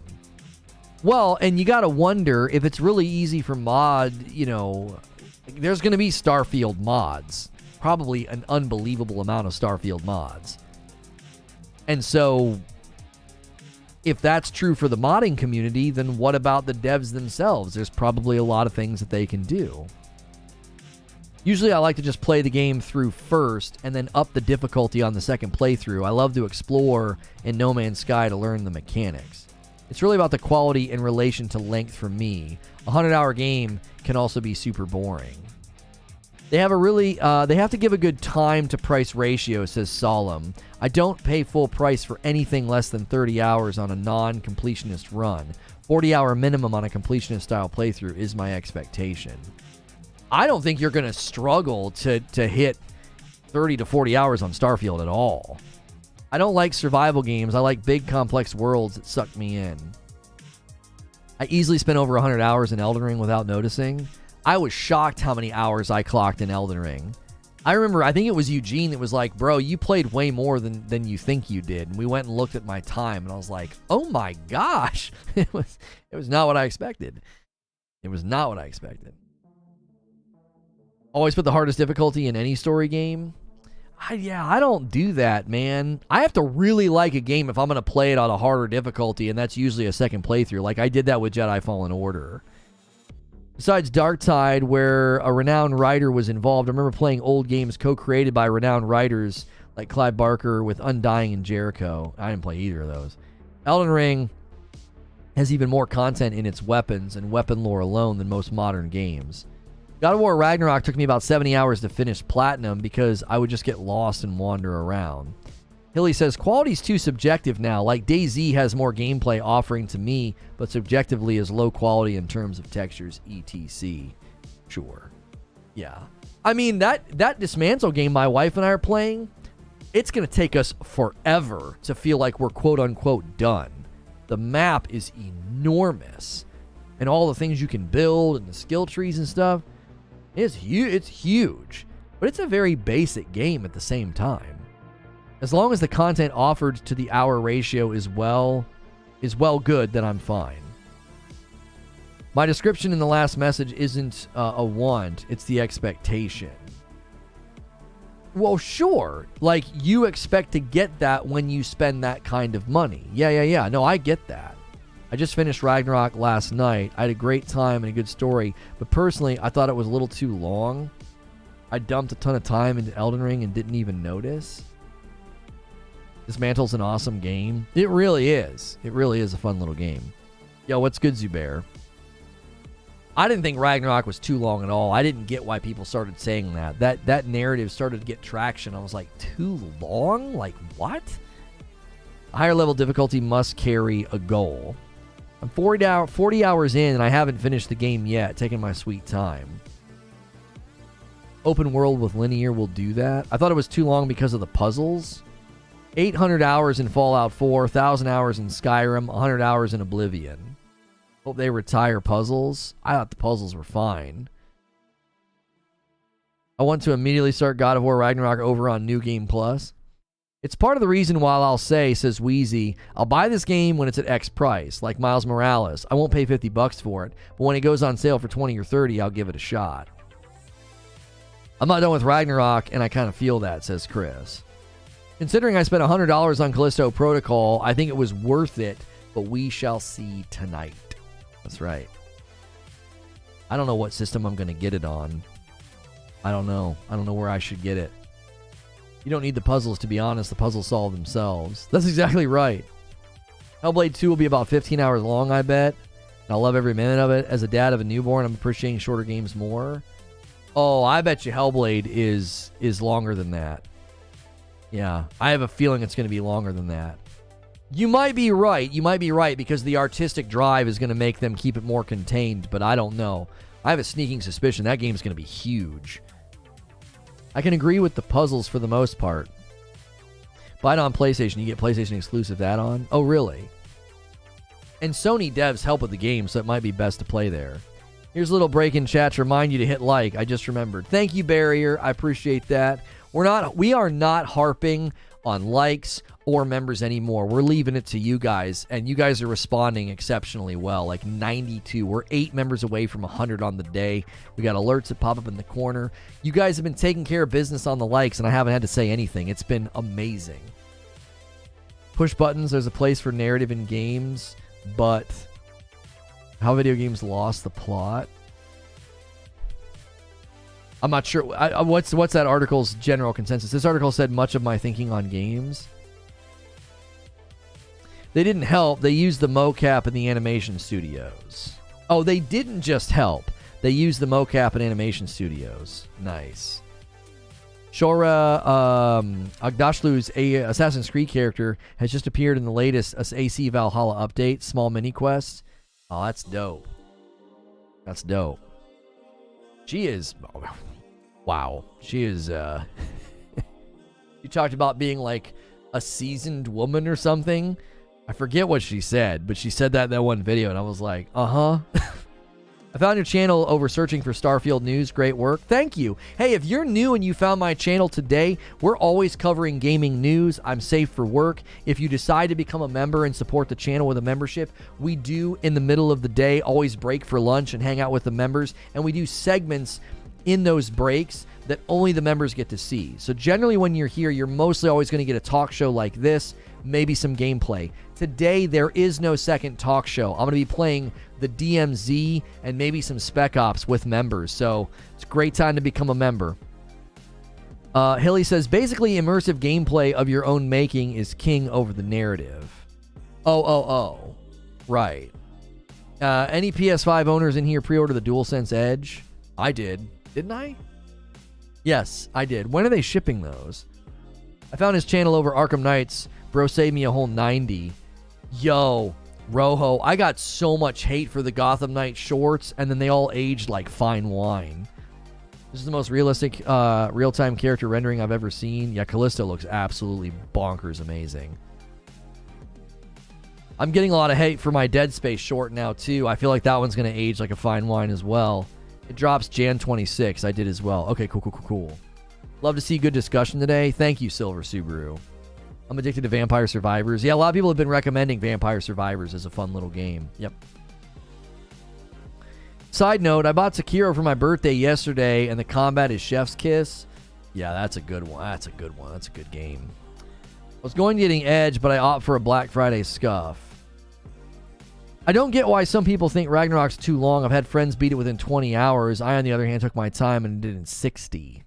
Well, and you gotta wonder if it's really easy for mod, you know, there's gonna be Starfield mods. Probably an unbelievable amount of Starfield mods. And so, if that's true for the modding community, then what about the devs themselves? There's probably a lot of things that they can do. Usually I like to just play the game through first and then up the difficulty on the second playthrough. I love to explore in No Man's Sky to learn the mechanics. It's really about the quality in relation to length for me. A 100-hour game can also be super boring. They have they have to give a good time to price ratio, says Solemn. I don't pay full price for anything less than 30 hours on a non-completionist run. 40-hour minimum on a completionist-style playthrough is my expectation. I don't think you're going to struggle to hit 30 to 40 hours on Starfield at all. I don't like survival games. I like big, complex worlds that suck me in. I easily spent over 100 hours in Elden Ring without noticing. I was shocked how many hours I clocked in Elden Ring. I remember, I think it was Eugene that was like, bro, you played way more than you think you did. And we went and looked at my time, and I was like, oh my gosh. It was not what I expected. It was not what I expected. Always put the hardest difficulty in any story game. I don't do that, man. I have to really like a game if I'm going to play it on a harder difficulty, and that's usually a second playthrough. Like I did that with Jedi Fallen Order. Besides Darktide, where a renowned writer was involved, I remember playing old games co-created by renowned writers like Clive Barker with Undying and Jericho. I didn't play either of those. Elden Ring has even more content in its weapons and weapon lore alone than most modern games. God of War Ragnarok took me about 70 hours to finish Platinum because I would just get lost and wander around. Hilly says, quality's too subjective now. Like DayZ has more gameplay offering to me, but subjectively is low quality in terms of textures, etc. Sure. Yeah. I mean, that Dismantle game my wife and I are playing, it's going to take us forever to feel like we're quote-unquote done. The map is enormous. And all the things you can build and the skill trees and stuff. It's huge, but it's a very basic game at the same time. As long as the content offered to the hour ratio is well good, then I'm fine. My description in the last message isn't a want, it's the expectation. Well, sure. Like, you expect to get that when you spend that kind of money. Yeah. No, I get that. I just finished Ragnarok last night. I had a great time and a good story, but personally, I thought it was a little too long. I dumped a ton of time into Elden Ring and didn't even notice. Dismantle's an awesome game. It really is. It really is a fun little game. Yo, what's good, Zubair? I didn't think Ragnarok was too long at all. I didn't get why people started saying that. That narrative started to get traction. I was like, too long? Like, what? A higher level difficulty must carry a goal. I'm 40 hours in, and I haven't finished the game yet, taking my sweet time. Open world with linear will do that. I thought it was too long because of the puzzles. 800 hours in Fallout 4, 1,000 hours in Skyrim, 100 hours in Oblivion. Hope they retire puzzles. I thought the puzzles were fine. I want to immediately start God of War Ragnarok over on New Game Plus. It's part of the reason why I'll say, says Wheezy, I'll buy this game when it's at X price, like Miles Morales. I won't pay $50 for it, but when it goes on sale for 20 or 30, I'll give it a shot. I'm not done with Ragnarok, and I kind of feel that, says Chris. Considering I spent $100 on Callisto Protocol, I think it was worth it, but we shall see tonight. That's right. I don't know what system I'm going to get it on. I don't know. I don't know where I should get it. You don't need the puzzles, to be honest. The puzzles solve themselves. That's exactly right. Hellblade 2 will be about 15 hours long, I bet. And I'll love every minute of it. As a dad of a newborn, I'm appreciating shorter games more. Oh, I bet you Hellblade is longer than that. Yeah, I have a feeling it's going to be longer than that. You might be right. You might be right because the artistic drive is going to make them keep it more contained, but I don't know. I have a sneaking suspicion that game is going to be huge. I can agree with the puzzles for the most part. Buy it on PlayStation. You get PlayStation exclusive add-on. Oh, really? And Sony devs help with the game, so it might be best to play there. Here's a little break in chat to remind you to hit like. I just remembered. Thank you, Barrier. I appreciate that. We are not harping on likes or members anymore. We're leaving it to you guys, and you guys are responding exceptionally well. Like 92. We're 8 members away from 100 on the day. We got alerts that pop up in the corner. You guys have been taking care of business on the likes, and I haven't had to say anything. It's been amazing. Push buttons. There's a place for narrative in games, but how video games lost the plot. I'm not sure. What's that article's general consensus? This article said much of my thinking on games. They didn't help. They used the mocap in the animation studios. Oh, they didn't just help. They used the mocap in animation studios. Nice. Shora Agdashlu's Assassin's Creed character has just appeared in the latest AC Valhalla update. Small mini quest. Oh, that's dope. That's dope. She is... Wow. She is... She talked about being like a seasoned woman or something. I forget what she said, but she said that in that one video, and I was like, uh-huh. I found your channel over searching for Starfield news. Great work. Thank you. Hey, if you're new and you found my channel today, we're always covering gaming news. I'm safe for work. If you decide to become a member and support the channel with a membership, we do, in the middle of the day, always break for lunch and hang out with the members, and we do segments in those breaks that only the members get to see. So generally when you're here, you're mostly always going to get a talk show like this, maybe some gameplay. Today, there is no second talk show. I'm going to be playing the DMZ and maybe some Spec Ops with members. So it's a great time to become a member. Hilly says, basically immersive gameplay of your own making is king over the narrative. Oh. Right. Any PS5 owners in here pre-order the DualSense Edge? I did. Didn't I? Yes, I did. When are they shipping those? I found his channel over Arkham Knights. Bro saved me a whole 90. Yo, Rojo, I got so much hate for the Gotham Knight shorts, and then they all aged like fine wine. This is the most realistic real-time character rendering I've ever seen. Yeah, Callisto looks absolutely bonkers amazing. I'm getting a lot of hate for my Dead Space short now, too. I feel like that one's going to age like a fine wine as well. It drops Jan 26. I did as well. Okay, cool. Love to see good discussion today. Thank you, Silver Subaru. I'm addicted to Vampire Survivors. Yeah, a lot of people have been recommending Vampire Survivors as a fun little game. Yep. Side note, I bought Sekiro for my birthday yesterday, and the combat is chef's kiss. Yeah, that's a good one. That's a good one. That's a good game. I was going to getting Edge, but I opt for a Black Friday scuff. I don't get why some people think Ragnarok's too long. I've had friends beat it within 20 hours. I, on the other hand, took my time and did it in 60.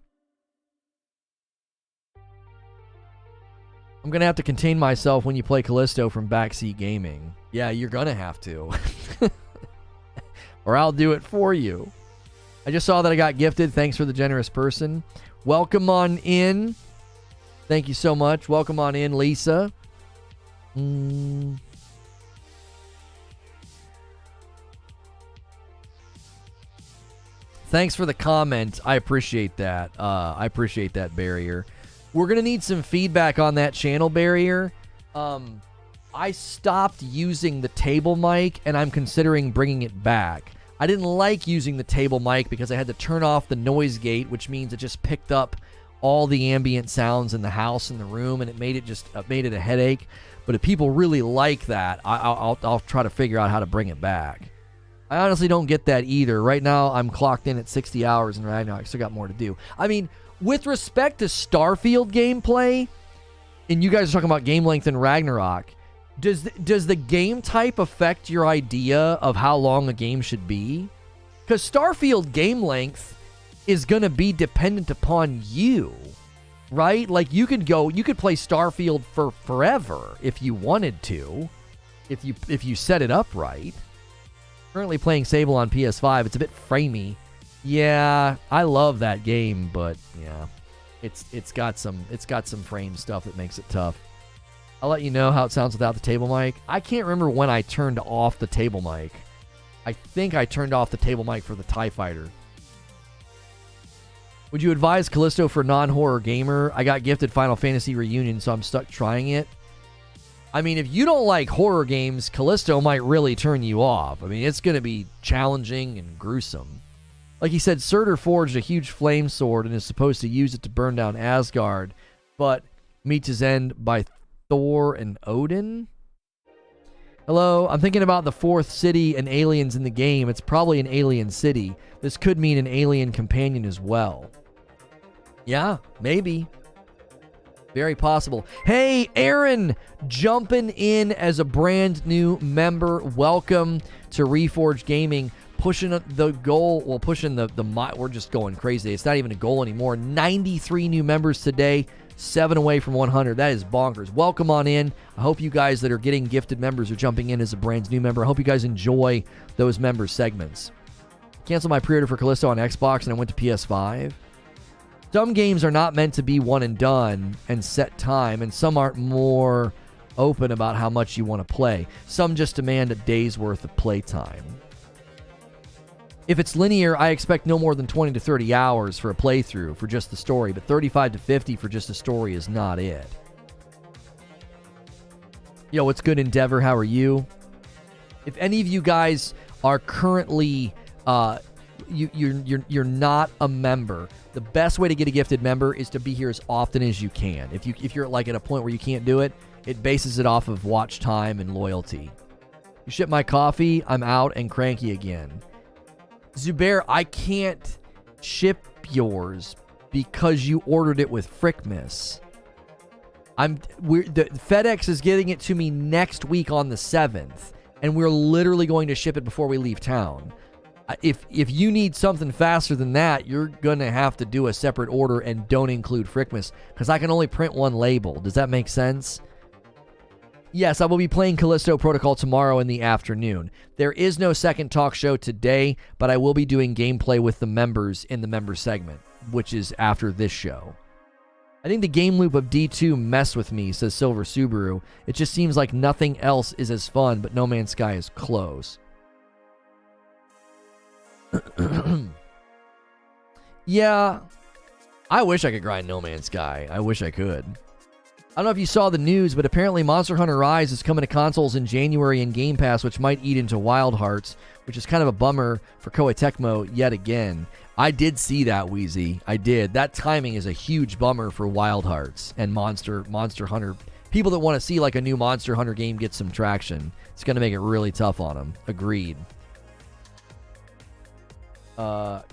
I'm going to have to contain myself when you play Callisto from Backseat Gaming. Yeah, you're going to have to. Or I'll do it for you. I just saw that I got gifted. Thanks for the generous person. Welcome on in. Thank you so much. Welcome on in, Lisa. Thanks for the comment. I appreciate that. I appreciate that, Barrier. We're going to need some feedback on that channel, Barrier. I stopped using the table mic, and I'm considering bringing it back. I didn't like using the table mic because I had to turn off the noise gate, which means it just picked up all the ambient sounds in the house and the room, and it made it a headache. But if people really like that, I'll try to figure out how to bring it back. I honestly don't get that either. Right now, I'm clocked in at 60 hours in Ragnarok. Still got more to do. I mean, with respect to Starfield gameplay, and you guys are talking about game length in Ragnarok, does the game type affect your idea of how long a game should be? Because Starfield game length is going to be dependent upon you, right? Like, you could play Starfield for forever if you wanted to, if you set it up right. Currently playing Sable on PS5. It's a bit framey. Yeah, I love that game, but yeah, it's got some frame stuff that makes it tough. I'll let you know how it sounds without the table mic. I can't remember when I turned off the table mic. I think I turned off the table mic for the TIE Fighter. Would you advise Callisto for non-horror gamer? I got gifted Final Fantasy Reunion, so I'm stuck trying it. I mean, if you don't like horror games, Callisto might really turn you off. I mean, it's going to be challenging and gruesome. Like he said, Surtur forged a huge flame sword and is supposed to use it to burn down Asgard, but meets his end by Thor and Odin? Hello, I'm thinking about the fourth city and aliens in the game. It's probably an alien city. This could mean an alien companion as well. Yeah, maybe. Very possible. Hey, Aaron, jumping in as a brand new member. Welcome to Reforge Gaming. Pushing the goal, well, pushing we're just going crazy. It's not even a goal anymore. 93 new members today, 7 away from 100. That is bonkers. Welcome on in. I hope you guys that are getting gifted members are jumping in as a brand new member. I hope you guys enjoy those member segments. Canceled my pre-order for Callisto on Xbox and I went to PS5. Some games are not meant to be one and done and set time, and some aren't more open about how much you want to play. Some just demand a day's worth of playtime. If it's linear, I expect no more than 20 to 30 hours for a playthrough for just the story, but 35 to 50 for just the story is not it. Yo, what's good, Endeavor? How are you? If any of you guys are currently you're not a member, the best way to get a gifted member is to be here as often as you can. If you're like at a point where you can't do it, it bases it off of watch time and loyalty. You ship my coffee, I'm out and cranky again. Zubair, I can't ship yours because you ordered it with Frickmas. The FedEx is getting it to me next week on the 7th, and we're literally going to ship it before we leave town. If you need something faster than that, you're going to have to do a separate order and don't include Frickmas, because I can only print one label. Does that make sense? Yes, I will be playing Callisto Protocol tomorrow in the afternoon. There is no second talk show today, but I will be doing gameplay with the members in the member segment, which is after this show. I think the game loop of D2 messed with me, says Silver Subaru. It just seems like nothing else is as fun, but No Man's Sky is close. Yeah, I wish I could grind No Man's Sky. I wish I could. I don't know if you saw the news, but apparently Monster Hunter Rise is coming to consoles in January in Game Pass, which might eat into Wild Hearts, which is kind of a bummer for Koei Tecmo yet again. I did see that, Wheezy. I did. That timing is a huge bummer for Wild Hearts and Monster Hunter people that want to see like a new Monster Hunter game get some traction. It's going to make it really tough on them. Agreed.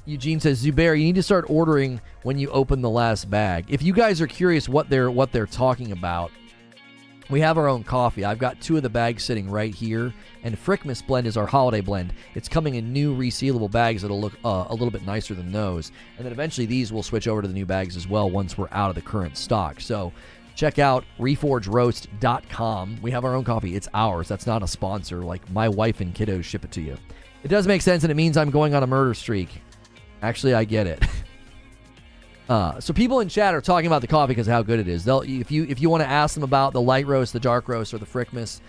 Eugene says, Zubair, you need to start ordering when you open the last bag. If you guys are curious what they're talking about, we have our own coffee. I've got 2 of the bags sitting right here, and Frickmas Blend is our holiday blend. It's coming in new resealable bags that'll look a little bit nicer than those, and then eventually these will switch over to the new bags as well once we're out of the current stock. So check out reforgeroast.com. We have our own coffee. It's ours. That's not a sponsor. Like, my wife and kiddos ship it to you. It does make sense, and it means I'm going on a murder streak. Actually, I get it. So people in chat are talking about the coffee because of how good it is. If you want to ask them about the light roast, the dark roast, or the Frickmas,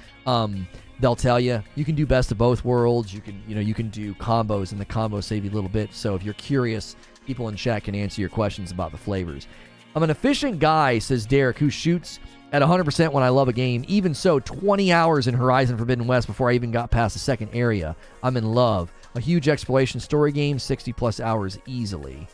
they'll tell you. You can do best of both worlds. You can do combos, and the combos save you a little bit. So if you're curious, people in chat can answer your questions about the flavors. I'm an efficient guy, says Derek, who shoots at 100% when I love a game. Even so, 20 hours in Horizon Forbidden West before I even got past the second area. I'm in love. A huge exploration story game, 60 plus hours easily.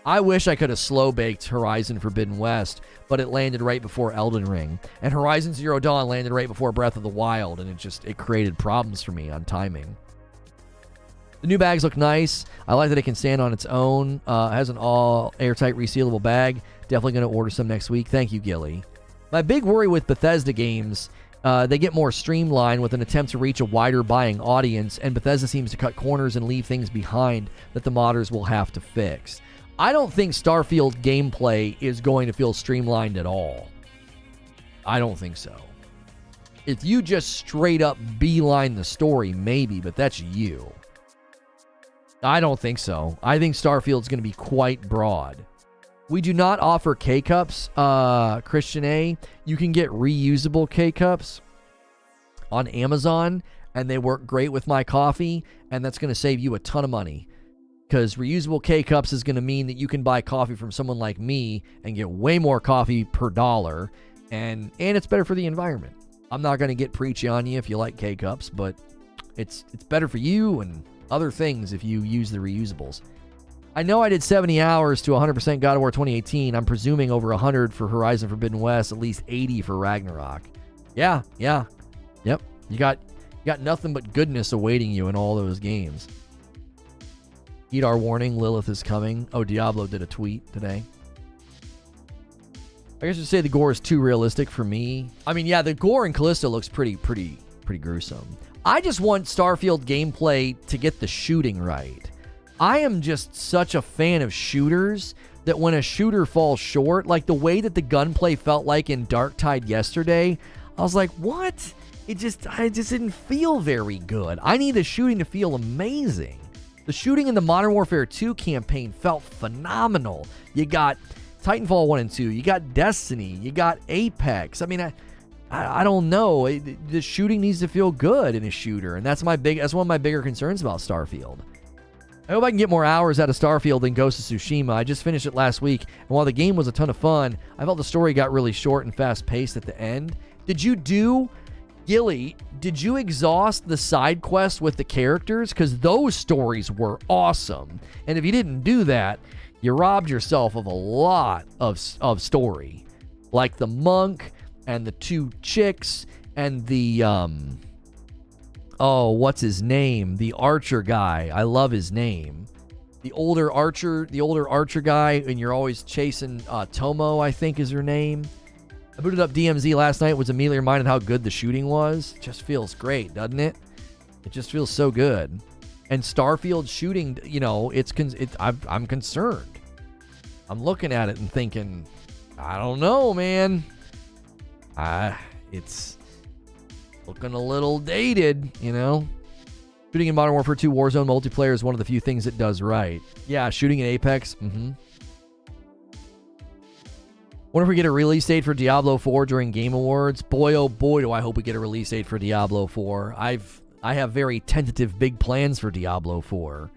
I wish I could have slow-baked Horizon Forbidden West, but it landed right before Elden Ring. And Horizon Zero Dawn landed right before Breath of the Wild, and it created problems for me on timing. The new bags look nice. I like that it can stand on its own. It has an all airtight resealable bag. Definitely going to order some next week. Thank you, Gilly. My big worry with Bethesda games, they get more streamlined with an attempt to reach a wider buying audience, and Bethesda seems to cut corners and leave things behind that the modders will have to fix. I don't think Starfield gameplay is going to feel streamlined at all. I don't think so. If you just straight up beeline the story, maybe, but that's you. I don't think so. I think Starfield's going to be quite broad. We do not offer K-Cups, Christian A. You can get reusable K-Cups on Amazon, and they work great with my coffee, and that's going to save you a ton of money. Because reusable K-Cups is going to mean that you can buy coffee from someone like me and get way more coffee per dollar, and it's better for the environment. I'm not going to get preachy on you if you like K-Cups, but it's better for you and other things if you use the reusables. I know I did 70 hours to 100% God of War 2018. I'm presuming over 100 for Horizon Forbidden West, at least 80 for Ragnarok. Yeah. Yep. You got nothing but goodness awaiting you in all those games. Heed our warning, Lilith is coming. Oh, Diablo did a tweet today. I guess you'd say the gore is too realistic for me. I mean, yeah, the gore in Callisto looks pretty gruesome. I just want Starfield gameplay to get the shooting right. I am just such a fan of shooters that when a shooter falls short, like the way that the gunplay felt like in Darktide yesterday, I was like, what? I just didn't feel very good. I need the shooting to feel amazing. The shooting in the Modern Warfare 2 campaign felt phenomenal. You got Titanfall 1 and 2. You got Destiny. You got Apex. I mean, I don't know. The shooting needs to feel good in a shooter, and that's one of my bigger concerns about Starfield. I hope I can get more hours out of Starfield than Ghost of Tsushima. I just finished it last week, and while the game was a ton of fun, I felt the story got really short and fast-paced at the end. Gilly, did you exhaust the side quests with the characters? Because those stories were awesome. And if you didn't do that, you robbed yourself of a lot of story. Like the monk and the 2 chicks and the, what's his name? The archer guy. I love his name. The older archer guy, and you're always chasing Tomo, I think is her name. I booted up DMZ last night, was immediately reminded how good the shooting was. Just feels great, doesn't it? It just feels so good. And Starfield shooting, I'm concerned. I'm looking at it and thinking, I don't know, man. It's looking a little dated, Shooting in Modern Warfare 2 Warzone multiplayer is one of the few things it does right. Yeah, shooting in Apex, Wonder if we get a release date for Diablo 4 during Game Awards. Boy, oh boy, do I hope we get a release date for Diablo 4. I have very tentative big plans for Diablo 4.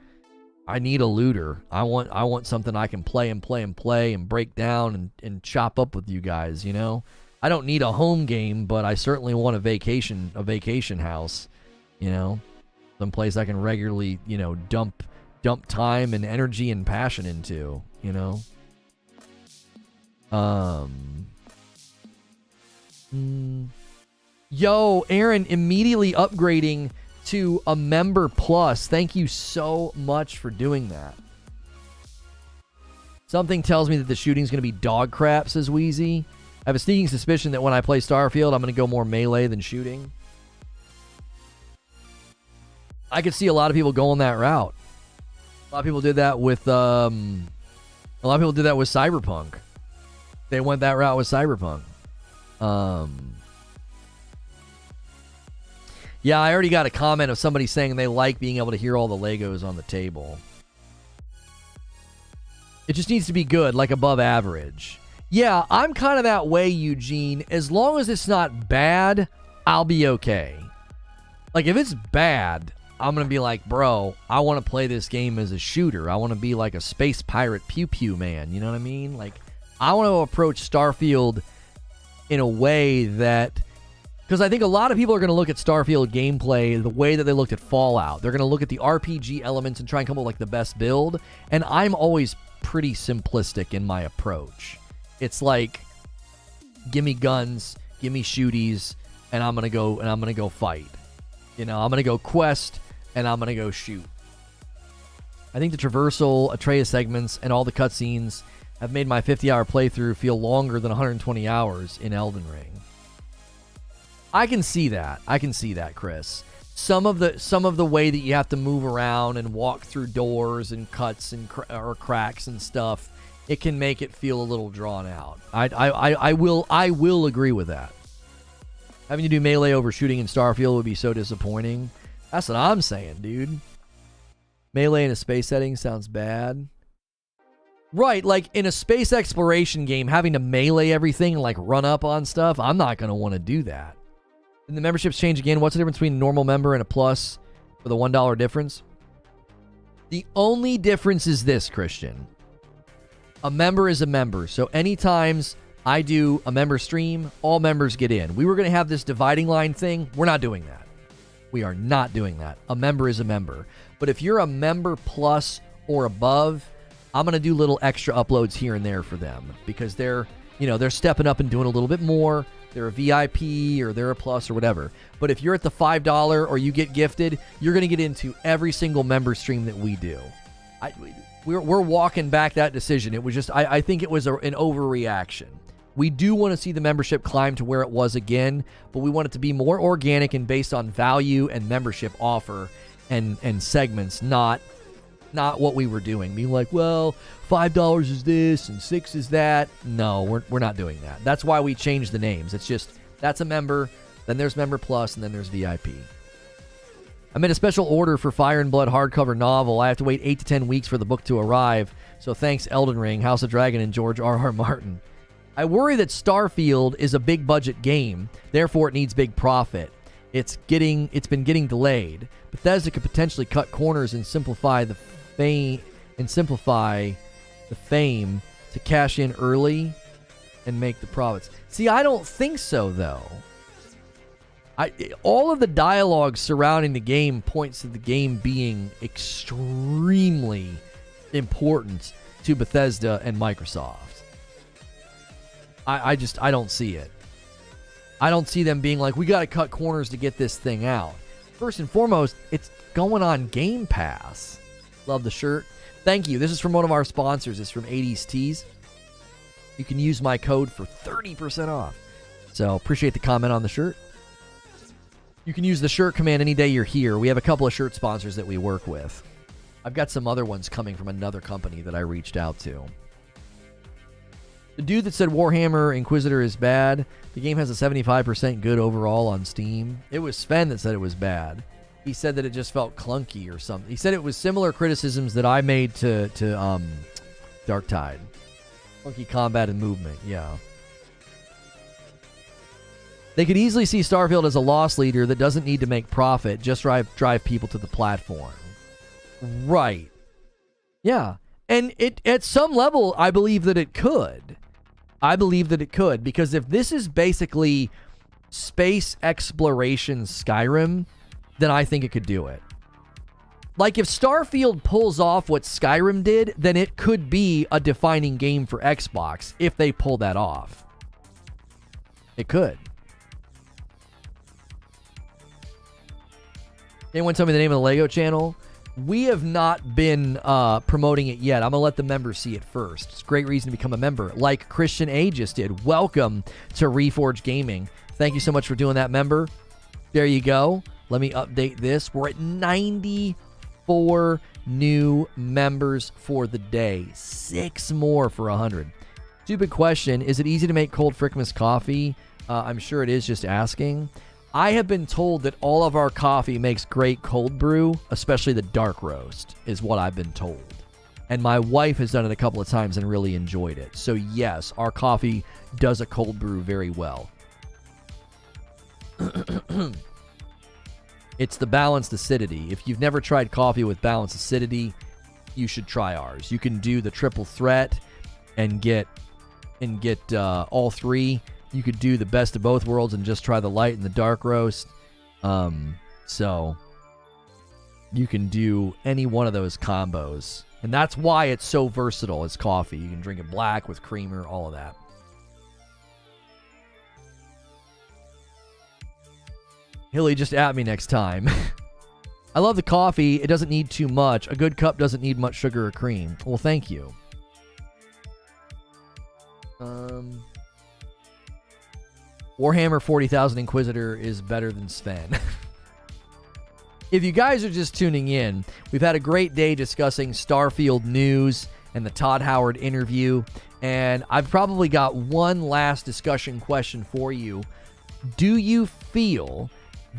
I need a looter. I want something I can play and break down and chop up with you guys, I don't need a home game, but I certainly want a vacation house, some place I can regularly, dump time and energy and passion into, Yo, Aaron, immediately upgrading to a member plus. Thank you so much for doing that. Something tells me that the shooting's going to be dog crap, says Wheezy. I have a sneaking suspicion that when I play Starfield, I'm going to go more melee than shooting. I could see a lot of people going that route. A lot of people did that with Cyberpunk. They went that route with Cyberpunk. Yeah, I already got a comment of somebody saying they like being able to hear all the Legos on the table. It just needs to be good, like above average. Yeah, I'm kind of that way, Eugene. As long as it's not bad, I'll be okay. Like, if it's bad, I'm going to be like, bro, I want to play this game as a shooter. I want to be like a space pirate pew-pew man. You know what I mean? Like, I want to approach Starfield in a way that... Because I think a lot of people are going to look at Starfield gameplay the way that they looked at Fallout. They're going to look at the RPG elements and try and come up with like the best build. And I'm always pretty simplistic in my approach. It's like, give me guns, give me shooties, and I'm gonna go fight. You know, I'm gonna go quest, and I'm gonna go shoot. I think the traversal, Atreus segments, and all the cutscenes have made my 50-hour playthrough feel longer than 120 hours in Elden Ring. I can see that. I can see that, Chris. Some of the way that you have to move around and walk through doors and cuts and or cracks and stuff, it can make it feel a little drawn out. I will agree with that. Having to do melee over shooting in Starfield would be so disappointing. That's what I'm saying, dude. Melee in a space setting sounds bad. Right, like in a space exploration game, having to melee everything and like run up on stuff, I'm not going to want to do that. And the memberships change again. What's the difference between a normal member and a plus for the $1 difference? The only difference is this, Christian. A member is a member. So anytime I do a member stream, all members get in. We were going to have this dividing line thing. We're not doing that. We are not doing that. A member is a member. But if you're a member plus or above, I'm going to do little extra uploads here and there for them because they're stepping up and doing a little bit more. They're a VIP or they're a plus or whatever. But if you're at the $5 or you get gifted, you're going to get into every single member stream that we do. We're walking back that decision. It was just, I think it was an overreaction. We do want to see the membership climb to where it was again, but we want it to be more organic and based on value and membership offer and segments, not what we were doing. Being like, well, $5 is this and $6 is that. No, we're not doing that. That's why we changed the names. It's just, that's a member, then there's Member Plus, and then there's VIP. I made a special order for Fire and Blood hardcover novel. I have to wait 8 to 10 weeks for the book to arrive. So thanks Elden Ring, House of Dragon, and George R.R. Martin. I worry that Starfield is a big budget game, therefore it needs big profit. It's been getting delayed. Bethesda could potentially cut corners and simplify the fame to cash in early and make the profits. See, I don't think so though. All of the dialogue surrounding the game points to the game being extremely important to Bethesda and Microsoft. I don't see it. I don't see them being like, we got to cut corners to get this thing out. First and foremost, it's going on Game Pass. Love the shirt. Thank you. This is from one of our sponsors. It's from 80s Tees. You can use my code for 30% off. So appreciate the comment on the shirt. You can use the shirt command any day you're here. We have a couple of shirt sponsors that we work with. I've got some other ones coming from another company that I reached out to. The dude that said Warhammer Inquisitor is bad, the game has a 75% good overall on Steam. It was Sven that said it was bad. He said that it just felt clunky or something. He said it was similar criticisms that I made to Dark Tide. Clunky combat and movement, yeah. They could easily see Starfield as a loss leader that doesn't need to make profit, just drive people to the platform. Right. Yeah. And at some level, I believe that it could. Because if this is basically space exploration Skyrim, then I think it could do it. Like if Starfield pulls off what Skyrim did, then it could be a defining game for Xbox if they pull that off. It could. Anyone tell me the name of the Lego channel? We have not been promoting it yet. I'm going to let the members see it first. It's a great reason to become a member, like Christian A just did. Welcome to Reforge Gaming. Thank you so much for doing that, member. There you go. Let me update this. We're at 94 new members for the day. 6 more for 100. Stupid question. Is it easy to make cold Frickmas coffee? I'm sure it is, just asking. I have been told that all of our coffee makes great cold brew, especially the dark roast, is what I've been told. And my wife has done it a couple of times and really enjoyed it. So yes, our coffee does a cold brew very well. It's the balanced acidity. If you've never tried coffee with balanced acidity, you should try ours. You can do the triple threat and get all three. You could do the best of both worlds and just try the light and the dark roast. So you can do any one of those combos. And that's why it's so versatile as coffee. You can drink it black with creamer, all of that. Hilly, just at me next time. I love the coffee. It doesn't need too much. A good cup doesn't need much sugar or cream. Well, thank you. Warhammer 40,000 Inquisitor is better than Sven. If you guys are just tuning in, we've had a great day discussing Starfield news and the Todd Howard interview, and I've probably got one last discussion question for you. Do you feel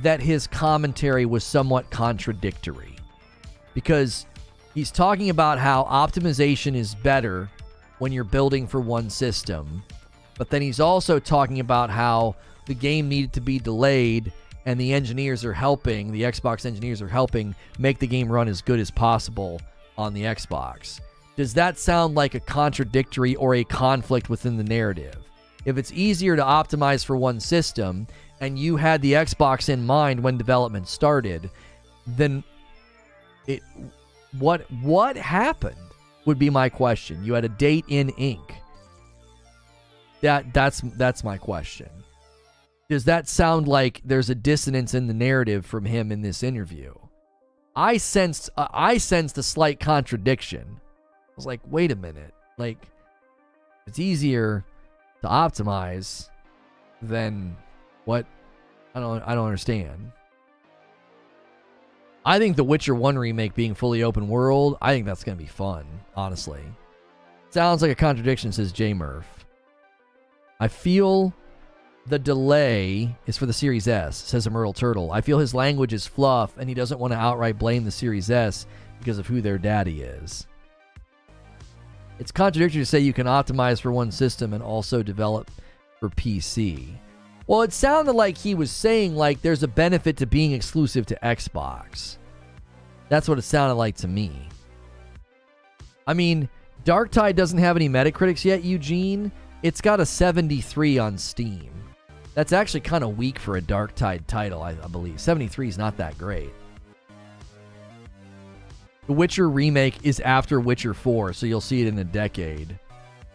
that his commentary was somewhat contradictory? Because he's talking about how optimization is better when you're building for one system, but then he's also talking about how the game needed to be delayed and the engineers are helping, the Xbox engineers are helping make the game run as good as possible on the Xbox. Does that sound like a contradictory or a conflict within the narrative? If it's easier to optimize for one system and you had the Xbox in mind when development started, then what happened would be my question. You had a date in ink. That's my question. Does that sound like there's a dissonance in the narrative from him in this interview? I sensed a slight contradiction. I was like, wait a minute. Like, it's easier to optimize than what? I don't understand. I think the Witcher 1 remake being fully open world, I think that's going to be fun, honestly. Sounds like a contradiction, says J Murph. I feel the delay is for the Series S, says Emerald Turtle. I feel his language is fluff, and he doesn't want to outright blame the Series S because of who their daddy is. It's contradictory to say you can optimize for one system and also develop for PC. Well, it sounded like he was saying like there's a benefit to being exclusive to Xbox. That's what it sounded like to me. I mean, Darktide doesn't have any Metacritics yet, Eugene. It's got a 73 on Steam. That's actually kind of weak for a Darktide title, I believe. 73 is not that great. The Witcher remake is after Witcher 4, so you'll see it in a decade.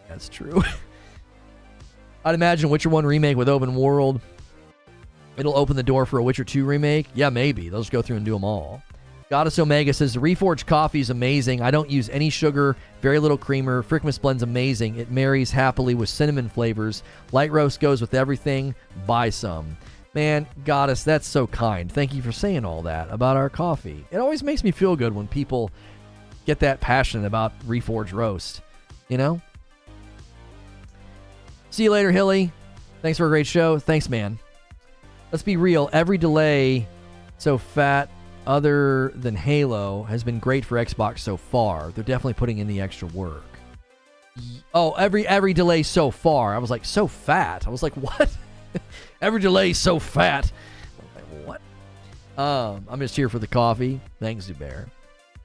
That's true. I'd imagine Witcher 1 remake with open world. It'll open the door for a Witcher 2 remake. Yeah, maybe. They'll just go through and do them all. Goddess Omega says, the Reforge coffee is amazing. I don't use any sugar, very little creamer. Frickmas blend's amazing. It marries happily with cinnamon flavors. Light roast goes with everything. Buy some. Man, Goddess, that's so kind. Thank you for saying all that about our coffee. It always makes me feel good when people get that passionate about Reforge roast. You know? See you later, Hilly. Thanks for a great show. Thanks, man. Let's be real. Every delay so fat other than Halo has been great for Xbox so far. They're definitely putting in the extra work. Oh, every delay so far. I was like, so fat. I was like, what? Every delay so fat. What? I'm just here for the coffee. Thanks, Zubair.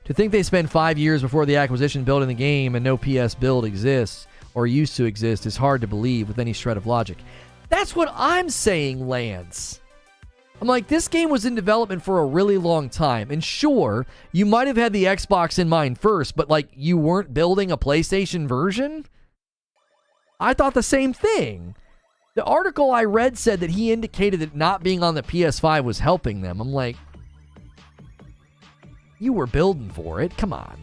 To think they spent 5 years before the acquisition building the game and no PS build exists or used to exist is hard to believe with any shred of logic. That's what I'm saying, Lance. I'm like, this game was in development for a really long time. And sure, you might have had the Xbox in mind first, but like, you weren't building a PlayStation version? I thought the same thing. The article I read said that he indicated that not being on the PS5 was helping them. I'm like, You were building for it. Come on.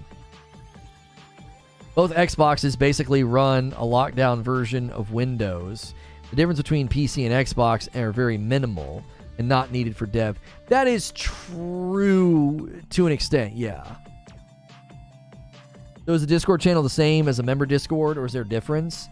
Both Xboxes basically run a lockdown version of Windows. The difference between PC and Xbox are very minimal and not needed for dev. That is true to an extent, yeah. So is the Discord channel the same as a member Discord, or is there a difference?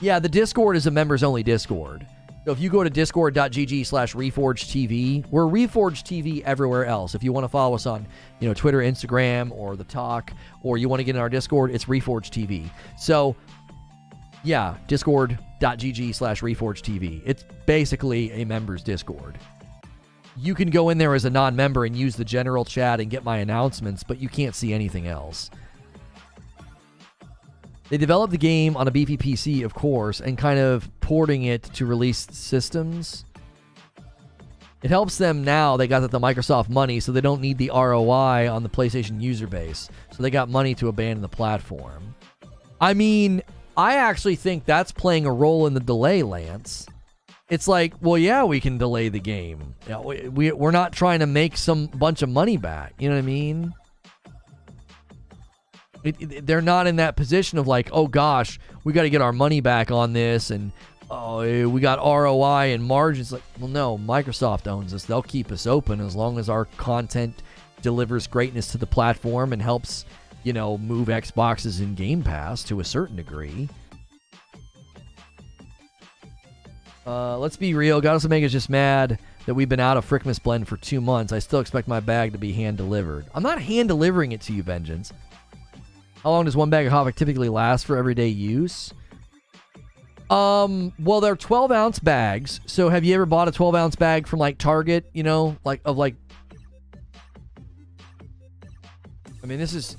Yeah, the Discord is a members-only Discord. So if you go to discord.gg/ReforgeTV, we're Reforge TV everywhere else. If you want to follow us on, Twitter, Instagram, or the Talk, or you want to get in our Discord, it's Reforge TV. So, yeah, discord.gg/ReforgeTV. It's basically a members Discord. You can go in there as a non-member and use the general chat and get my announcements, but you can't see anything else. They developed the game on a beefy PC, of course, and kind of porting it to released systems. It helps them now. They got the Microsoft money, so they don't need the ROI on the PlayStation user base. So they got money to abandon the platform. I mean, I actually think that's playing a role in the delay, Lance. It's like, well, yeah, we can delay the game. We're not trying to make some bunch of money back. You know what I mean? They're not in that position of like, oh gosh, we got to get our money back on this, and we got ROI and margins. Like, well, no, Microsoft owns us. They'll keep us open as long as our content delivers greatness to the platform and helps, move Xboxes in Game Pass to a certain degree. Let's be real. Goddess Omega's just mad that we've been out of Frickmas Blend for 2 months. I still expect my bag to be hand-delivered. I'm not hand-delivering it to you, Vengeance. How long does one bag of Havok typically last for everyday use? Well, they're 12-ounce bags. So have you ever bought a 12-ounce bag from, like, Target, I mean, this is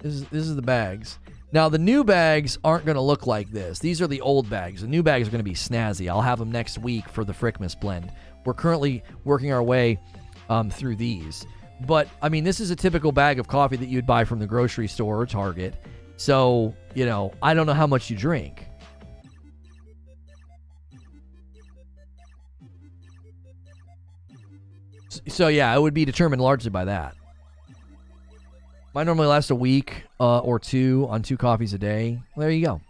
the bags. Now, the new bags aren't going to look like this. These are the old bags. The new bags are going to be snazzy. I'll have them next week for the Frickmas Blend. We're currently working our way through these. But, I mean, this is a typical bag of coffee that you'd buy from the grocery store or Target. So, I don't know how much you drink. So, yeah, it would be determined largely by that. Mine normally lasts a week or two on 2 coffees a day. Well, there you go.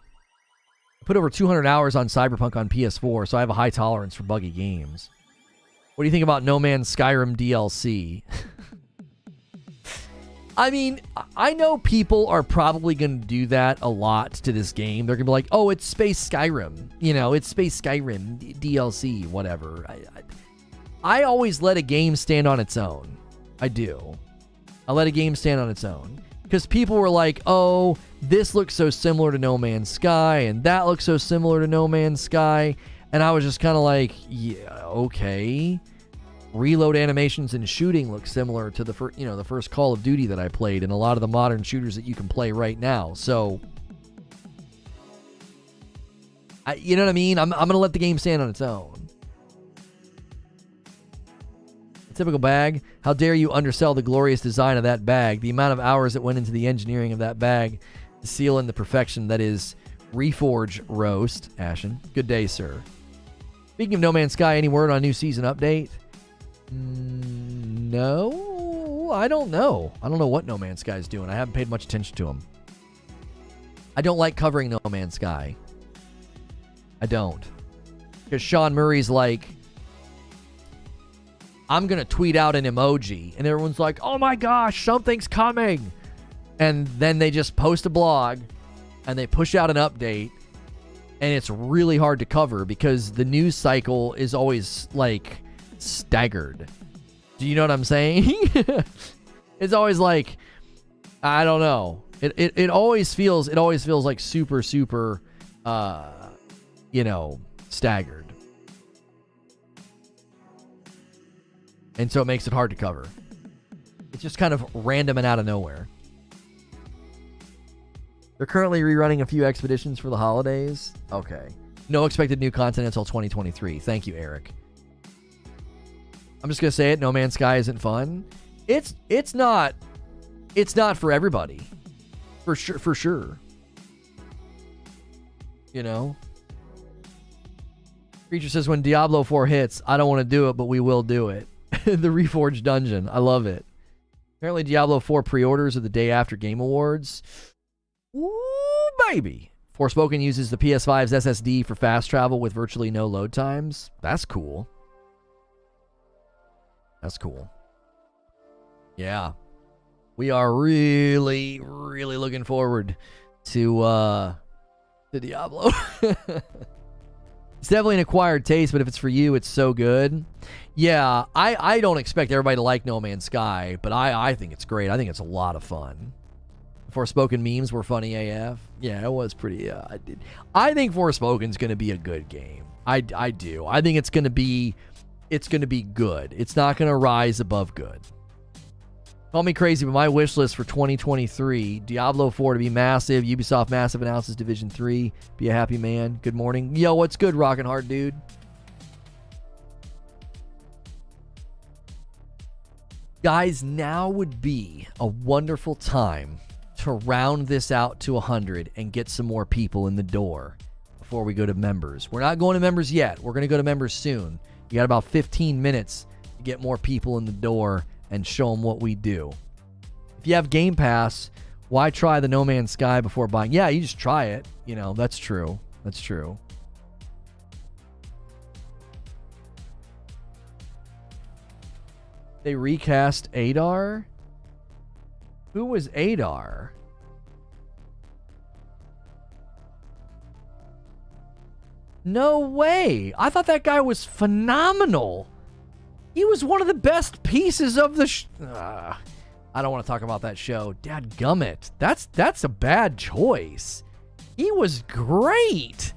I put over 200 hours on Cyberpunk on PS4, so I have a high tolerance for buggy games. What do you think about No Man's Skyrim DLC? I mean, I know people are probably going to do that a lot to this game. They're going to be like, oh, it's Space Skyrim. It's Space Skyrim, DLC, whatever. I always let a game stand on its own. I do. I let a game stand on its own. Because people were like, oh, this looks so similar to No Man's Sky, and that looks so similar to No Man's Sky. And I was just kind of like, yeah, okay. Reload animations and shooting look similar to the first Call of Duty that I played, and a lot of the modern shooters that you can play right now. So, you know what I mean? I'm going to let the game stand on its own. A typical bag. How dare you undersell the glorious design of that bag? The amount of hours that went into the engineering of that bag to seal in the perfection that is Reforge roast. Ashen. Good day, sir. Speaking of No Man's Sky, any word on a new season update? No, I don't know. I don't know what No Man's Sky is doing. I haven't paid much attention to him. I don't like covering No Man's Sky. I don't. Because Sean Murray's like, I'm going to tweet out an emoji. And everyone's like, oh my gosh, something's coming. And then they just post a blog and they push out an update. And it's really hard to cover because the news cycle is always like staggered. Do you know what I'm saying? It's always like, I don't know. It always feels like super staggered. And so it makes it hard to cover. It's just kind of random and out of nowhere. They're currently rerunning a few expeditions for the holidays. Okay. No expected new content until 2023. Thank you, Eric. I'm just gonna say it. No Man's Sky isn't fun. It's not for everybody. For sure. Creature says when Diablo 4 hits, I don't want to do it, but we will do it. The Reforge dungeon. I love it. Apparently Diablo 4 pre-orders are the day after Game Awards. Ooh, baby. Forspoken uses the PS5's SSD for fast travel with virtually no load times. That's cool. That's cool. Yeah. We are really, really looking forward to Diablo. It's definitely an acquired taste, but if it's for you, it's so good. Yeah, I don't expect everybody to like No Man's Sky, but I think it's great. I think it's a lot of fun. Forspoken memes were funny AF. Yeah, it was pretty. I think Forspoken's going to be a good game. I do. I think it's going to be good. It's not going to rise above good. Call me crazy, but my wish list for 2023, Diablo 4 to be massive, Ubisoft massive announces Division 3, be a happy man. Good morning. Yo, what's good, Rockin' Heart, dude? Guys, now would be a wonderful time to round this out to 100 and get some more people in the door before we go to members. We're not going to members yet. We're going to go to members soon. You got about 15 minutes to get more people in the door and show them what we do. If you have Game Pass, why try the No Man's Sky before buying? Yeah, you just try it. You know, that's true. That's true. They recast Adar? Who was Adar? No way. I thought that guy was phenomenal. He was one of the best pieces of the I don't want to talk about that show. Dadgummit. That's a bad choice. He was great.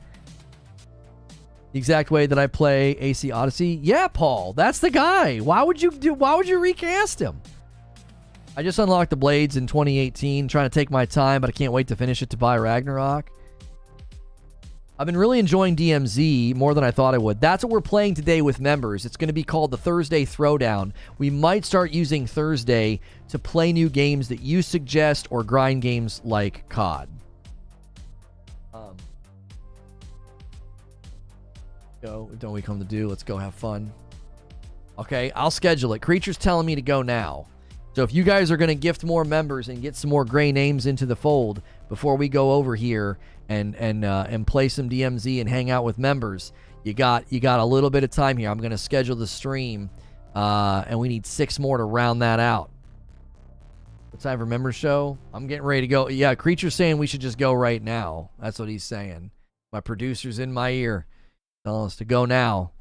The exact way that I play AC Odyssey? Yeah, Paul. That's the guy. Why would you recast him? I just unlocked the Blades in 2018, trying to take my time, but I can't wait to finish it to buy Ragnarok. I've been really enjoying DMZ more than I thought I would. That's what we're playing today with members. It's going to be called the Thursday Throwdown. We might start using Thursday to play new games that you suggest or grind games like COD. Don't we come to do? Let's go have fun. Okay, I'll schedule it. Creature's telling me to go now. So if you guys are going to gift more members and get some more gray names into the fold before we go over here and play some DMZ and hang out with members, you got a little bit of time here. I'm going to schedule the stream, and we need 6 more to round that out. What time for members show? I'm getting ready to go. Yeah, Creature's saying we should just go right now. That's what he's saying. My producer's in my ear telling us to go now.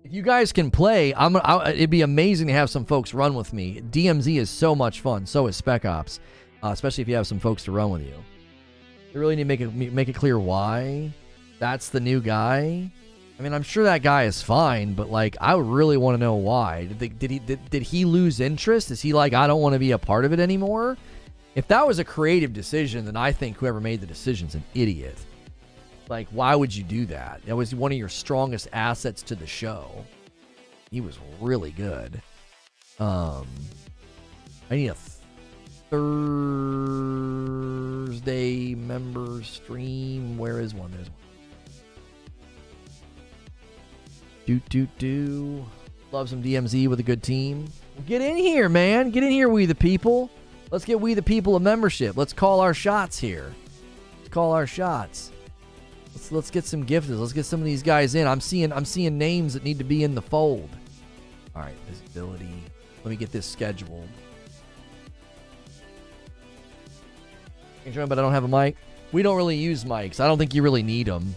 If you guys can play, it'd be amazing to have some folks run with me. DMZ is so much fun. So is Spec Ops, especially if you have some folks to run with you. You really need to make it clear why that's the new guy. I mean, I'm sure that guy is fine, but like, I really want to know why. Did he lose interest? Is he like, I don't want to be a part of it anymore? If that was a creative decision, then I think whoever made the decision's an idiot. Like, why would you do that? That was one of your strongest assets to the show. He was really good. I need a Thursday member stream. Where is one? There's one. Love some DMZ with a good team. Get in here, man. Get in here, we the people. Let's get we the people a membership. Let's call our shots here. Let's call our shots. Let's get some gifters. Let's get some of these guys in. I'm seeing names that need to be in the fold. All right, visibility. Let me get this scheduled. But I don't have a mic. We don't really use mics. I don't think you really need them.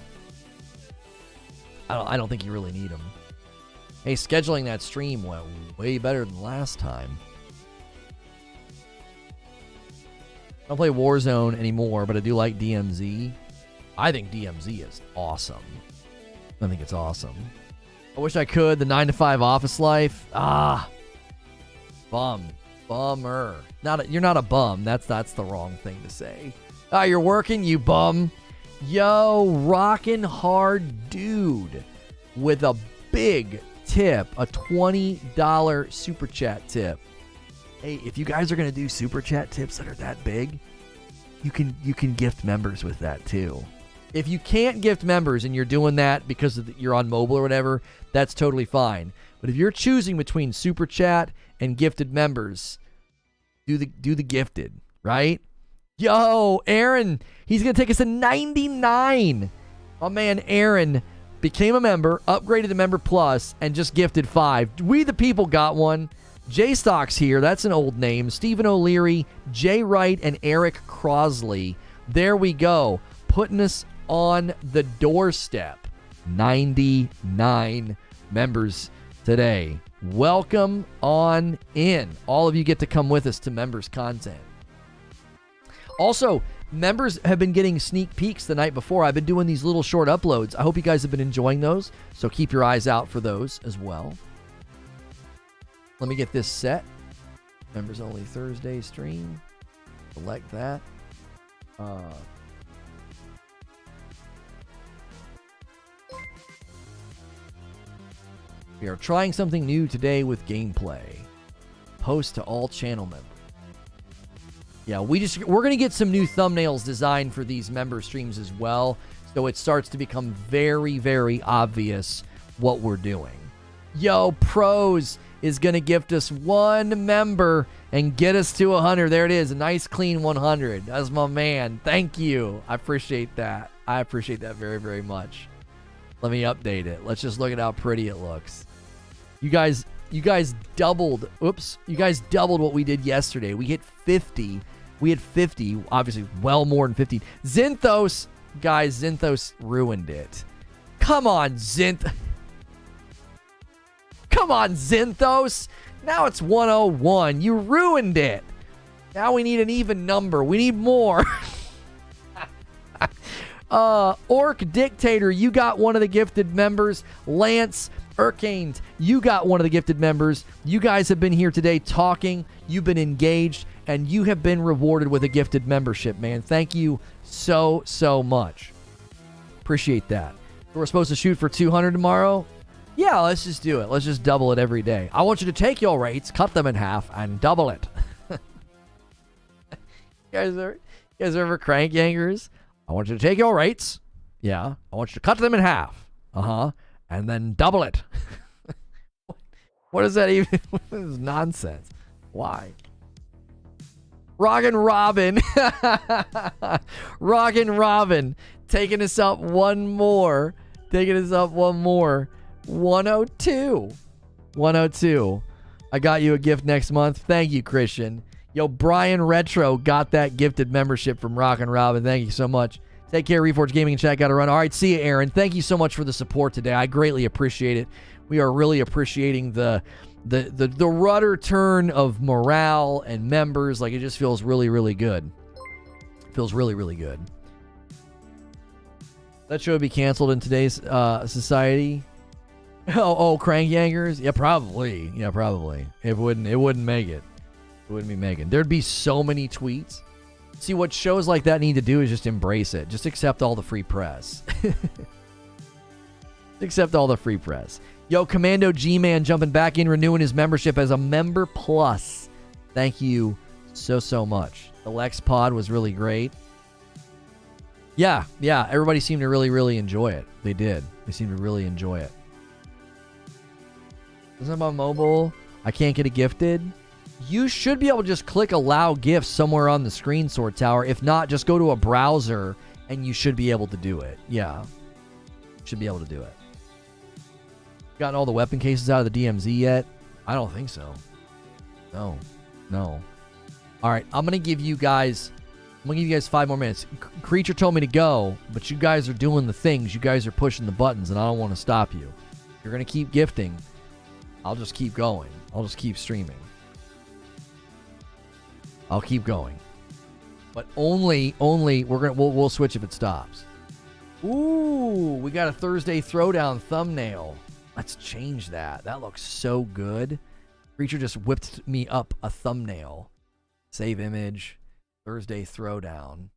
I don't think you really need them. Hey, scheduling that stream went way better than last time. I don't play Warzone anymore, but I do like DMZ. I think DMZ is awesome. I think it's awesome. I wish I could. The 9-to-5 office life. Bummer. You're not a bum. That's the wrong thing to say. You're working, you bum. Yo, rockin' hard dude with a big tip, a $20 super chat tip. Hey, if you guys are gonna do super chat tips that are that big, you can gift members with that too. If you can't gift members and you're doing that because you're on mobile or whatever, that's totally fine. But if you're choosing between Super Chat and gifted members, do the gifted, right? Yo, Aaron, he's going to take us to 99. Oh, man, Aaron became a member, upgraded to Member Plus, and just gifted 5. We the people got one. J-Stock's here. That's an old name. Stephen O'Leary, Jay Wright, and Eric Crosley. There we go. Putting us on the doorstep. 99 members today. Welcome on in. All of you get to come with us to members content. Also, members have been getting sneak peeks the night before. I've been doing these little short uploads. I hope you guys have been enjoying those, so keep your eyes out for those as well. Let me get this set. Members only Thursday stream. Select that. We are trying something new today with gameplay. Post to all channel members. Yeah, we're going to get some new thumbnails designed for these member streams as well, so it starts to become very, very obvious what we're doing. Yo, Pros is going to gift us 1 member and get us to 100. There it is, a nice clean 100. That's my man. Thank you. I appreciate that. I appreciate that very, very much. Let me update it. Let's just look at how pretty it looks. You guys doubled. Oops. You guys doubled what we did yesterday. We hit 50. We had 50, obviously well more than 50. Zinthos, guys, Zinthos ruined it. Come on, Come on, Zinthos. Now it's 101. You ruined it. Now we need an even number. We need more. Orc Dictator, you got one of the gifted members. Lance Urkane, you got one of the gifted members. You guys have been here today talking. You've been engaged. And you have been rewarded with a gifted membership, man. Thank you so, so much. Appreciate that. We're supposed to shoot for 200 tomorrow? Yeah, let's just do it. Let's just double it every day. I want you to take your rates, cut them in half, and double it. You guys ever crank yankers? I want you to take your rates. Yeah. I want you to cut them in half. And then double it. What is that even? What is nonsense? Why? Rockin' Robin. Rockin' Robin. Taking us up one more. 102. 102. I got you a gift next month. Thank you, Christian. Yo, Brian Retro got that gifted membership from Rockin' Robin. Thank you so much. Take care, Reforge Gaming and Chat. Got to run. All right, see you, Aaron. Thank you so much for the support today. I greatly appreciate it. We are really appreciating the rudder turn of morale and members. Like, it just feels really, really good. Feels really, really good. That show would be canceled in today's society. Oh, crank yankers? Yeah, probably. It wouldn't make it. It wouldn't be making. There'd be so many tweets. See, what shows like that need to do is just embrace it. Just accept all the free press. Accept all the free press. Yo, Commando G-Man jumping back in, renewing his membership as a Member Plus. Thank you so much. The Lex Pod was really great. Yeah. Everybody seemed to really, really enjoy it. They did. They seemed to really enjoy it. Isn't it on mobile? I can't get it gifted. You should be able to just click allow gifts somewhere on the screen, Sword Tower. If not, just go to a browser and you should be able to do it. Yeah. Should be able to do it. Gotten all the weapon cases out of the DMZ yet? I don't think so. No. All right, I'm going to give you guys 5 more minutes. Creature told me to go, but you guys are doing the things. You guys are pushing the buttons, and I don't want to stop you. You're going to keep gifting. I'll just keep going. I'll just keep streaming. I'll keep going. But only we'll switch if it stops. Ooh, we got a Thursday Throwdown thumbnail. Let's change that. That looks so good. Creature just whipped me up a thumbnail. Save image. Thursday Throwdown.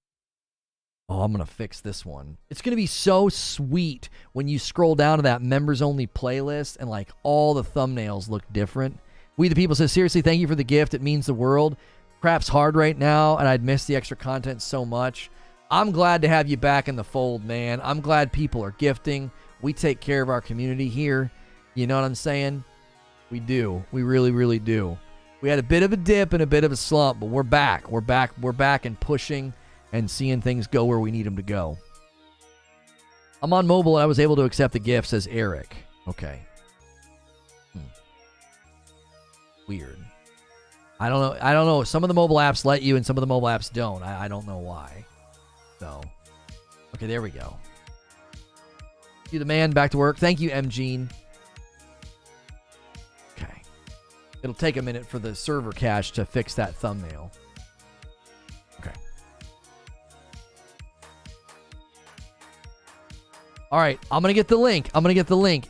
Oh, I'm going to fix this one. It's going to be so sweet when you scroll down to that members only playlist and like all the thumbnails look different. We the People says, seriously, thank you for the gift. It means the world. Crap's hard right now, and I'd miss the extra content so much. I'm glad to have you back in the fold, man. I'm glad people are gifting. We take care of our community here. You know what I'm saying? We do. We really, really do. We had a bit of a dip and a bit of a slump, but we're back. We're back and pushing and seeing things go where we need them to go. I'm on mobile and I was able to accept the gift, says Eric. Okay. Weird. I don't know. Some of the mobile apps let you and some of the mobile apps don't. I don't know why. So, okay, there we go. You the man, back to work. Thank you, M. Gene. Okay. It'll take a minute for the server cache to fix that thumbnail. Okay. All right, I'm gonna get the link.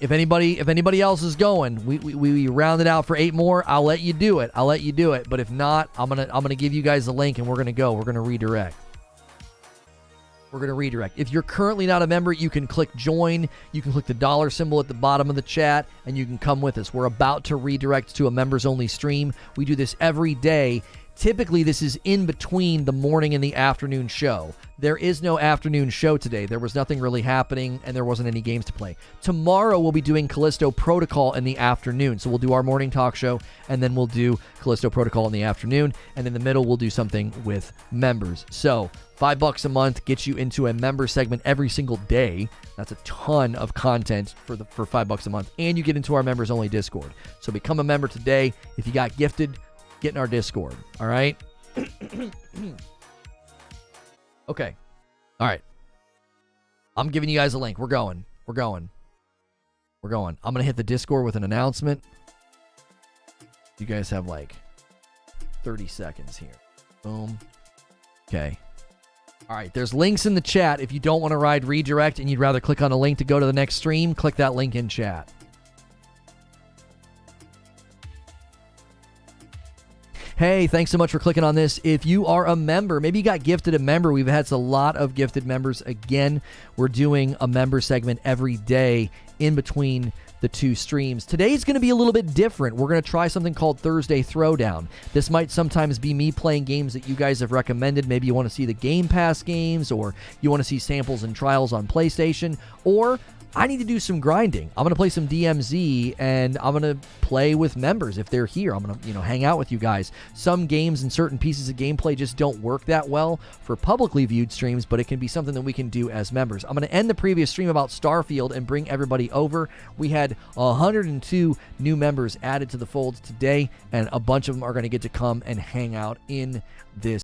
If anybody else is going, we round it out for 8 more. I'll let you do it. But if not, I'm gonna give you guys the link and we're gonna go. We're gonna redirect. If you're currently not a member, you can click join. You can click the dollar symbol at the bottom of the chat, and you can come with us. We're about to redirect to a members-only stream. We do this every day. Typically, this is in between the morning and the afternoon show. There is no afternoon show today. There was nothing really happening, and there wasn't any games to play. Tomorrow, we'll be doing Callisto Protocol in the afternoon. So we'll do our morning talk show, and then we'll do Callisto Protocol in the afternoon. And in the middle, we'll do something with members. So $5 a month gets you into a member segment every single day. That's a ton of content for $5 a month. And you get into our members-only Discord. So become a member today. If you got gifted, get in our Discord. All right? Okay. All right. I'm giving you guys a link. We're going. I'm going to hit the Discord with an announcement. You guys have like 30 seconds here. Boom. Okay. All right. There's links in the chat. If you don't want to ride redirect and you'd rather click on a link to go to the next stream, click that link in chat. Hey, thanks so much for clicking on this. If you are a member, maybe you got gifted a member. We've had a lot of gifted members. Again, we're doing a member segment every day in between the 2 streams. Today's going to be a little bit different. We're going to try something called Thursday Throwdown. This might sometimes be me playing games that you guys have recommended. Maybe you want to see the Game Pass games, or you want to see samples and trials on PlayStation, or I need to do some grinding. I'm going to play some DMZ, and I'm going to play with members if they're here. I'm going to, hang out with you guys. Some games and certain pieces of gameplay just don't work that well for publicly viewed streams, but it can be something that we can do as members. I'm going to end the previous stream about Starfield and bring everybody over. We had 102 new members added to the fold today, and a bunch of them are going to get to come and hang out in this